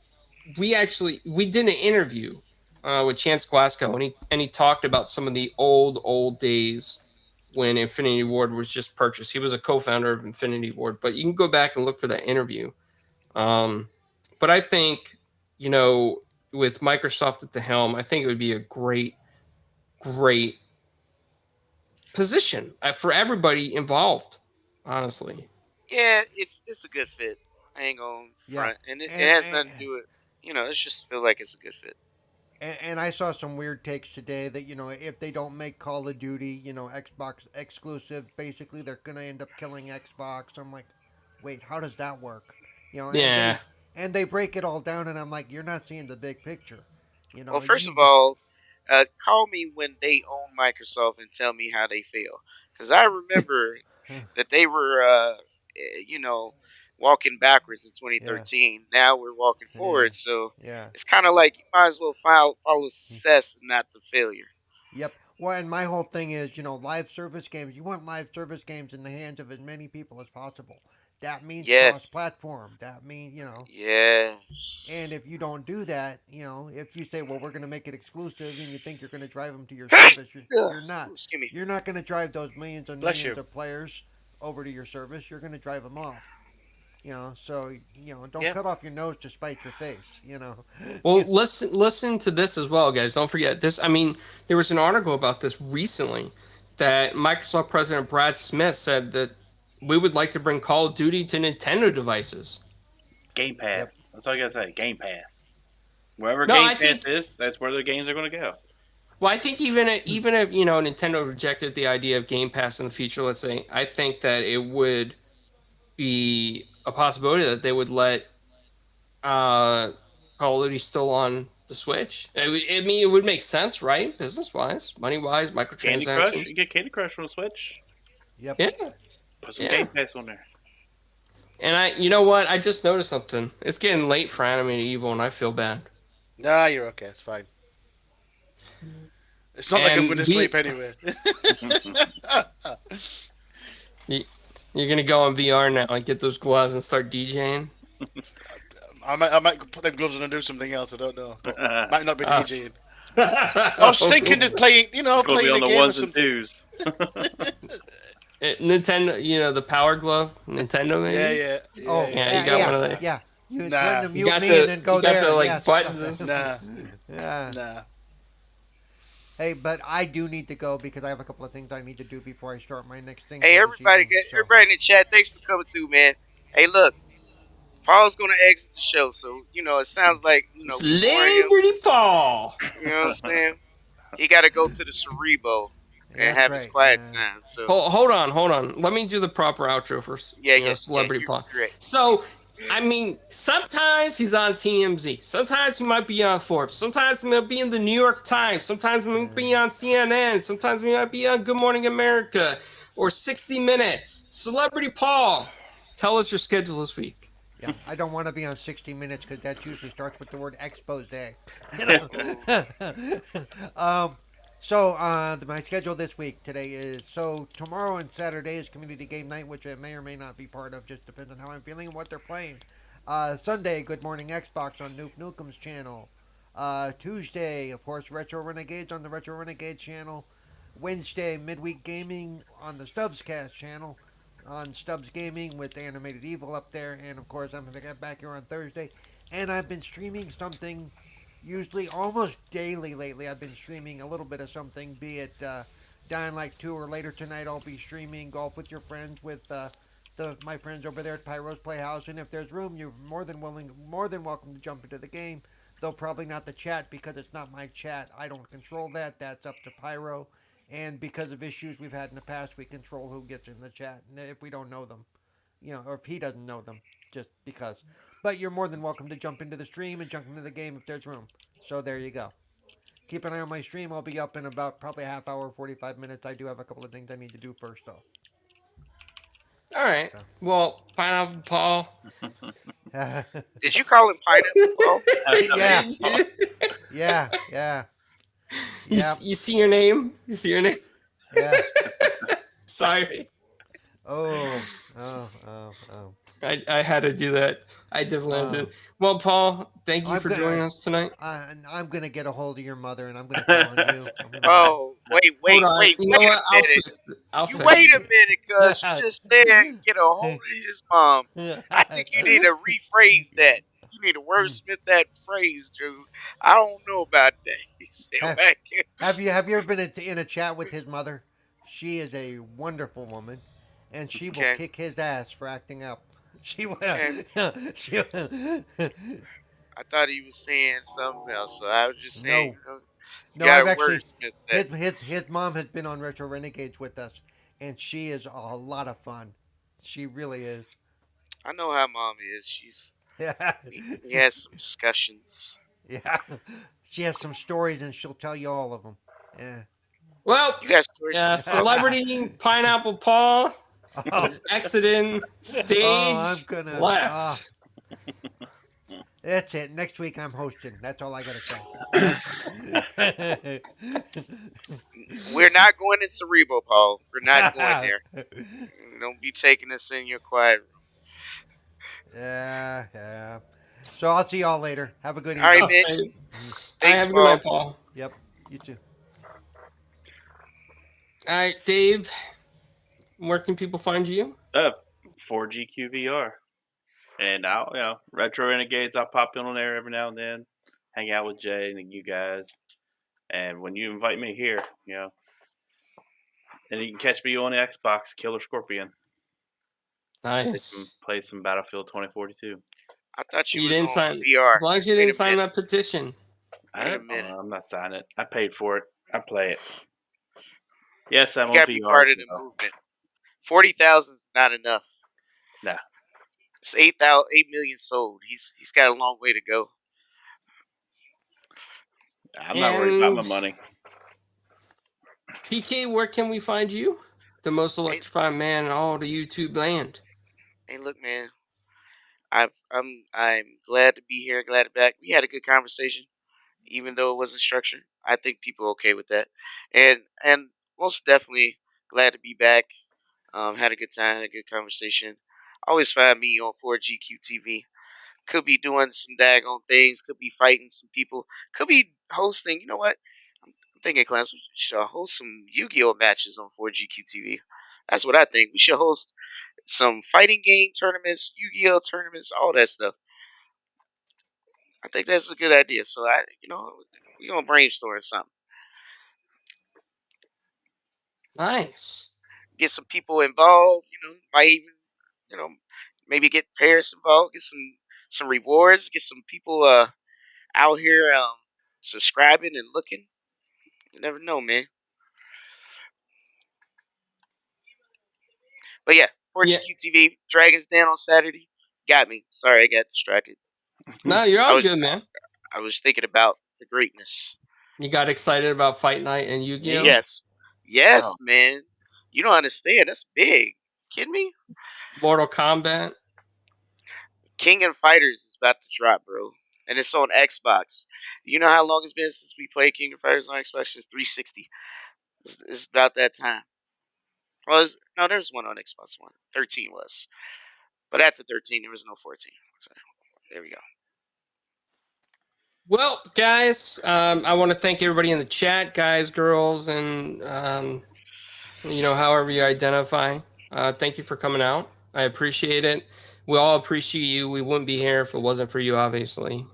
S2: we did an interview with Chance Glasgow, and he talked about some of the old days when Infinity Ward was just purchased. He was a co-founder of Infinity Ward, but you can go back and look for that interview. um, but I think, with Microsoft at the helm, I think it would be a great position for everybody involved. Honestly,
S4: Yeah, it's a good fit. I ain't gonna
S5: Yeah.
S4: front, and it
S5: And,
S4: has
S5: and
S4: nothing to do with. It's just feel like it's a good fit.
S5: and I saw some weird takes today that if they don't make Call of Duty Xbox exclusive, basically they're gonna end up killing Xbox. I'm like, wait, how does that work? And
S2: yeah.
S5: they break it all down, and I'm like, you're not seeing the big picture.
S4: Well, first of
S5: You.
S4: all, call me when they own Microsoft and tell me how they feel, because I remember that they were, walking backwards in
S5: Yeah.
S4: 2013. Now we're walking
S5: Yeah.
S4: forward, so
S5: Yeah.
S4: it's kind of like you might as well follow success and not the failure.
S5: Yep. Well, and my whole thing is, live service games. You want live service games in the hands of as many people as possible. That means
S4: Yes,
S5: cross-platform. That means,
S4: yes.
S5: and if you don't do that, if you say, well, we're going to make it exclusive, and you think you're going to drive them to your service,
S4: Ugh,
S5: you're not.
S4: ooh, excuse me.
S5: You're not going to drive those millions and
S3: Bless
S5: millions
S3: you.
S5: of players over to your service. You're going to drive them off. So don't
S4: Yeah.
S5: cut off your nose to spite your face.
S2: Well, listen to this as well, guys. Don't forget this. I mean, there was an article about this recently that Microsoft President Brad Smith said that we would like to bring Call of Duty to Nintendo devices.
S1: Game
S5: Yep.
S1: Pass. That's all I gotta say. Game Pass. Wherever
S2: No,
S1: Game
S2: I
S1: Pass
S2: think.
S1: is, that's where the games are gonna go.
S2: Well, I think even if Nintendo rejected the idea of Game Pass in the future, let's say, I think that it would be a possibility that they would let uh, Call of Duty still on the Switch. I mean, it would make sense, right? Business wise, money wise,
S1: Candy Crush.
S2: microtransactions.
S1: You get Candy Crush on the Switch.
S5: Yep.
S2: Yeah,
S1: Put some
S2: yeah.
S1: Game Pass on there.
S2: And you know what? I just noticed something. It's getting late for Animated Evil, and I feel bad.
S3: Nah, you're okay. It's fine. It's not like I'm going to
S2: And
S3: sleep anyway.
S2: you, you're gonna go on VR now and get those gloves and start DJing.
S3: I might put them gloves on and do something else. I don't know, but might not be
S2: Ah.
S3: DJing. I was thinking of playing,
S1: It's gonna be
S3: playing
S1: on
S3: a
S1: the
S3: game or
S1: ones and
S3: something.
S1: twos.
S2: Nintendo, the Power Glove, Nintendo maybe.
S3: Yeah.
S5: Oh,
S2: Yeah, you got one of those.
S5: yeah. You threaten
S3: Nah,
S5: to
S2: You
S5: mute
S2: got
S5: me
S2: the
S5: and then go
S2: you got
S5: there.
S2: the like
S5: Yes.
S2: buttons.
S3: nah,
S5: Yeah.
S3: nah.
S5: Hey, but I do need to go because I have a couple of things I need to do before I start my next thing.
S4: Hey,
S5: for this
S4: everybody,
S5: evening, so.
S4: everybody in the chat, thanks for coming through, man. Hey, look, Paul's gonna exit the show, so it sounds like we boring him.
S2: Celebrity Paul.
S4: You know what I'm saying? He got to go to the Cerebo
S5: Yeah,
S4: and
S5: that's
S4: have his
S5: right.
S4: quiet
S5: Yeah.
S4: time. So
S2: Hold on. Let me do the proper outro first.
S4: yeah.
S2: Celebrity
S4: You're
S2: Paul.
S4: great.
S2: So, I mean, sometimes he's on TMZ. Sometimes he might be on Forbes. Sometimes he might be in the New York Times. Sometimes he might be on CNN. Sometimes he might be on Good Morning America or 60 Minutes. Celebrity Paul, tell us your schedule this week.
S5: Yeah, I don't want to be on 60 Minutes because that usually starts with the word expose.
S4: Ooh.
S5: My schedule this week today is tomorrow and Saturday is community game night, which I may or may not be part of, just depends on how I'm feeling and what they're playing. Sunday, Good Morning Xbox on Noof Nukem's channel. Tuesday, of course, Retro Renegades on the Retro Renegades channel. Wednesday, Midweek Gaming on the Stubbscast channel. On Stubbs Gaming with Animated Evil up there, and of course I'm gonna get back here on Thursday. And I've been streaming something, usually almost daily lately. I've been streaming a little bit of something, be it Dying Light 2 or later tonight. I'll be streaming Golf with Your Friends with my friends over there at Pyro's Playhouse. And if there's room, you're more than welcome to jump into the game. Though probably not the chat because it's not my chat. I don't control that. That's up to Pyro. And because of issues we've had in the past, we control who gets in the chat if we don't know them, or if he doesn't know them, just because. But you're more than welcome to jump into the stream and jump into the game if there's room. So there you go. Keep an eye on my stream. I'll be up in about probably a half hour, 45 minutes. I do have a couple of things I need to do first, though.
S2: All right.
S5: So.
S2: Well, Pineapple Paul.
S4: Did you call him Pineapple Paul?
S5: Yeah.
S2: You see your name? You see your name?
S5: Yeah.
S2: Sorry.
S5: Oh.
S2: I had to do that. I definitely did. Well, Paul, thank you for joining us tonight.
S5: I'm going to get a hold of your mother and I'm going to tell on you.
S4: Oh, wait
S2: Hold on.
S4: a
S2: You know what? I'll
S4: minute.
S2: fix it. I'll fix
S4: Wait a
S2: it.
S4: minute, cuz you just said get a hold of his mom. I think you need to rephrase that. You need to wordsmith that phrase, dude. I don't know about that. He said,
S5: Have you ever been in a chat with his mother? She is a wonderful woman, and she will kick his ass for acting up. She will.
S4: Okay. I thought he was saying something else, so I was just saying.
S5: No,
S4: you
S5: I've
S4: gotta
S5: actually.
S4: wordsmith that.
S5: His mom has been on Retro Renegades with us, and she is a lot of fun. She really is.
S4: I know how mom is.
S5: Yeah.
S4: We had some discussions.
S5: Yeah. She has some stories, and she'll tell you all of them. Yeah.
S2: Well,
S4: You got stories.
S2: Celebrity Pineapple Paul is exiting stage
S5: I'm gonna.
S2: left.
S5: That's it. Next week I'm hosting. That's all I gotta say.
S4: We're not going in Cerebo, Paul. We're not going there. Don't be taking us in your quiet room.
S5: Yeah. So I'll see y'all later. Have a good evening.
S4: All right, man. Thanks,
S2: have a good night, Paul.
S5: Yep. You too.
S2: All right, Dave. Where can people find you?
S1: 4GQVR. And I'll, Retro Renegades, I'll pop in on there every now and then, hang out with Jay and you guys. And when you invite me here, and you can catch me on the Xbox, Killer Scorpion.
S2: Nice.
S1: Play some Battlefield 2042.
S4: I thought you
S2: didn't
S4: was
S2: sign
S4: on VR.
S2: As long as you didn't sign that petition.
S1: I'm not signing it. I paid for it. I play it. Yes, I'm
S4: you
S1: on VR.
S4: You gotta be part of the movement. 40,000 is not enough.
S1: Nah.
S4: It's 8 million sold. He's got a long way to go.
S1: I'm not worried about my money.
S2: PK, where can we find you? The most electrified man in all the YouTube land.
S4: Hey, look, man. I'm glad to be here. Glad to be back. We had a good conversation, even though it wasn't structured. I think people are okay with that, and most definitely glad to be back. Had a good time, had a good conversation. Always find me on 4GQ TV. Could be doing some daggone things. Could be fighting some people. Could be hosting. You know what? I'm thinking, class, we should host some Yu-Gi-Oh matches on 4GQ TV. That's what I think. We should host some fighting game tournaments, Yu-Gi-Oh tournaments, all that stuff. I think that's a good idea. So we're gonna brainstorm something.
S2: Nice.
S4: Get some people involved. Might even, you know, maybe get parents involved. Get some rewards. Get some people out here subscribing and looking. You never know, man. But yeah,
S2: Yeah.
S4: 4GQ TV, Dragons Den on Saturday. Got me. Sorry, I got distracted.
S2: No, you're
S4: I
S2: all
S4: was
S2: good, man.
S4: I was thinking about the greatness.
S2: You got excited about Fight Night and Yu-Gi-Oh?
S4: Yes, yes,
S1: Oh,
S4: man. You don't understand. That's big. Kidding me?
S2: Mortal Kombat.
S4: King of Fighters is about to drop, bro, and it's on Xbox. You know how long it's been since we played King of Fighters on Xbox? Since 360. It's about that time. Well, no, there's one on Xbox One. 13 was, but after 13, there was no 14. So, there we go.
S2: Well, guys, I want to thank everybody in the chat, guys, girls, and however you identify. Thank you for coming out. I appreciate it. We all appreciate you. We wouldn't be here if it wasn't for you, obviously.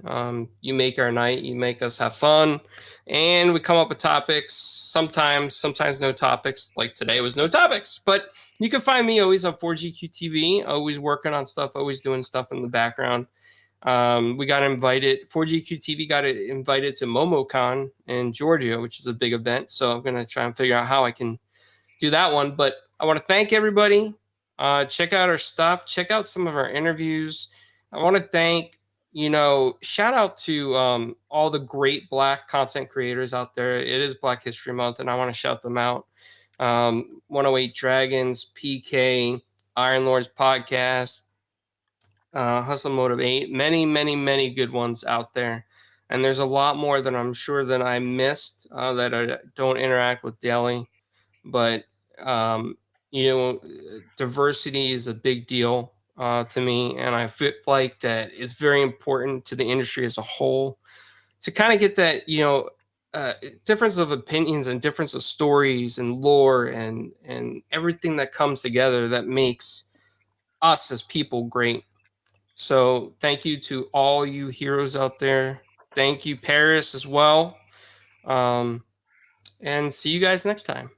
S2: You make our night. You make us have fun, and we come up with topics. Sometimes no topics. Like today was no topics, but you can find me always on 4GQ TV. Always working on stuff. Always doing stuff in the background. We got invited. 4GQ TV got invited to MomoCon in Georgia, which is a big event. So I'm gonna try and figure out how I can do that one. But I want to thank everybody. Check out our stuff. Check out some of our interviews. I want to thank, shout out to all the great Black content creators out there. It is Black History Month, and I want to shout them out. 108 Dragons, PK, Iron Lords Podcast, Hustle Motivate, many, many, many good ones out there. And there's a lot more that I'm sure that I missed that I don't interact with daily. But um, diversity is a big deal to me, and I feel like that it's very important to the industry as a whole to kind of get that difference of opinions and difference of stories and lore and everything that comes together that makes us as people great. So thank you to all you heroes out there. Thank you, Paris, as well. And see you guys next time.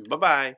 S1: bye bye.